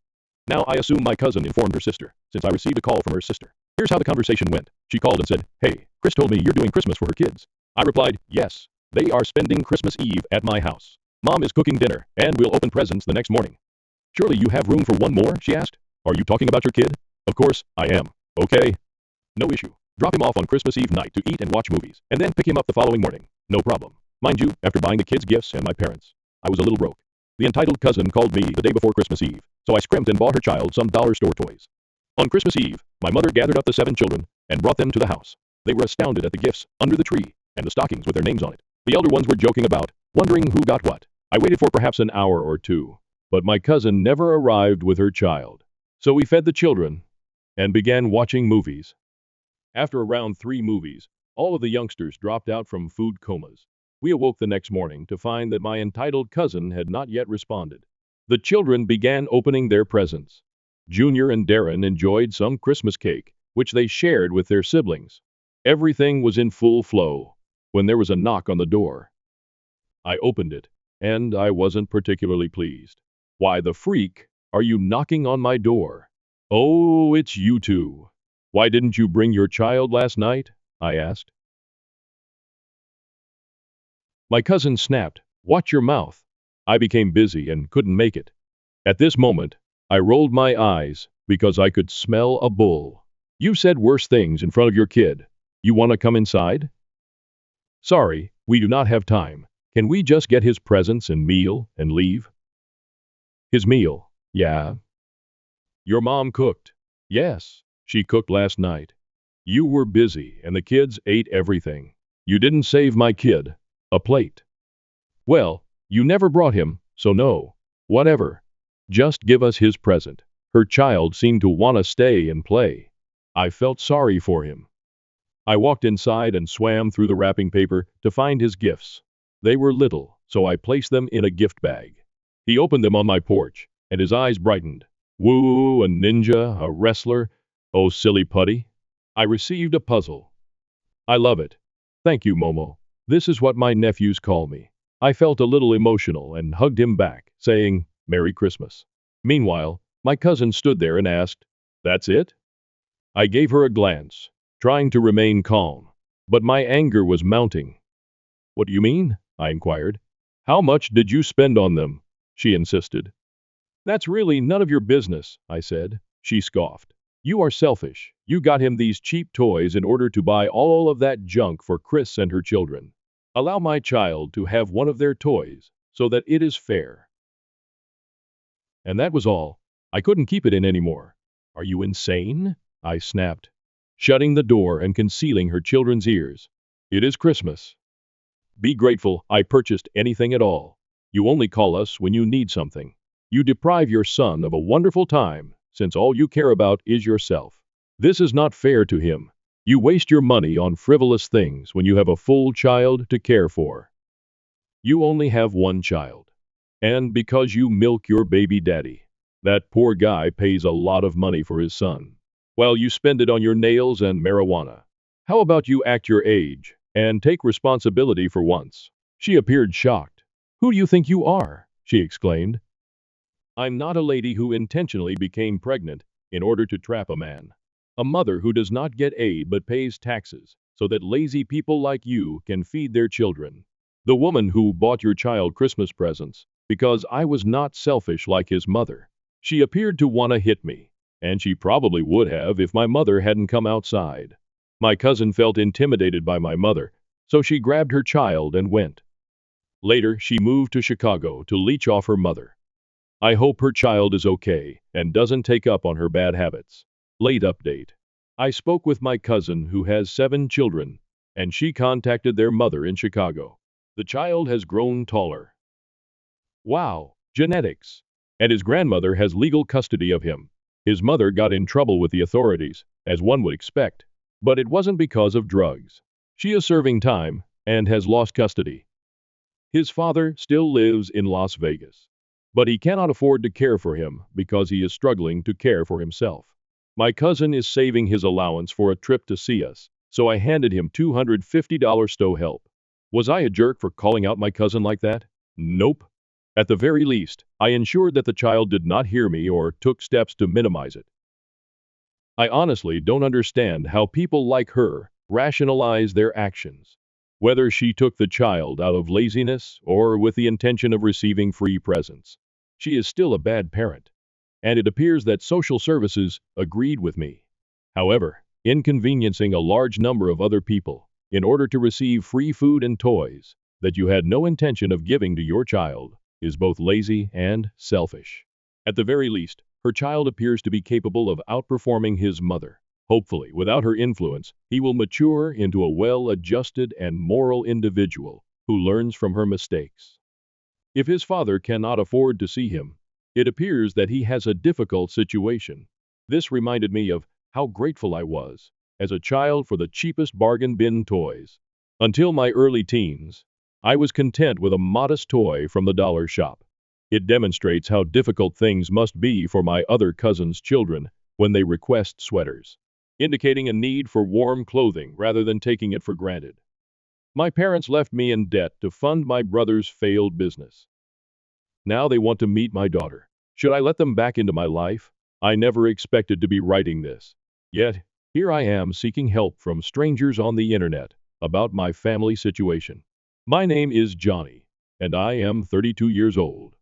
Now I assume my cousin informed her sister, since I received a call from her sister. Here's how the conversation went. She called and said, "Hey, Chris told me you're doing Christmas for her kids." I replied, "Yes. They are spending Christmas Eve at my house. Mom is cooking dinner, and we'll open presents the next morning." "Surely you have room for one more?" she asked. "Are you talking about your kid?" "Of course, I am. Okay. No issue. Drop him off on Christmas Eve night to eat and watch movies, and then pick him up the following morning. No problem." Mind you, after buying the kids gifts and my parents, I was a little broke. The entitled cousin called me the day before Christmas Eve, so I scrimped and bought her child some dollar store toys. On Christmas Eve, my mother gathered up the 7 children and brought them to the house. They were astounded at the gifts under the tree and the stockings with their names on it. The elder ones were joking about, wondering who got what. I waited for perhaps an hour or two, but my cousin never arrived with her child. So we fed the children and began watching movies. After around 3 movies, all of the youngsters dropped out from food comas. We awoke the next morning to find that my entitled cousin had not yet responded. The children began opening their presents. Junior and Darren enjoyed some Christmas cake, which they shared with their siblings. Everything was in full flow when there was a knock on the door. I opened it, and I wasn't particularly pleased. Why the freak are you knocking on my door? Oh, it's you two. Why didn't you bring your child last night? I asked. My cousin snapped, "Watch your mouth." I became busy and couldn't make it. At this moment, I rolled my eyes because I could smell a bull. You said worse things in front of your kid. You want to come inside? Sorry, we do not have time. Can we just get his presents and meal and leave? His meal? Yeah. Your mom cooked? Yes, she cooked last night. You were busy and the kids ate everything. You didn't save my kid a plate. Well, you never brought him, so no. Whatever. Just give us his present. Her child seemed to want to stay and play. I felt sorry for him. I walked inside and swam through the wrapping paper to find his gifts. They were little, so I placed them in a gift bag. He opened them on my porch, and his eyes brightened. Woo, a ninja, a wrestler. Oh, silly putty. I received a puzzle. I love it. Thank you, Momo. This is what my nephews call me. I felt a little emotional and hugged him back, saying, Merry Christmas. Meanwhile, my cousin stood there and asked, That's it? I gave her a glance, trying to remain calm, but my anger was mounting. What do you mean? I inquired. How much did you spend on them? She insisted. That's really none of your business, I said. She scoffed. You are selfish. You got him these cheap toys in order to buy all of that junk for Chris and her children. Allow my child to have one of their toys so that it is fair. And that was all. I couldn't keep it in anymore. Are you insane? I snapped, shutting the door and concealing her children's ears. It is Christmas. Be grateful I purchased anything at all. You only call us when you need something. You deprive your son of a wonderful time, since all you care about is yourself. This is not fair to him. You waste your money on frivolous things when you have a full child to care for. You only have one child. And because you milk your baby daddy, that poor guy pays a lot of money for his son, while you spend it on your nails and marijuana. How about you act your age and take responsibility for once? She appeared shocked. Who do you think you are? She exclaimed. I'm not a lady who intentionally became pregnant in order to trap a man. A mother who does not get aid but pays taxes so that lazy people like you can feed their children. The woman who bought your child Christmas presents because I was not selfish like his mother. She appeared to want to hit me, and she probably would have if my mother hadn't come outside. My cousin felt intimidated by my mother, so she grabbed her child and went. Later, she moved to Chicago to leech off her mother. I hope her child is okay and doesn't take up on her bad habits. Late update. I spoke with my cousin who has 7 children, and she contacted their mother in Chicago. The child has grown taller. Wow, genetics. And his grandmother has legal custody of him. His mother got in trouble with the authorities, as one would expect, but it wasn't because of drugs. She is serving time and has lost custody. His father still lives in Las Vegas, but he cannot afford to care for him because he is struggling to care for himself. My cousin is saving his allowance for a trip to see us, so I handed him $250 stow help. Was I a jerk for calling out my cousin like that? Nope. At the very least, I ensured that the child did not hear me or took steps to minimize it. I honestly don't understand how people like her rationalize their actions. Whether she took the child out of laziness or with the intention of receiving free presents, she is still a bad parent. And it appears that social services agreed with me. However, inconveniencing a large number of other people in order to receive free food and toys that you had no intention of giving to your child is both lazy and selfish. At the very least, Her child appears to be capable of outperforming his mother. Hopefully, without her influence, he will mature into a well-adjusted and moral individual who learns from her mistakes. If his father cannot afford to see him, it appears that he has a difficult situation. This reminded me of how grateful I was as a child for the cheapest bargain bin toys. Until my early teens, I was content with a modest toy from the dollar shop. It demonstrates how difficult things must be for my other cousins' children when they request sweaters, indicating a need for warm clothing rather than taking it for granted. My parents left me in debt to fund my brother's failed business. Now they want to meet my daughter. Should I let them back into my life? I never expected to be writing this. Yet, here I am seeking help from strangers on the internet about my family situation. My name is Johnny, and I am 32 years old.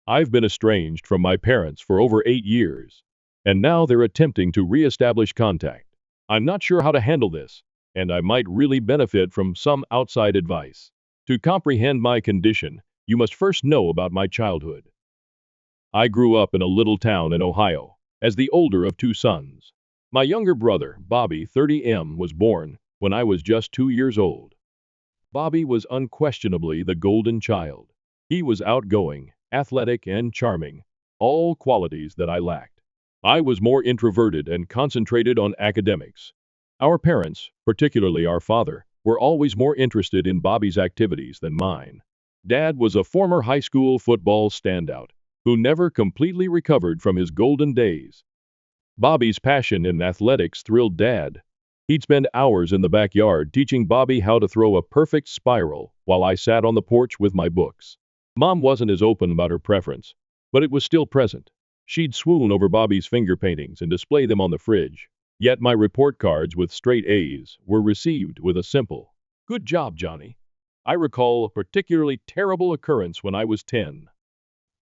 I've been estranged from my parents for over 8 years, and now they're attempting to re-establish contact. I'm not sure how to handle this, and I might really benefit from some outside advice. To comprehend my condition, you must first know about my childhood. I grew up in a little town in Ohio, as the older of 2 sons. My younger brother, Bobby, 30M, was born when I was just 2 years old. Bobby was unquestionably the golden child. He was outgoing, athletic, and charming, all qualities that I lacked. I was more introverted and concentrated on academics. Our parents, particularly our father, were always more interested in Bobby's activities than mine. Dad was a former high school football standout who never completely recovered from his golden days. Bobby's passion in athletics thrilled Dad. He'd spend hours in the backyard teaching Bobby how to throw a perfect spiral while I sat on the porch with my books. Mom wasn't as open about her preference, but it was still present. She'd swoon over Bobby's finger paintings and display them on the fridge. Yet my report cards with straight A's were received with a simple, "Good job, Johnny." I recall a particularly terrible occurrence when I was 10.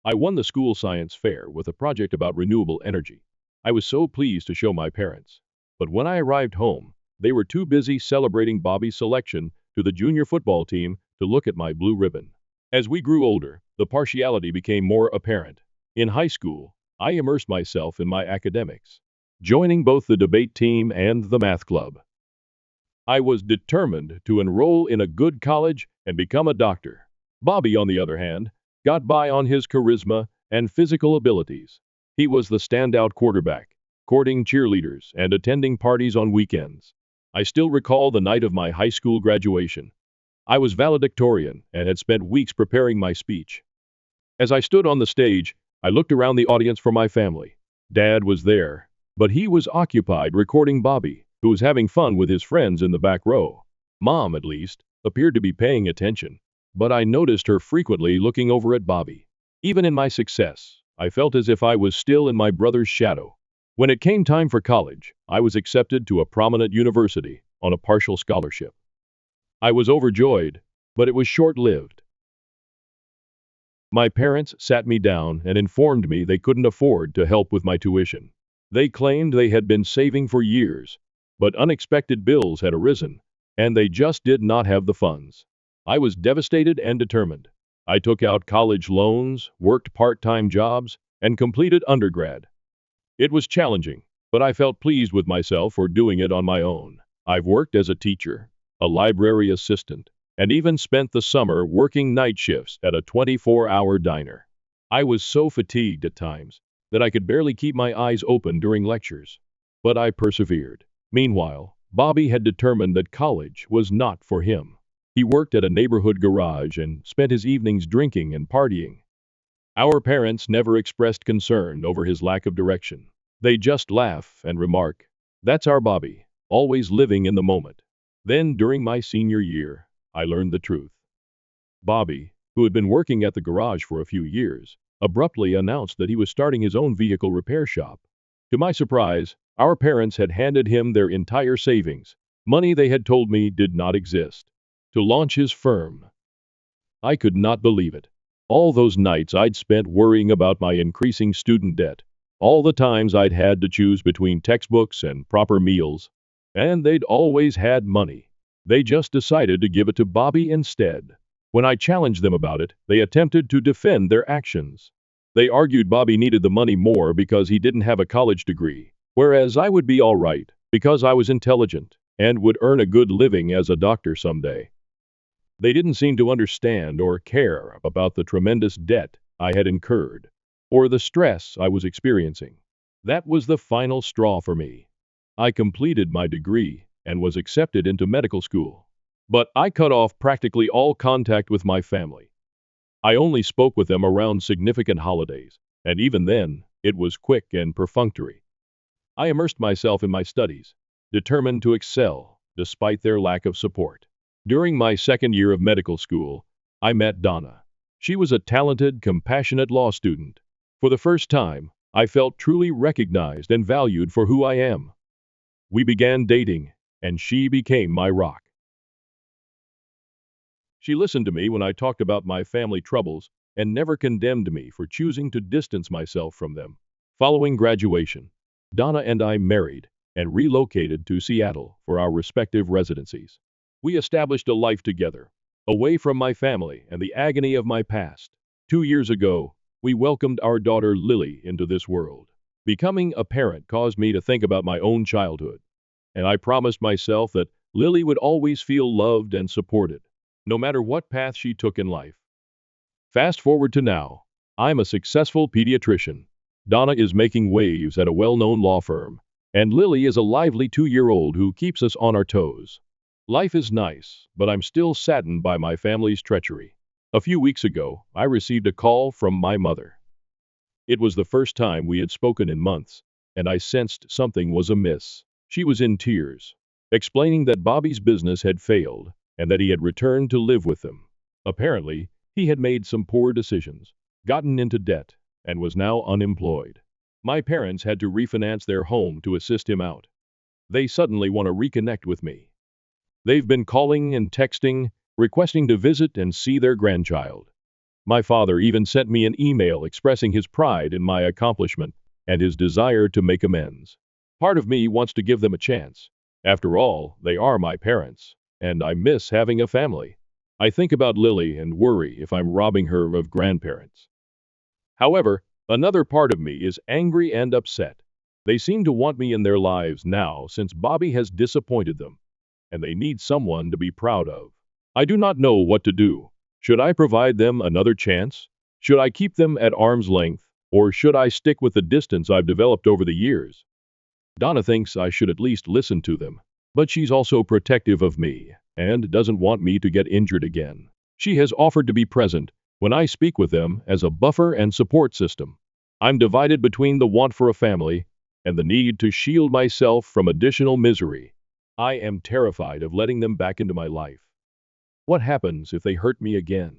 I won the school science fair with a project about renewable energy. I was so pleased to show my parents. But when I arrived home, they were too busy celebrating Bobby's selection to the junior football team to look at my blue ribbon. As we grew older, the partiality became more apparent. In high school, I immersed myself in my academics, joining both the debate team and the math club. I was determined to enroll in a good college and become a doctor. Bobby, on the other hand, got by on his charisma and physical abilities. He was the standout quarterback, courting cheerleaders and attending parties on weekends. I still recall the night of my high school graduation. I was valedictorian and had spent weeks preparing my speech. As I stood on the stage, I looked around the audience for my family. Dad was there, but he was occupied recording Bobby, who was having fun with his friends in the back row. Mom, at least, appeared to be paying attention, but I noticed her frequently looking over at Bobby. Even in my success, I felt as if I was still in my brother's shadow. When it came time for college, I was accepted to a prominent university on a partial scholarship. I was overjoyed, but it was short-lived. My parents sat me down and informed me they couldn't afford to help with my tuition. They claimed they had been saving for years, but unexpected bills had arisen, and they just did not have the funds. I was devastated and determined. I took out college loans, worked part-time jobs, and completed undergrad. It was challenging, but I felt pleased with myself for doing it on my own. I've worked as a teacher, a library assistant, and even spent the summer working night shifts at a 24-hour diner. I was so fatigued at times that I could barely keep my eyes open during lectures, but I persevered. Meanwhile, Bobby had determined that college was not for him. He worked at a neighborhood garage and spent his evenings drinking and partying. Our parents never expressed concern over his lack of direction. They just laugh and remark, "That's our Bobby, always living in the moment." Then, during my senior year, I learned the truth. Bobby, who had been working at the garage for a few years, abruptly announced that he was starting his own vehicle repair shop. To my surprise, our parents had handed him their entire savings, money they had told me did not exist, to launch his firm. I could not believe it. All those nights I'd spent worrying about my increasing student debt, all the times I'd had to choose between textbooks and proper meals, and they'd always had money. They just decided to give it to Bobby instead. When I challenged them about it, they attempted to defend their actions. They argued Bobby needed the money more because he didn't have a college degree, whereas I would be all right because I was intelligent and would earn a good living as a doctor someday. They didn't seem to understand or care about the tremendous debt I had incurred or the stress I was experiencing. That was the final straw for me. I completed my degree and was accepted into medical school. But I cut off practically all contact with my family. I only spoke with them around significant holidays, and even then, it was quick and perfunctory. I immersed myself in my studies, determined to excel despite their lack of support. During my second year of medical school, I met Donna. She was a talented, compassionate law student. For the first time, I felt truly recognized and valued for who I am. We began dating, and she became my rock. She listened to me when I talked about my family troubles and never condemned me for choosing to distance myself from them. Following graduation, Donna and I married and relocated to Seattle for our respective residencies. We established a life together, away from my family and the agony of my past. 2 years ago, we welcomed our daughter Lily into this world. Becoming a parent caused me to think about my own childhood, and I promised myself that Lily would always feel loved and supported, no matter what path she took in life. Fast forward to now, I'm a successful pediatrician. Donna is making waves at a well-known law firm, and Lily is a lively 2-year-old who keeps us on our toes. Life is nice, but I'm still saddened by my family's treachery. A few weeks ago, I received a call from my mother. It was the first time we had spoken in months, and I sensed something was amiss. She was in tears, explaining that Bobby's business had failed and that he had returned to live with them. Apparently, he had made some poor decisions, gotten into debt, and was now unemployed. My parents had to refinance their home to assist him out. They suddenly want to reconnect with me. They've been calling and texting, requesting to visit and see their grandchild. My father even sent me an email expressing his pride in my accomplishment and his desire to make amends. Part of me wants to give them a chance. After all, they are my parents, and I miss having a family. I think about Lily and worry if I'm robbing her of grandparents. However, another part of me is angry and upset. They seem to want me in their lives now since Bobby has disappointed them, and they need someone to be proud of. I do not know what to do. Should I provide them another chance? Should I keep them at arm's length, or should I stick with the distance I've developed over the years? Donna thinks I should at least listen to them, but she's also protective of me and doesn't want me to get injured again. She has offered to be present when I speak with them as a buffer and support system. I'm divided between the want for a family and the need to shield myself from additional misery. I am terrified of letting them back into my life. What happens if they hurt me again?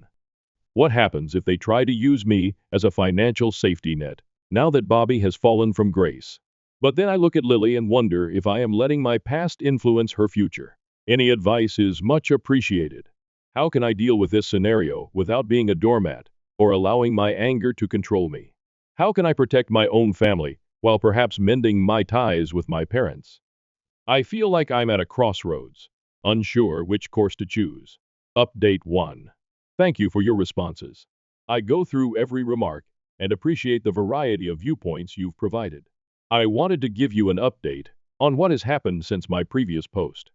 What happens if they try to use me as a financial safety net, now that Bobby has fallen from grace? But then I look at Lily and wonder if I am letting my past influence her future. Any advice is much appreciated. How can I deal with this scenario without being a doormat or allowing my anger to control me? How can I protect my own family while perhaps mending my ties with my parents? I feel like I'm at a crossroads, unsure which course to choose. Update 1. Thank you for your responses. I go through every remark and appreciate the variety of viewpoints you've provided. I wanted to give you an update on what has happened since my previous post.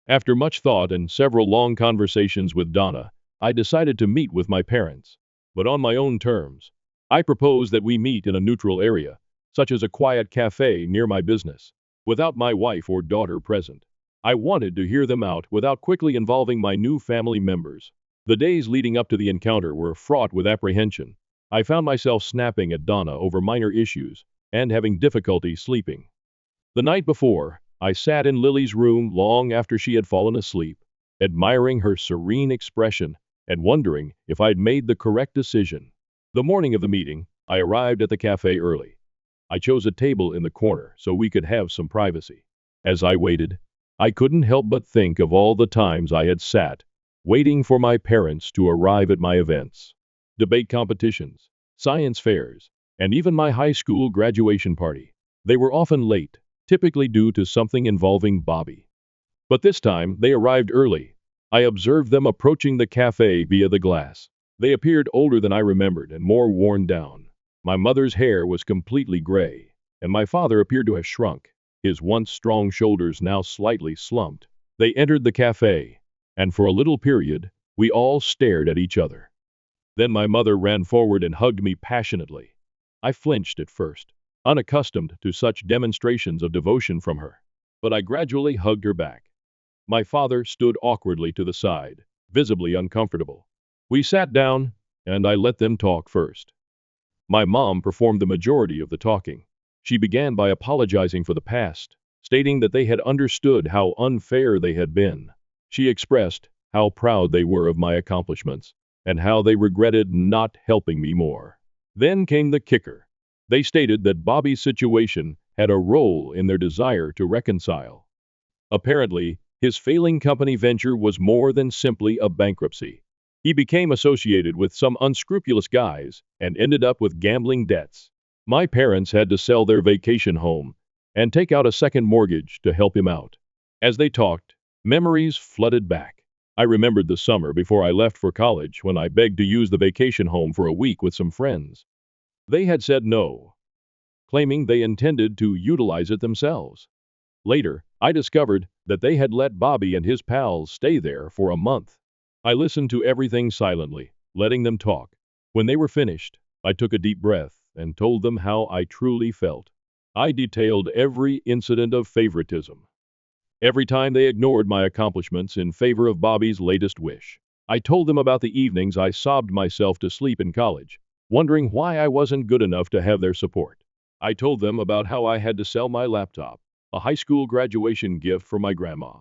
After much thought and several long conversations with Donna, I decided to meet with my parents, but on my own terms. I propose that we meet in a neutral area, such as a quiet cafe near my business, without my wife or daughter present. I wanted to hear them out without quickly involving my new family members. The days leading up to the encounter were fraught with apprehension. I found myself snapping at Donna over minor issues and having difficulty sleeping. The night before, I sat in Lily's room long after she had fallen asleep, admiring her serene expression and wondering if I'd made the correct decision. The morning of the meeting, I arrived at the cafe early. I chose a table in the corner so we could have some privacy. As I waited, I couldn't help but think of all the times I had sat, waiting for my parents to arrive at my events, debate competitions, science fairs, and even my high school graduation party. They were often late, typically due to something involving Bobby. But this time, they arrived early. I observed them approaching the cafe via the glass. They appeared older than I remembered and more worn down. My mother's hair was completely gray, and my father appeared to have shrunk, his once strong shoulders now slightly slumped. They entered the cafe, and for a little period, we all stared at each other. Then my mother ran forward and hugged me passionately. I flinched at first, unaccustomed to such demonstrations of devotion from her, but I gradually hugged her back. My father stood awkwardly to the side, visibly uncomfortable. We sat down, and I let them talk first. My mom performed the majority of the talking. She began by apologizing for the past, stating that they had understood how unfair they had been. She expressed how proud they were of my accomplishments, and how they regretted not helping me more. Then came the kicker. They stated that Bobby's situation had a role in their desire to reconcile. Apparently, his failing company venture was more than simply a bankruptcy. He became associated with some unscrupulous guys and ended up with gambling debts. My parents had to sell their vacation home and take out a second mortgage to help him out. As they talked, memories flooded back. I remembered the summer before I left for college when I begged to use the vacation home for a week with some friends. They had said no, claiming they intended to utilize it themselves. Later, I discovered that they had let Bobby and his pals stay there for a month. I listened to everything silently, letting them talk. When they were finished, I took a deep breath and told them how I truly felt. I detailed every incident of favoritism. Every time they ignored my accomplishments in favor of Bobby's latest wish. I told them about the evenings I sobbed myself to sleep in college, wondering why I wasn't good enough to have their support. I told them about how I had to sell my laptop, a high school graduation gift for my grandma,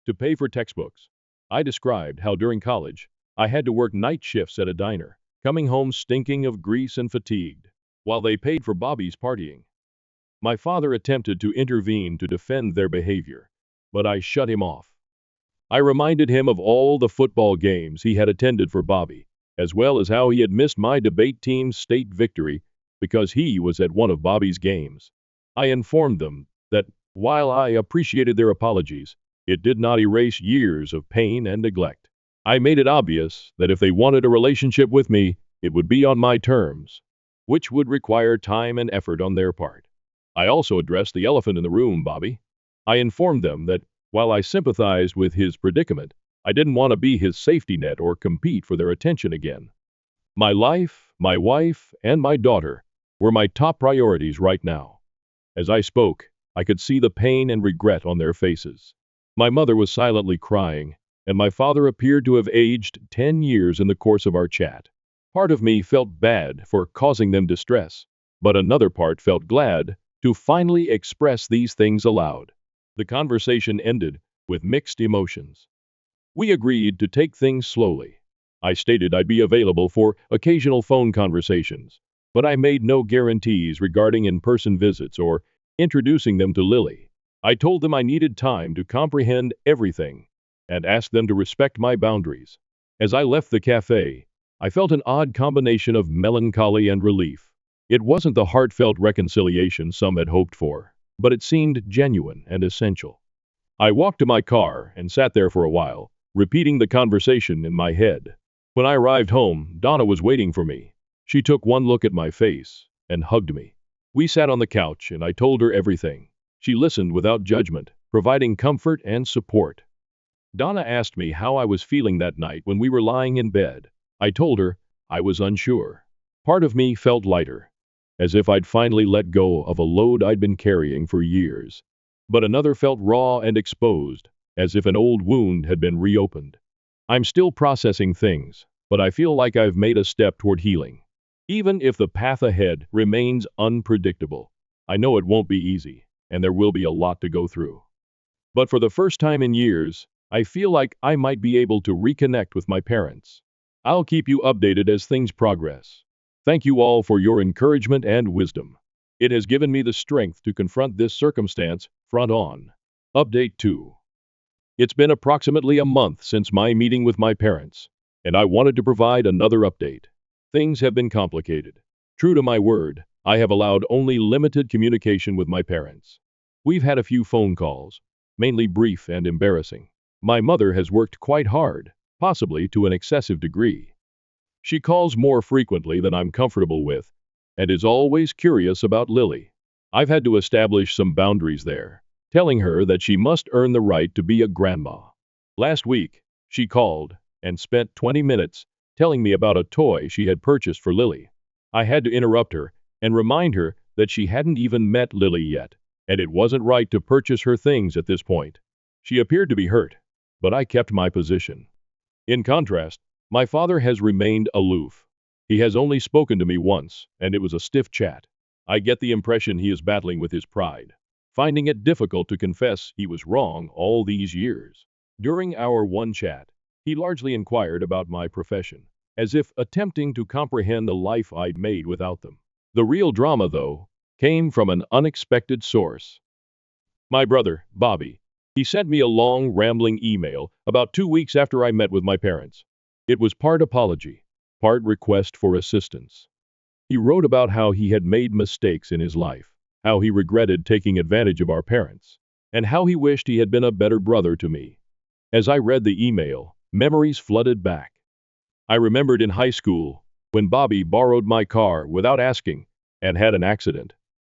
to pay for textbooks. I described how during college, I had to work night shifts at a diner, coming home stinking of grease and fatigued, while they paid for Bobby's partying. My father attempted to intervene to defend their behavior, but I shut him off. I reminded him of all the football games he had attended for Bobby, as well as how he had missed my debate team's state victory because he was at one of Bobby's games. I informed them that, while I appreciated their apologies, it did not erase years of pain and neglect. I made it obvious that if they wanted a relationship with me, it would be on my terms, which would require time and effort on their part. I also addressed the elephant in the room, Bobby. I informed them that, while I sympathized with his predicament, I didn't want to be his safety net or compete for their attention again. My life, my wife, and my daughter were my top priorities right now. As I spoke, I could see the pain and regret on their faces. My mother was silently crying, and my father appeared to have aged 10 years in the course of our chat. Part of me felt bad for causing them distress, but another part felt glad to finally express these things aloud. The conversation ended with mixed emotions. We agreed to take things slowly. I stated I'd be available for occasional phone conversations, but I made no guarantees regarding in-person visits or introducing them to Lily. I told them I needed time to comprehend everything and asked them to respect my boundaries. As I left the cafe, I felt an odd combination of melancholy and relief. It wasn't the heartfelt reconciliation some had hoped for, but it seemed genuine and essential. I walked to my car and sat there for a while, repeating the conversation in my head. When I arrived home, Donna was waiting for me. She took one look at my face and hugged me. We sat on the couch and I told her everything. She listened without judgment, providing comfort and support. Donna asked me how I was feeling that night when we were lying in bed. I told her I was unsure. Part of me felt lighter, as if I'd finally let go of a load I'd been carrying for years. But another felt raw and exposed, as if an old wound had been reopened. I'm still processing things, but I feel like I've made a step toward healing. Even if the path ahead remains unpredictable, I know it won't be easy, and there will be a lot to go through. But for the first time in years, I feel like I might be able to reconnect with my parents. I'll keep you updated as things progress. Thank you all for your encouragement and wisdom. It has given me the strength to confront this circumstance front on. Update 2. It's been approximately a month since my meeting with my parents, and I wanted to provide another update. Things have been complicated. True to my word, I have allowed only limited communication with my parents. We've had a few phone calls, mainly brief and embarrassing. My mother has worked quite hard, possibly to an excessive degree. She calls more frequently than I'm comfortable with, and is always curious about Lily. I've had to establish some boundaries there, telling her that she must earn the right to be a grandma. Last week, she called and spent 20 minutes telling me about a toy she had purchased for Lily. I had to interrupt her and remind her that she hadn't even met Lily yet, and it wasn't right to purchase her things at this point. She appeared to be hurt, but I kept my position. In contrast, my father has remained aloof. He has only spoken to me once, and it was a stiff chat. I get the impression he is battling with his pride, finding it difficult to confess he was wrong all these years. During our one chat, he largely inquired about my profession, as if attempting to comprehend the life I'd made without them. The real drama, though, came from an unexpected source. My brother, Bobby. He sent me a long, rambling email about 2 weeks after I met with my parents. It was part apology, part request for assistance. He wrote about how he had made mistakes in his life, how he regretted taking advantage of our parents, and how he wished he had been a better brother to me. As I read the email, memories flooded back. I remembered in high school, when Bobby borrowed my car without asking and had an accident.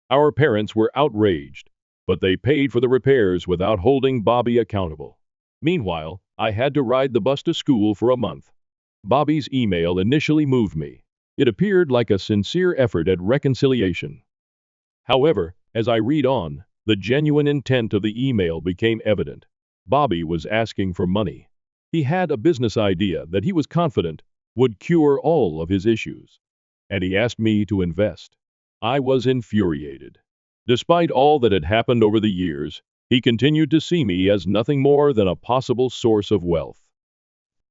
Our parents were outraged, but they paid for the repairs without holding Bobby accountable. Meanwhile, I had to ride the bus to school for a month. Bobby's email initially moved me. It appeared like a sincere effort at reconciliation. However, as I read on, the genuine intent of the email became evident. Bobby was asking for money. He had a business idea that he was confident would cure all of his issues, and he asked me to invest. I was infuriated. Despite all that had happened over the years, he continued to see me as nothing more than a possible source of wealth.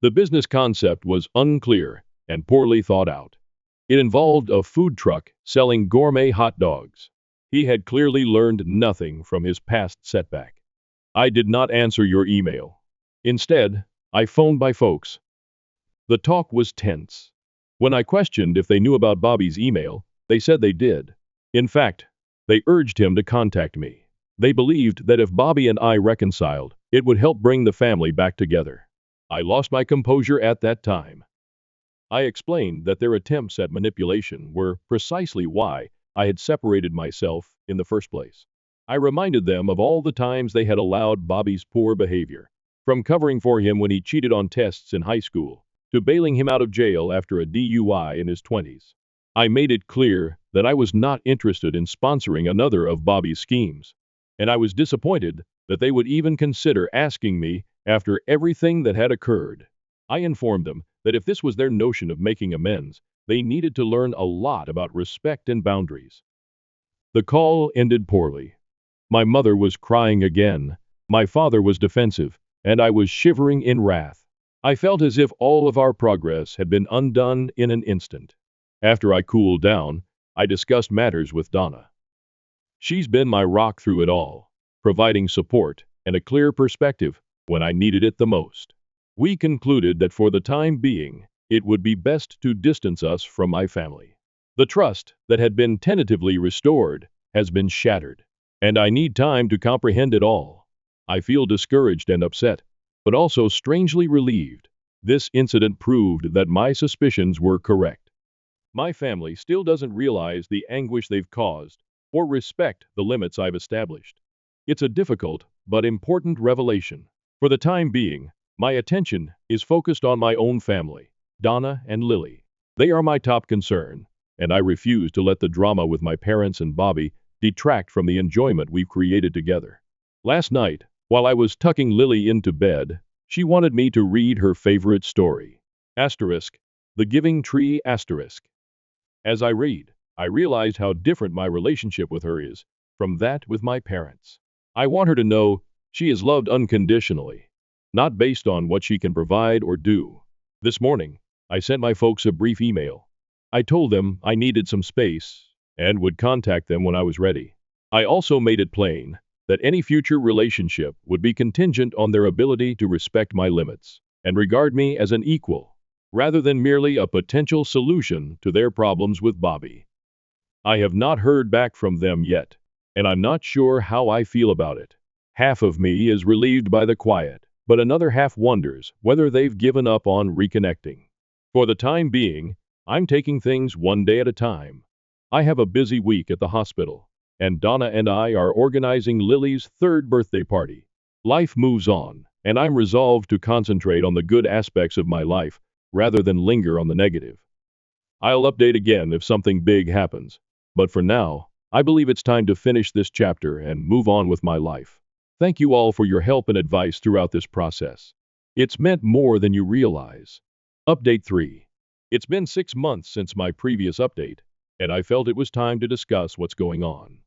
The business concept was unclear and poorly thought out. It involved a food truck selling gourmet hot dogs. He had clearly learned nothing from his past setback. I did not answer your email. Instead, I phoned my folks. The talk was tense. When I questioned if they knew about Bobby's email, they said they did. In fact, they urged him to contact me. They believed that if Bobby and I reconciled, it would help bring the family back together. I lost my composure at that time. I explained that their attempts at manipulation were precisely why I had separated myself in the first place. I reminded them of all the times they had allowed Bobby's poor behavior, from covering for him when he cheated on tests in high school, to bailing him out of jail after a DUI in his 20s. I made it clear that I was not interested in sponsoring another of Bobby's schemes, and I was disappointed that they would even consider asking me after everything that had occurred. I informed them that if this was their notion of making amends, they needed to learn a lot about respect and boundaries. The call ended poorly. My mother was crying again, my father was defensive, and I was shivering in wrath. I felt as if all of our progress had been undone in an instant. After I cooled down, I discussed matters with Donna. She's been my rock through it all, providing support and a clear perspective when I needed it the most. We concluded that for the time being, it would be best to distance us from my family. The trust that had been tentatively restored has been shattered, and I need time to comprehend it all. I feel discouraged and upset, but also strangely relieved. This incident proved that my suspicions were correct. My family still doesn't realize the anguish they've caused or respect the limits I've established. It's a difficult but important revelation. For the time being, my attention is focused on my own family, Donna and Lily. They are my top concern, and I refuse to let the drama with my parents and Bobby detract from the enjoyment we've created together. Last night, while I was tucking Lily into bed, she wanted me to read her favorite story. The Giving Tree. As I read, I realized how different my relationship with her is from that with my parents. I want her to know she is loved unconditionally, not based on what she can provide or do. This morning, I sent my folks a brief email. I told them I needed some space and would contact them when I was ready. I also made it plain that any future relationship would be contingent on their ability to respect my limits and regard me as an equal, rather than merely a potential solution to their problems with Bobby. I have not heard back from them yet, and I'm not sure how I feel about it. Half of me is relieved by the quiet, but another half wonders whether they've given up on reconnecting. For the time being, I'm taking things one day at a time. I have a busy week at the hospital, and Donna and I are organizing Lily's third birthday party. Life moves on, and I'm resolved to concentrate on the good aspects of my life rather than linger on the negative. I'll update again if something big happens, but for now, I believe it's time to finish this chapter and move on with my life. Thank you all for your help and advice throughout this process. It's meant more than you realize. Update 3. It's been 6 months since my previous update, and I felt it was time to discuss what's going on.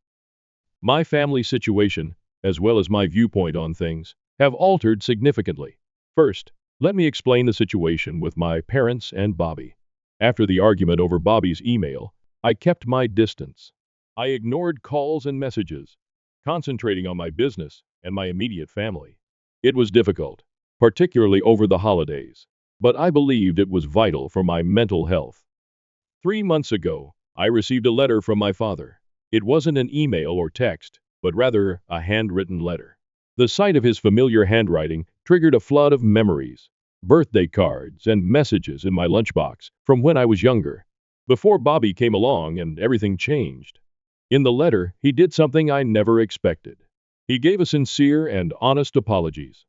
My family situation, as well as my viewpoint on things, have altered significantly. First, let me explain the situation with my parents and Bobby. After the argument over Bobby's email, I kept my distance. I ignored calls and messages, concentrating on my business and my immediate family. It was difficult, particularly over the holidays, but I believed it was vital for my mental health. 3 months ago, I received a letter from my father. It wasn't an email or text, but rather a handwritten letter. The sight of his familiar handwriting triggered a flood of memories, birthday cards, and messages in my lunchbox from when I was younger, before Bobby came along and everything changed. In the letter, he did something I never expected. He gave a sincere and honest apologies.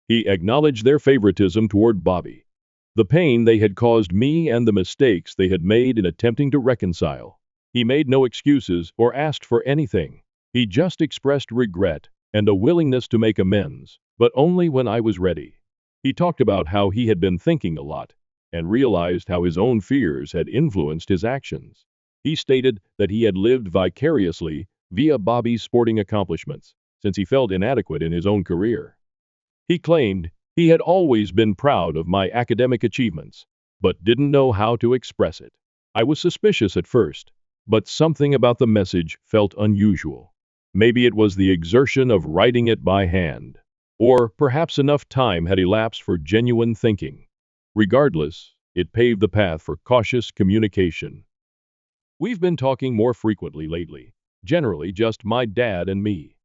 He acknowledged their favoritism toward Bobby, the pain they had caused me, and the mistakes they had made in attempting to reconcile. He made no excuses or asked for anything. He just expressed regret and a willingness to make amends, but only when I was ready. He talked about how he had been thinking a lot and realized how his own fears had influenced his actions. He stated that he had lived vicariously via Bobby's sporting accomplishments since he felt inadequate in his own career. He claimed he had always been proud of my academic achievements, but didn't know how to express it. I was suspicious at first, but something about the message felt unusual. Maybe it was the exertion of writing it by hand, or perhaps enough time had elapsed for genuine thinking. Regardless, it paved the path for cautious communication. We've been talking more frequently lately, generally just my dad and me.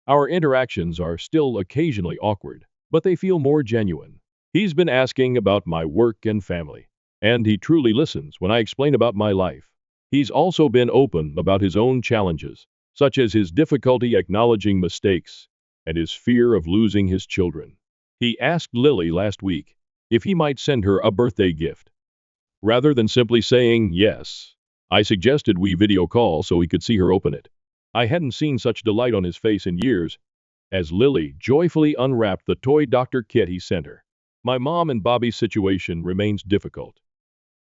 Our interactions are still occasionally awkward, but they feel more genuine. He's been asking about my work and family, and he truly listens when I explain about my life. He's also been open about his own challenges, such as his difficulty acknowledging mistakes and his fear of losing his children. He asked Lily last week if he might send her a birthday gift. Rather than simply saying yes, I suggested we video call so he could see her open it. I hadn't seen such delight on his face in years, as Lily joyfully unwrapped the toy doctor kit he sent her. My mom and Bobby's situation remains difficult.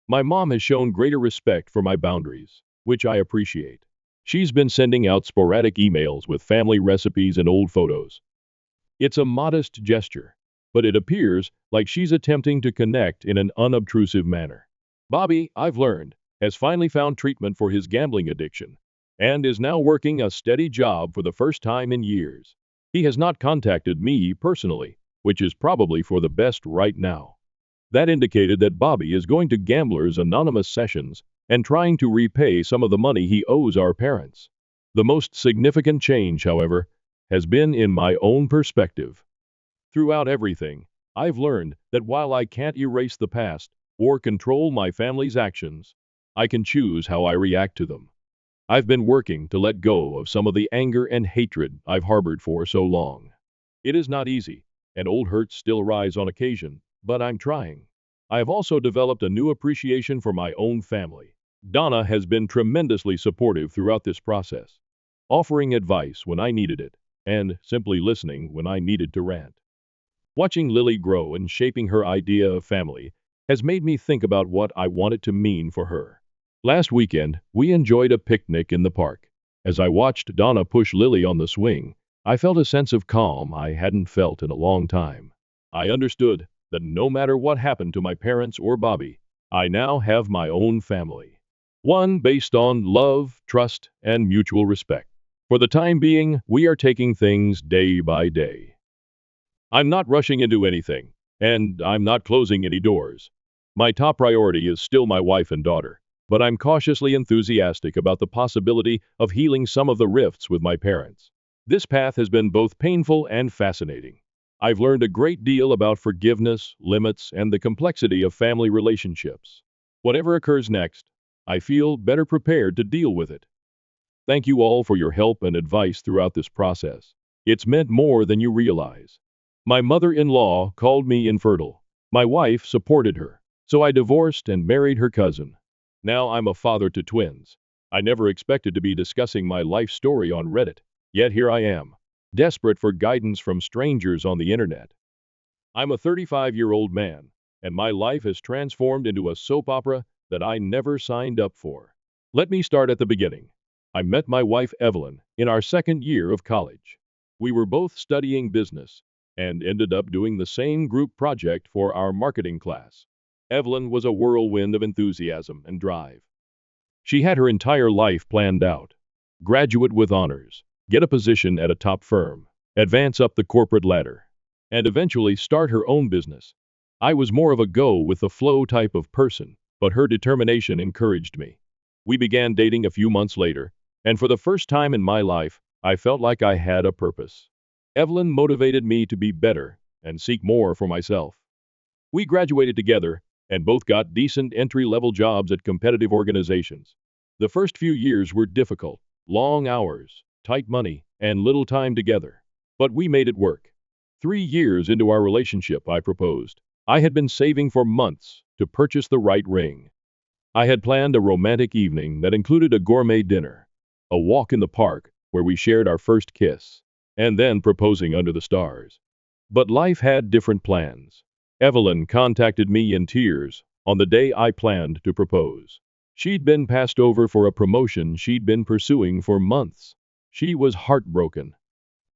My mom has shown greater respect for my boundaries, which I appreciate. She's been sending out sporadic emails with family recipes and old photos. It's a modest gesture, but it appears like she's attempting to connect in an unobtrusive manner. Bobby, I've learned, has finally found treatment for his gambling addiction and is now working a steady job for the first time in years. He has not contacted me personally, which is probably for the best right now. That indicated that Bobby is going to Gamblers Anonymous sessions and trying to repay some of the money he owes our parents. The most significant change, however, has been in my own perspective. Throughout everything, I've learned that while I can't erase the past or control my family's actions, I can choose how I react to them. I've been working to let go of some of the anger and hatred I've harbored for so long. It is not easy, and old hurts still arise on occasion, but I'm trying. I have also developed a new appreciation for my own family. Donna has been tremendously supportive throughout this process, offering advice when I needed it, and simply listening when I needed to rant. Watching Lily grow and shaping her idea of family has made me think about what I want it to mean for her. Last weekend, we enjoyed a picnic in the park. As I watched Donna push Lily on the swing, I felt a sense of calm I hadn't felt in a long time. I understood that no matter what happened to my parents or Bobby, I now have my own family. One based on love, trust, and mutual respect. For the time being, we are taking things day by day. I'm not rushing into anything, and I'm not closing any doors. My top priority is still my wife and daughter, but I'm cautiously enthusiastic about the possibility of healing some of the rifts with my parents. This path has been both painful and fascinating. I've learned a great deal about forgiveness, limits, and the complexity of family relationships. Whatever occurs next, I feel better prepared to deal with it. Thank you all for your help and advice throughout this process. It's meant more than you realize. My mother-in-law called me infertile. My wife supported her, so I divorced and married her cousin. Now I'm a father to twins. I never expected to be discussing my life story on Reddit, yet here I am, desperate for guidance from strangers on the internet. I'm a 35-year-old man, and my life has transformed into a soap opera that I never signed up for. Let me start at the beginning. I met my wife Evelyn in our second year of college. We were both studying business and ended up doing the same group project for our marketing class. Evelyn was a whirlwind of enthusiasm and drive. She had her entire life planned out. Graduate with honors, get a position at a top firm, advance up the corporate ladder, and eventually start her own business. I was more of a go-with-the-flow type of person, but her determination encouraged me. We began dating a few months later, and for the first time in my life, I felt like I had a purpose. Evelyn motivated me to be better and seek more for myself. We graduated together and both got decent entry-level jobs at competitive organizations. The first few years were difficult, long hours, tight money, and little time together. But we made it work. 3 years into our relationship, I proposed. I had been saving for months to purchase the right ring. I had planned a romantic evening that included a gourmet dinner, a walk in the park where we shared our first kiss, and then proposing under the stars. But life had different plans. Evelyn contacted me in tears on the day I planned to propose. She'd been passed over for a promotion she'd been pursuing for months. She was heartbroken,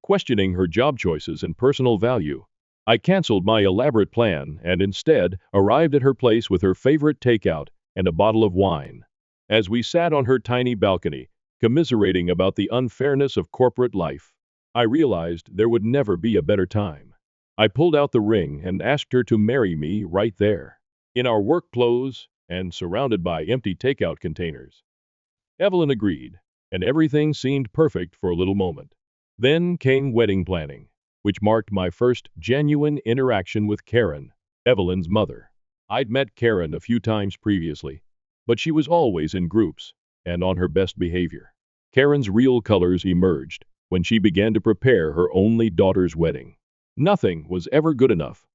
questioning her job choices and personal value. I canceled my elaborate plan and instead arrived at her place with her favorite takeout and a bottle of wine. As we sat on her tiny balcony, commiserating about the unfairness of corporate life, I realized there would never be a better time. I pulled out the ring and asked her to marry me right there, in our work clothes and surrounded by empty takeout containers. Evelyn agreed, and everything seemed perfect for a little moment. Then came wedding planning, which marked my first genuine interaction with Karen, Evelyn's mother. I'd met Karen a few times previously, but she was always in groups and on her best behavior. Karen's real colors emerged when she began to prepare her only daughter's wedding. Nothing was ever good enough.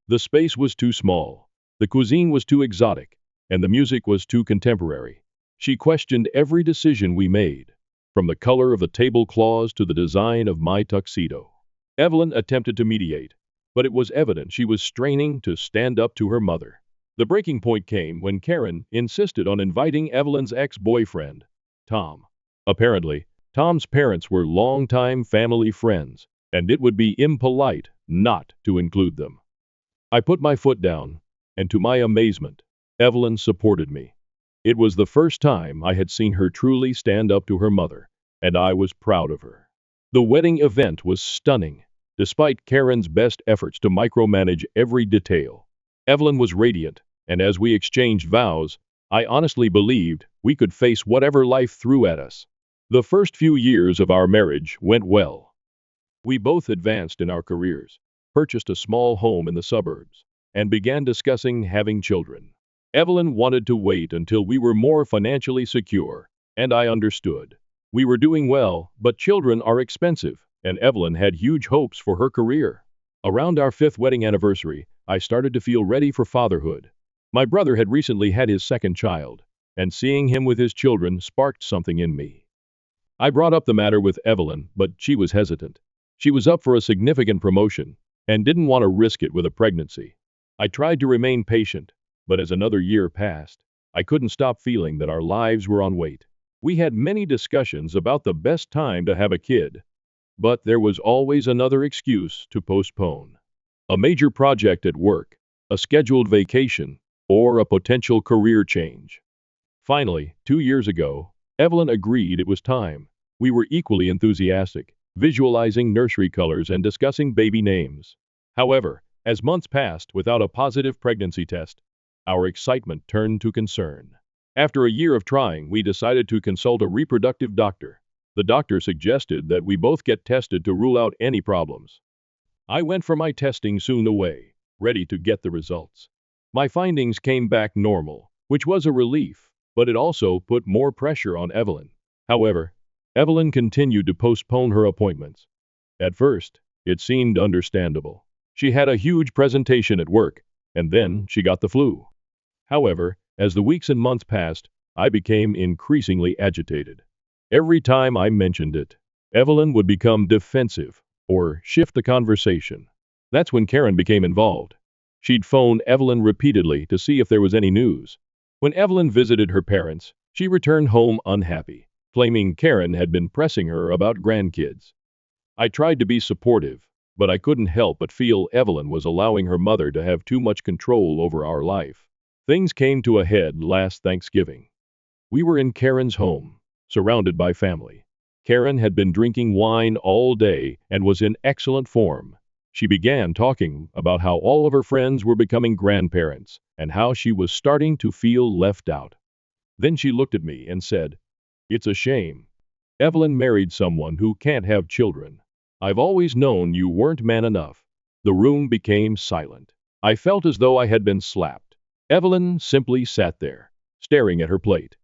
The space was too small, the cuisine was too exotic, and the music was too contemporary. She questioned every decision we made, from the color of the tablecloths to the design of my tuxedo. Evelyn attempted to mediate, but it was evident she was straining to stand up to her mother. The breaking point came when Karen insisted on inviting Evelyn's ex-boyfriend, Tom. Apparently, Tom's parents were longtime family friends, and it would be impolite not to include them. I put my foot down, and to my amazement, Evelyn supported me. It was the first time I had seen her truly stand up to her mother, and I was proud of her. The wedding event was stunning, despite Karen's best efforts to micromanage every detail. Evelyn was radiant, and as we exchanged vows, I honestly believed we could face whatever life threw at us. The first few years of our marriage went well. We both advanced in our careers, purchased a small home in the suburbs, and began discussing having children. Evelyn wanted to wait until we were more financially secure, and I understood. We were doing well, but children are expensive, and Evelyn had huge hopes for her career. Around our 5th wedding anniversary, I started to feel ready for fatherhood. My brother had recently had his second child, and seeing him with his children sparked something in me. I brought up the matter with Evelyn, but she was hesitant. She was up for a significant promotion and didn't want to risk it with a pregnancy. I tried to remain patient, but as another year passed, I couldn't stop feeling that our lives were on wait. We had many discussions about the best time to have a kid, but there was always another excuse to postpone. A major project at work, a scheduled vacation, or a potential career change. Finally, 2 years ago, Evelyn agreed it was time. We were equally enthusiastic, visualizing nursery colors and discussing baby names. However, as months passed without a positive pregnancy test, our excitement turned to concern. After a year of trying, we decided to consult a reproductive doctor. The doctor suggested that we both get tested to rule out any problems. I went for my testing soon away, ready to get the results. My findings came back normal, which was a relief. but it also put more pressure on Evelyn. However, Evelyn continued to postpone her appointments. At first, it seemed understandable. She had a huge presentation at work, and then she got the flu. However, as the weeks and months passed, I became increasingly agitated. Every time I mentioned it, Evelyn would become defensive or shift the conversation. That's when Karen became involved. She'd phone Evelyn repeatedly to see if there was any news. When Evelyn visited her parents, she returned home unhappy, claiming Karen had been pressing her about grandkids. I tried to be supportive, but I couldn't help but feel Evelyn was allowing her mother to have too much control over our life. Things came to a head last Thanksgiving. We were in Karen's home, surrounded by family. Karen had been drinking wine all day and was in excellent form. She began talking about how all of her friends were becoming grandparents and how she was starting to feel left out. Then she looked at me and said, "It's a shame. Evelyn married someone who can't have children. I've always known you weren't man enough." The room became silent. I felt as though I had been slapped. Evelyn simply sat there, staring at her plate.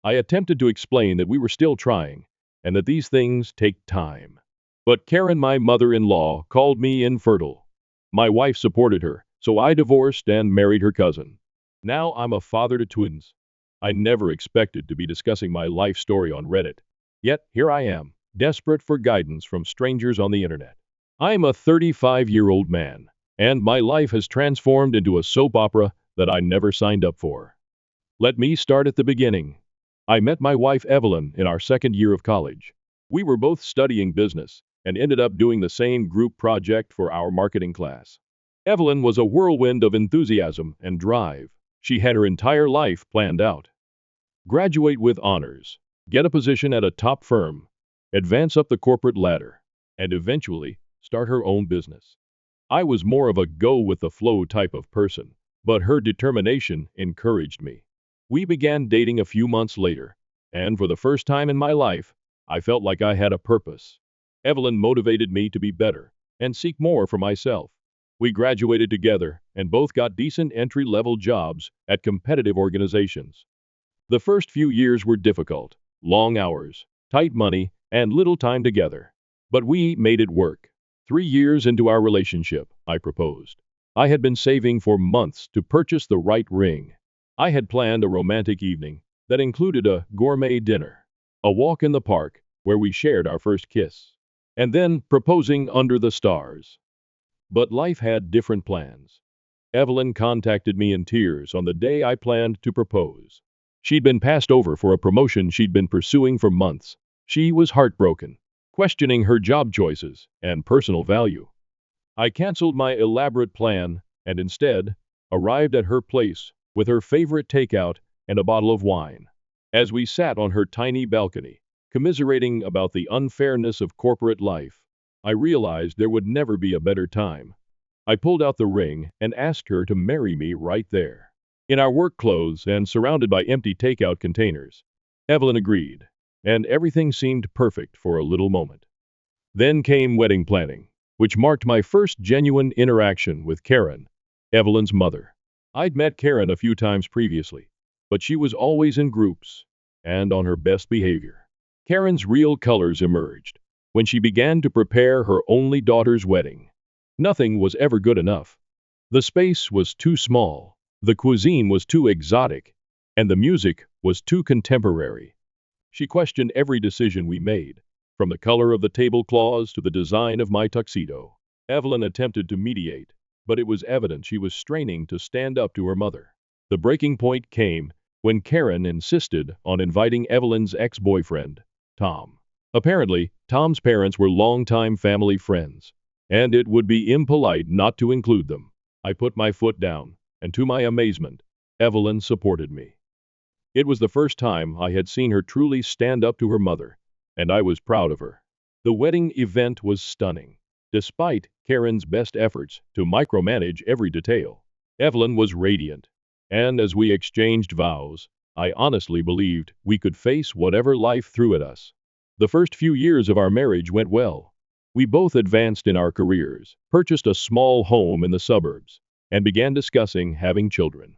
I attempted to explain that we were still trying, and that these things take time. But Karen, my mother-in-law, called me infertile. My wife supported her, so I divorced and married her cousin. Now I'm a father to twins. I never expected to be discussing my life story on Reddit. Yet here I am, desperate for guidance from strangers on the internet. I'm a 35-year-old man, and my life has transformed into a soap opera that I never signed up for. Let me start at the beginning. I met my wife Evelyn in our second year of college. We were both studying business and ended up doing the same group project for our marketing class. Evelyn was a whirlwind of enthusiasm and drive. She had her entire life planned out. Graduate with honors, get a position at a top firm, advance up the corporate ladder, and eventually start her own business. I was more of a go-with-the-flow type of person, but her determination encouraged me. We began dating a few months later, and for the first time in my life, I felt like I had a purpose. Evelyn motivated me to be better and seek more for myself. We graduated together and both got decent entry-level jobs at competitive organizations. The first few years were difficult, long hours, tight money, and little time together. But we made it work. 3 years into our relationship, I proposed. I had been saving for months to purchase the right ring. I had planned a romantic evening that included a gourmet dinner, a walk in the park where we shared our first kiss, and then proposing under the stars. But life had different plans. Evelyn contacted me in tears on the day I planned to propose. She'd been passed over for a promotion she'd been pursuing for months. She was heartbroken, questioning her job choices and personal value. I canceled my elaborate plan and instead arrived at her place with her favorite takeout and a bottle of wine. As we sat on her tiny balcony, commiserating about the unfairness of corporate life, I realized there would never be a better time. I pulled out the ring and asked her to marry me right there, in our work clothes and surrounded by empty takeout containers. Evelyn agreed, and everything seemed perfect for a little moment. Then came wedding planning, which marked my first genuine interaction with Karen, Evelyn's mother. I'd met Karen a few times previously, but she was always in groups and on her best behavior. Karen's real colors emerged when she began to prepare her only daughter's wedding. Nothing was ever good enough. The space was too small, the cuisine was too exotic, and the music was too contemporary. She questioned every decision we made, from the color of the tablecloths to the design of my tuxedo. Evelyn attempted to mediate, but it was evident she was straining to stand up to her mother. The breaking point came when Karen insisted on inviting Evelyn's ex-boyfriend, Tom. Apparently, Tom's parents were longtime family friends, and it would be impolite not to include them. I put my foot down, and to my amazement, Evelyn supported me. It was the first time I had seen her truly stand up to her mother, and I was proud of her. The wedding event was stunning. Despite Karen's best efforts to micromanage every detail, Evelyn was radiant, and as we exchanged vows, I honestly believed we could face whatever life threw at us. The first few years of our marriage went well. We both advanced in our careers, purchased a small home in the suburbs, and began discussing having children.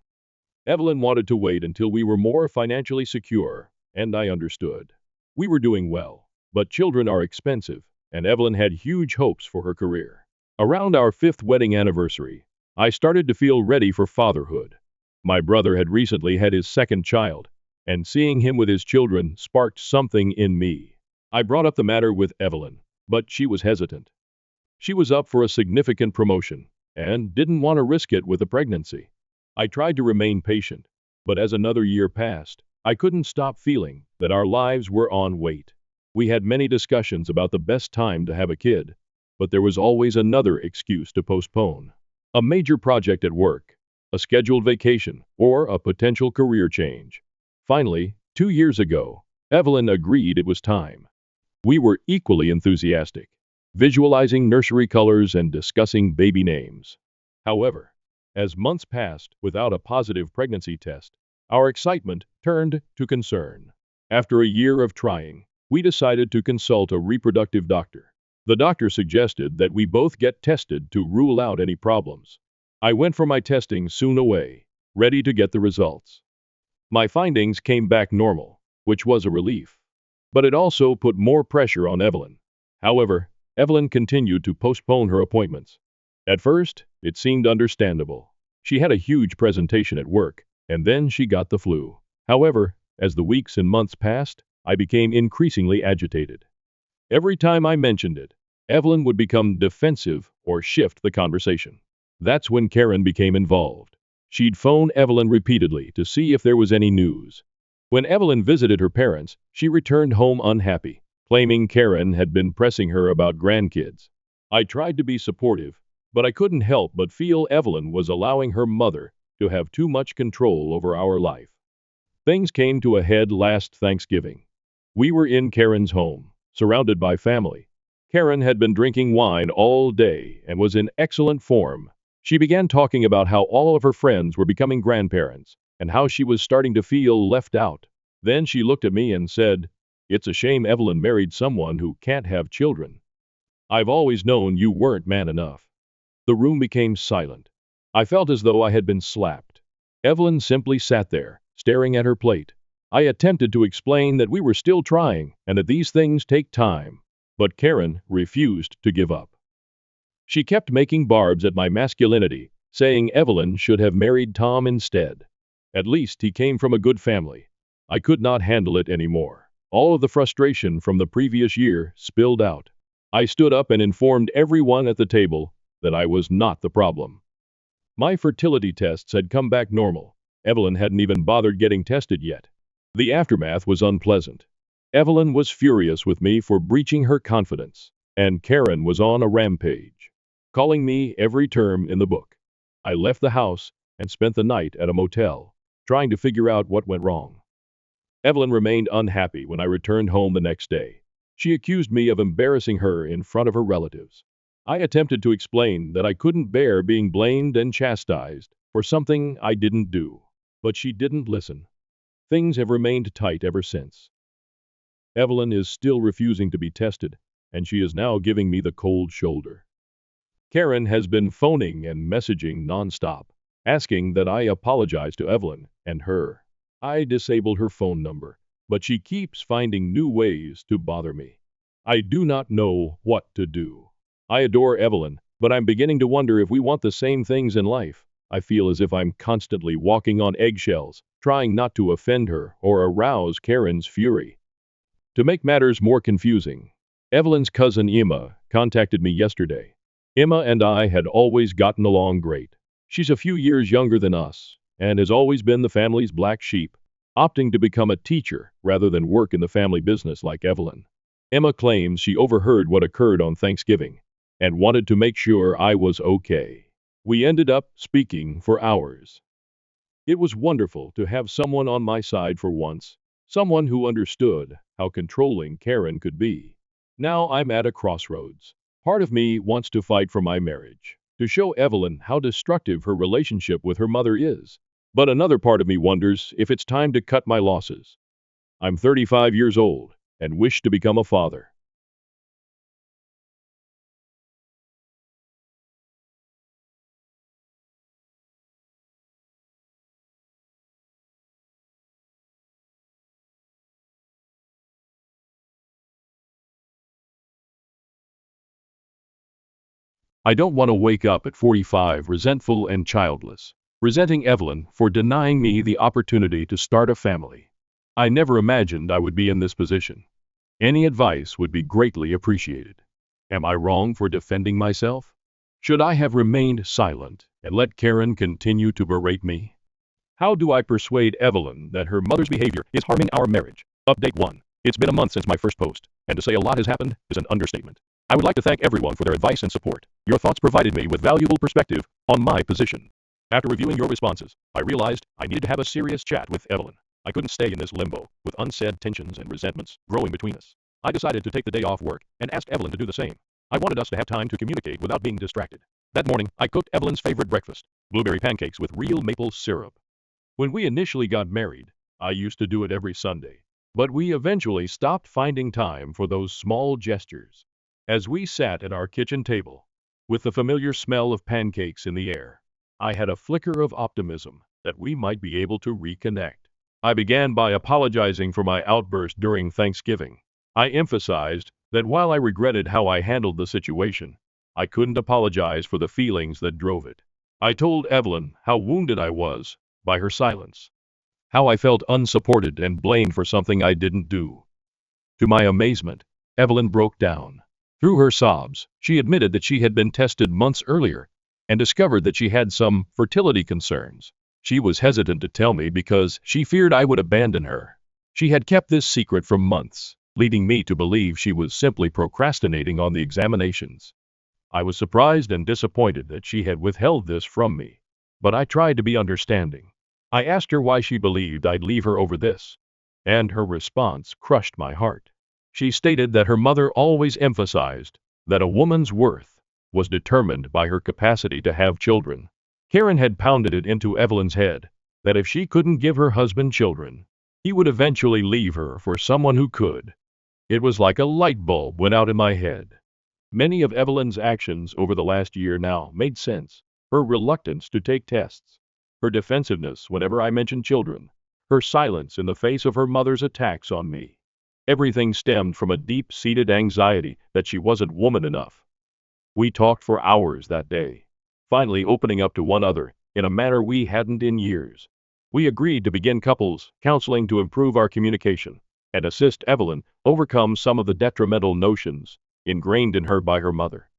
Evelyn wanted to wait until we were more financially secure, and I understood. We were doing well, but children are expensive, and Evelyn had huge hopes for her career. Around our fifth wedding anniversary, I started to feel ready for fatherhood. My brother had recently had his second child, and seeing him with his children sparked something in me. I brought up the matter with Evelyn, but she was hesitant. She was up for a significant promotion and didn't want to risk it with a pregnancy. I tried to remain patient, but as another year passed, I couldn't stop feeling that our lives were on wait. We had many discussions about the best time to have a kid, but there was always another excuse to postpone. A major project at work, a scheduled vacation, or a potential career change. Finally, 2 years ago, Evelyn agreed it was time. We were equally enthusiastic, visualizing nursery colors and discussing baby names. However, as months passed without a positive pregnancy test, our excitement turned to concern. After a year of trying, we decided to consult a reproductive doctor. The doctor suggested that we both get tested to rule out any problems. I went for my testing soon away, ready to get the results. My findings came back normal, which was a relief. But it also put more pressure on Evelyn. However, Evelyn continued to postpone her appointments. At first, it seemed understandable. She had a huge presentation at work, and then she got the flu. However, as the weeks and months passed, I became increasingly agitated. Every time I mentioned it, Evelyn would become defensive or shift the conversation. That's when Karen became involved. She'd phone Evelyn repeatedly to see if there was any news. When Evelyn visited her parents, she returned home unhappy, claiming Karen had been pressing her about grandkids. I tried to be supportive, but I couldn't help but feel Evelyn was allowing her mother to have too much control over our life. Things came to a head last Thanksgiving. We were in Karen's home, surrounded by family. Karen had been drinking wine all day and was in excellent form. She began talking about how all of her friends were becoming grandparents and how she was starting to feel left out. Then she looked at me and said, "It's a shame Evelyn married someone who can't have children. I've always known you weren't man enough." The room became silent. I felt as though I had been slapped. Evelyn simply sat there, staring at her plate. I attempted to explain that we were still trying and that these things take time, but Karen refused to give up. She kept making barbs at my masculinity, saying Evelyn should have married Tom instead. At least he came from a good family. I could not handle it anymore. All of the frustration from the previous year spilled out. I stood up and informed everyone at the table that I was not the problem. My fertility tests had come back normal. Evelyn hadn't even bothered getting tested yet. The aftermath was unpleasant. Evelyn was furious with me for breaching her confidence, and Karen was on a rampage, calling me every term in the book. I left the house and spent the night at a motel, trying to figure out what went wrong. Evelyn remained unhappy when I returned home the next day. She accused me of embarrassing her in front of her relatives. I attempted to explain that I couldn't bear being blamed and chastised for something I didn't do, but she didn't listen. Things have remained tight ever since. Evelyn is still refusing to be tested, and she is now giving me the cold shoulder. Karen has been phoning and messaging nonstop, asking that I apologize to Evelyn and her. I disabled her phone number, but she keeps finding new ways to bother me. I do not know what to do. I adore Evelyn, but I'm beginning to wonder if we want the same things in life. I feel as if I'm constantly walking on eggshells, trying not to offend her or arouse Karen's fury. To make matters more confusing, Evelyn's cousin Emma contacted me yesterday. Emma and I had always gotten along great. She's a few years younger than us and has always been the family's black sheep, opting to become a teacher rather than work in the family business like Evelyn. Emma claims she overheard what occurred on Thanksgiving and wanted to make sure I was okay. We ended up speaking for hours. It was wonderful to have someone on my side for once, someone who understood how controlling Karen could be. Now I'm at a crossroads. Part of me wants to fight for my marriage, to show Evelyn how destructive her relationship with her mother is. But another part of me wonders if it's time to cut my losses. I'm 35 years old and wish to become a father. I don't want to wake up at 45 resentful and childless, resenting Evelyn for denying me the opportunity to start a family. I never imagined I would be in this position. Any advice would be greatly appreciated. Am I wrong for defending myself? Should I have remained silent and let Karen continue to berate me? How do I persuade Evelyn that her mother's behavior is harming our marriage? Update 1. It's been a month since my first post, and to say a lot has happened is an understatement. I would like to thank everyone for their advice and support. Your thoughts provided me with valuable perspective on my position. After reviewing your responses, I realized I needed to have a serious chat with Evelyn. I couldn't stay in this limbo, with unsaid tensions and resentments growing between us. I decided to take the day off work and asked Evelyn to do the same. I wanted us to have time to communicate without being distracted. That morning, I cooked Evelyn's favorite breakfast, blueberry pancakes with real maple syrup. When we initially got married, I used to do it every Sunday. But we eventually stopped finding time for those small gestures. As we sat at our kitchen table, with the familiar smell of pancakes in the air, I had a flicker of optimism that we might be able to reconnect. I began by apologizing for my outburst during Thanksgiving. I emphasized that while I regretted how I handled the situation, I couldn't apologize for the feelings that drove it. I told Evelyn how wounded I was by her silence, how I felt unsupported and blamed for something I didn't do. To my amazement, Evelyn broke down. Through her sobs, she admitted that she had been tested months earlier and discovered that she had some fertility concerns. She was hesitant to tell me because she feared I would abandon her. She had kept this secret for months, leading me to believe she was simply procrastinating on the examinations. I was surprised and disappointed that she had withheld this from me, but I tried to be understanding. I asked her why she believed I'd leave her over this, and her response crushed my heart. She stated that her mother always emphasized that a woman's worth was determined by her capacity to have children. Karen had pounded it into Evelyn's head that if she couldn't give her husband children, he would eventually leave her for someone who could. It was like a light bulb went out in my head. Many of Evelyn's actions over the last year now made sense. Her reluctance to take tests, her defensiveness whenever I mentioned children, her silence in the face of her mother's attacks on me. Everything stemmed from a deep-seated anxiety that she wasn't woman enough. We talked for hours that day, finally opening up to one another in a manner we hadn't in years. We agreed to begin couples counseling to improve our communication and assist Evelyn overcome some of the detrimental notions ingrained in her by her mother.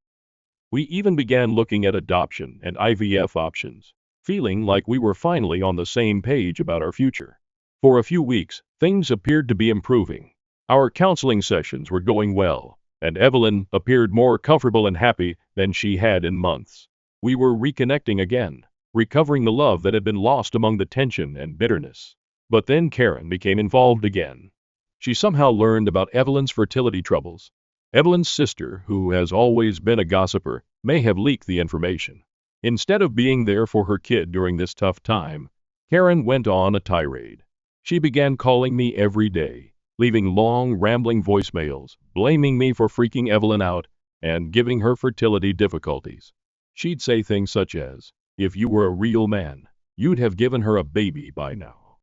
We even began looking at adoption and IVF options, feeling like we were finally on the same page about our future. For a few weeks, things appeared to be improving. Our counseling sessions were going well, and Evelyn appeared more comfortable and happy than she had in months. We were reconnecting again, recovering the love that had been lost among the tension and bitterness. But then Karen became involved again. She somehow learned about Evelyn's fertility troubles. Evelyn's sister, who has always been a gossiper, may have leaked the information. Instead of being there for her kid during this tough time, Karen went on a tirade. She began calling me every day, leaving long, rambling voicemails, blaming me for freaking Evelyn out and giving her fertility difficulties. She'd say things such as, "If you were a real man, you'd have given her a baby by now."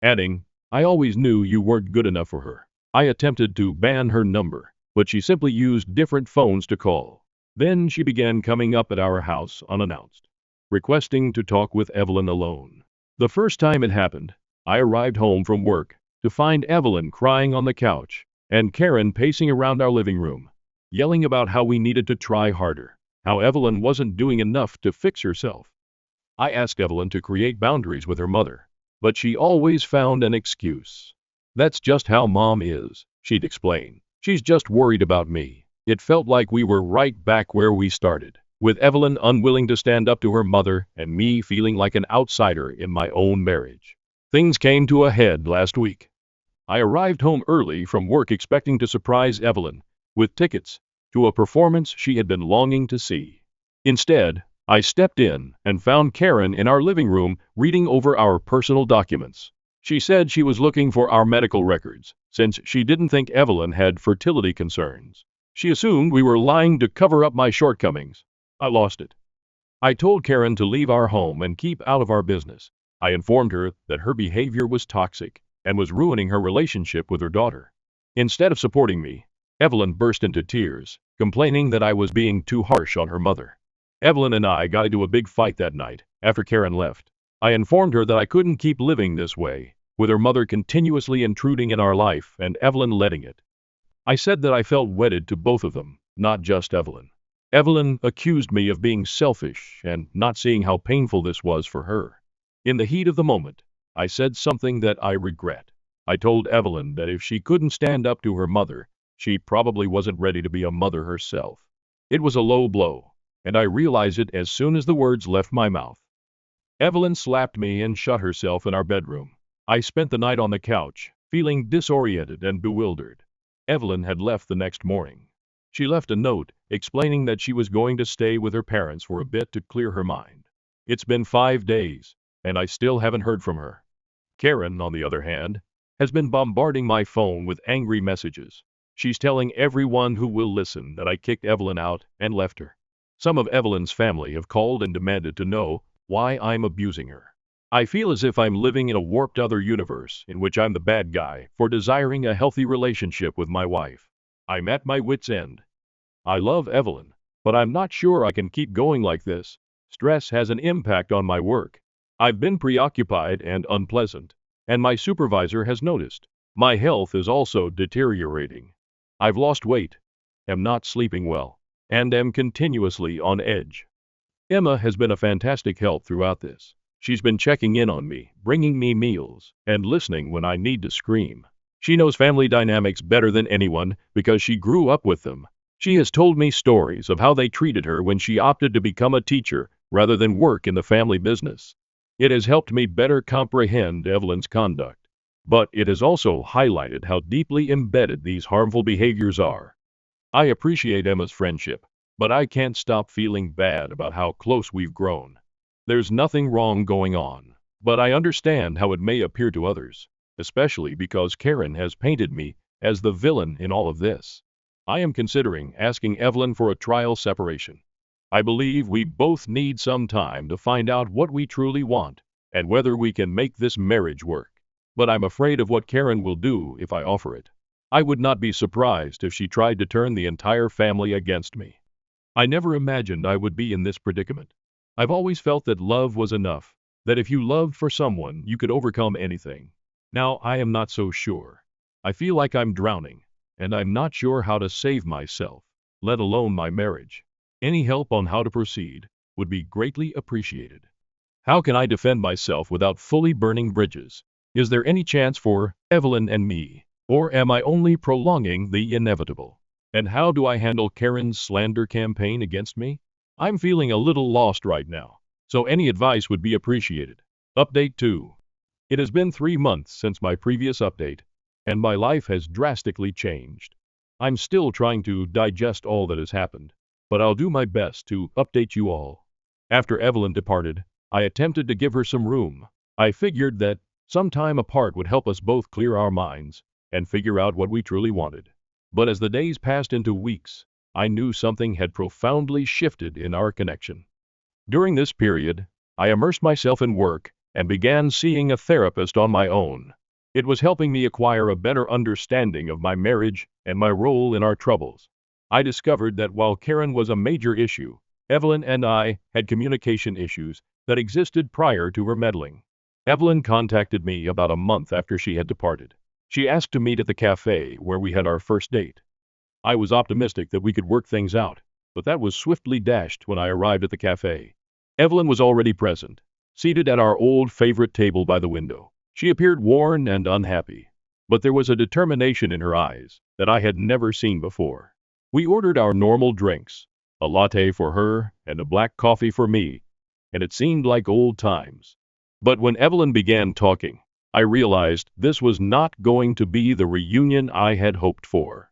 Adding, "I always knew you weren't good enough for her." I attempted to ban her number, but she simply used different phones to call. Then she began coming up at our house unannounced, requesting to talk with Evelyn alone. The first time it happened, I arrived home from work to find Evelyn crying on the couch and Karen pacing around our living room, yelling about how we needed to try harder, how Evelyn wasn't doing enough to fix herself. I asked Evelyn to create boundaries with her mother, but she always found an excuse. "That's just how Mom is," she'd explain. "She's just worried about me." It felt like we were right back where we started, with Evelyn unwilling to stand up to her mother and me feeling like an outsider in my own marriage. Things came to a head last week. I arrived home early from work expecting to surprise Evelyn with tickets to a performance she had been longing to see. Instead, I stepped in and found Karen in our living room reading over our personal documents. She said she was looking for our medical records, since she didn't think Evelyn had fertility concerns. She assumed we were lying to cover up my shortcomings. I lost it. I told Karen to leave our home and keep out of our business. I informed her that her behavior was toxic and was ruining her relationship with her daughter. Instead of supporting me, Evelyn burst into tears, complaining that I was being too harsh on her mother. Evelyn and I got into a big fight that night after Karen left. I informed her that I couldn't keep living this way, with her mother continuously intruding in our life and Evelyn letting it. I said that I felt wedded to both of them, not just Evelyn. Evelyn accused me of being selfish and not seeing how painful this was for her. In the heat of the moment, I said something that I regret. I told Evelyn that if she couldn't stand up to her mother, she probably wasn't ready to be a mother herself. It was a low blow, and I realized it as soon as the words left my mouth. Evelyn slapped me and shut herself in our bedroom. I spent the night on the couch, feeling disoriented and bewildered. Evelyn had left the next morning. She left a note explaining that she was going to stay with her parents for a bit to clear her mind. It's been 5 days, and I still haven't heard from her. Karen, on the other hand, has been bombarding my phone with angry messages. She's telling everyone who will listen that I kicked Evelyn out and left her. Some of Evelyn's family have called and demanded to know why I'm abusing her. I feel as if I'm living in a warped other universe in which I'm the bad guy for desiring a healthy relationship with my wife. I'm at my wit's end. I love Evelyn, but I'm not sure I can keep going like this. Stress has an impact on my work. I've been preoccupied and unpleasant, and my supervisor has noticed. My health is also deteriorating. I've lost weight, am not sleeping well, and am continuously on edge. Emma has been a fantastic help throughout this. She's been checking in on me, bringing me meals, and listening when I need to scream. She knows family dynamics better than anyone because she grew up with them. She has told me stories of how they treated her when she opted to become a teacher rather than work in the family business. It has helped me better comprehend Evelyn's conduct, but it has also highlighted how deeply embedded these harmful behaviors are. I appreciate Emma's friendship, but I can't stop feeling bad about how close we've grown. There's nothing wrong going on, but I understand how it may appear to others, especially because Karen has painted me as the villain in all of this. I am considering asking Evelyn for a trial separation. I believe we both need some time to find out what we truly want and whether we can make this marriage work. But I'm afraid of what Karen will do if I offer it. I would not be surprised if she tried to turn the entire family against me. I never imagined I would be in this predicament. I've always felt that love was enough, that if you loved for someone, you could overcome anything. Now I am not so sure. I feel like I'm drowning, and I'm not sure how to save myself, let alone my marriage. Any help on how to proceed would be greatly appreciated. How can I defend myself without fully burning bridges? Is there any chance for Evelyn and me, or am I only prolonging the inevitable? And how do I handle Karen's slander campaign against me? I'm feeling a little lost right now, so any advice would be appreciated. Update 2. It has been 3 months since my previous update, and my life has drastically changed. I'm still trying to digest all that has happened, but I'll do my best to update you all. After Evelyn departed, I attempted to give her some room. I figured that some time apart would help us both clear our minds and figure out what we truly wanted. But as the days passed into weeks, I knew something had profoundly shifted in our connection. During this period, I immersed myself in work and began seeing a therapist on my own. It was helping me acquire a better understanding of my marriage and my role in our troubles. I discovered that while Karen was a major issue, Evelyn and I had communication issues that existed prior to her meddling. Evelyn contacted me about a month after she had departed. She asked to meet at the cafe where we had our first date. I was optimistic that we could work things out, but that was swiftly dashed when I arrived at the cafe. Evelyn was already present, seated at our old favorite table by the window. She appeared worn and unhappy, but there was a determination in her eyes that I had never seen before. We ordered our normal drinks, a latte for her and a black coffee for me, and it seemed like old times. But when Evelyn began talking, I realized this was not going to be the reunion I had hoped for.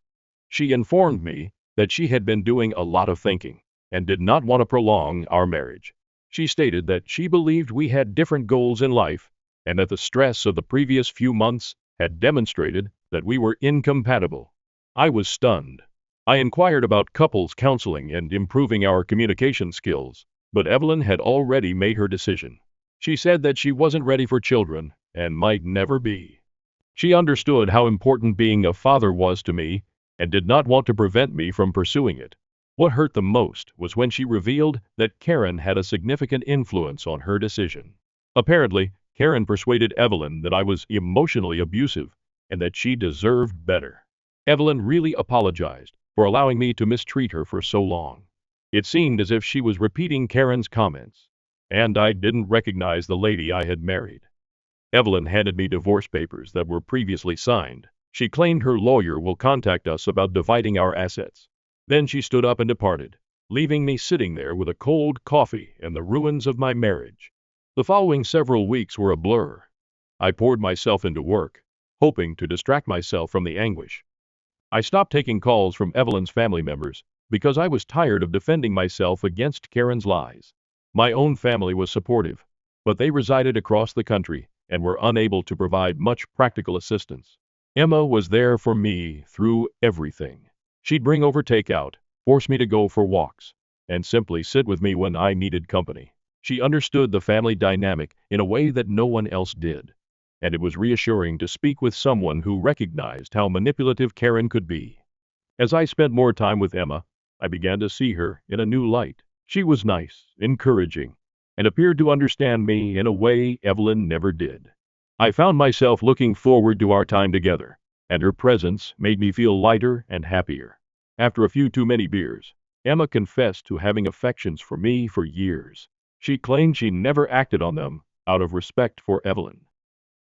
She informed me that she had been doing a lot of thinking and did not want to prolong our marriage. She stated that she believed we had different goals in life and that the stress of the previous few months had demonstrated that we were incompatible. I was stunned. I inquired about couples counseling and improving our communication skills, but Evelyn had already made her decision. She said that she wasn't ready for children and might never be. She understood how important being a father was to me and did not want to prevent me from pursuing it. What hurt the most was when she revealed that Karen had a significant influence on her decision. Apparently, Karen persuaded Evelyn that I was emotionally abusive and that she deserved better. Evelyn really apologized for allowing me to mistreat her for so long. It seemed as if she was repeating Karen's comments, and I didn't recognize the lady I had married. Evelyn handed me divorce papers that were previously signed. She claimed her lawyer will contact us about dividing our assets. Then she stood up and departed, leaving me sitting there with a cold coffee and the ruins of my marriage. The following several weeks were a blur. I poured myself into work, hoping to distract myself from the anguish. I stopped taking calls from Evelyn's family members because I was tired of defending myself against Karen's lies. My own family was supportive, but they resided across the country and were unable to provide much practical assistance. Emma was there for me through everything. She'd bring over takeout, force me to go for walks, and simply sit with me when I needed company. She understood the family dynamic in a way that no one else did, and it was reassuring to speak with someone who recognized how manipulative Karen could be. As I spent more time with Emma, I began to see her in a new light. She was nice, encouraging, and appeared to understand me in a way Evelyn never did. I found myself looking forward to our time together, and her presence made me feel lighter and happier. After a few too many beers, Emma confessed to having affections for me for years. She claimed she never acted on them out of respect for Evelyn.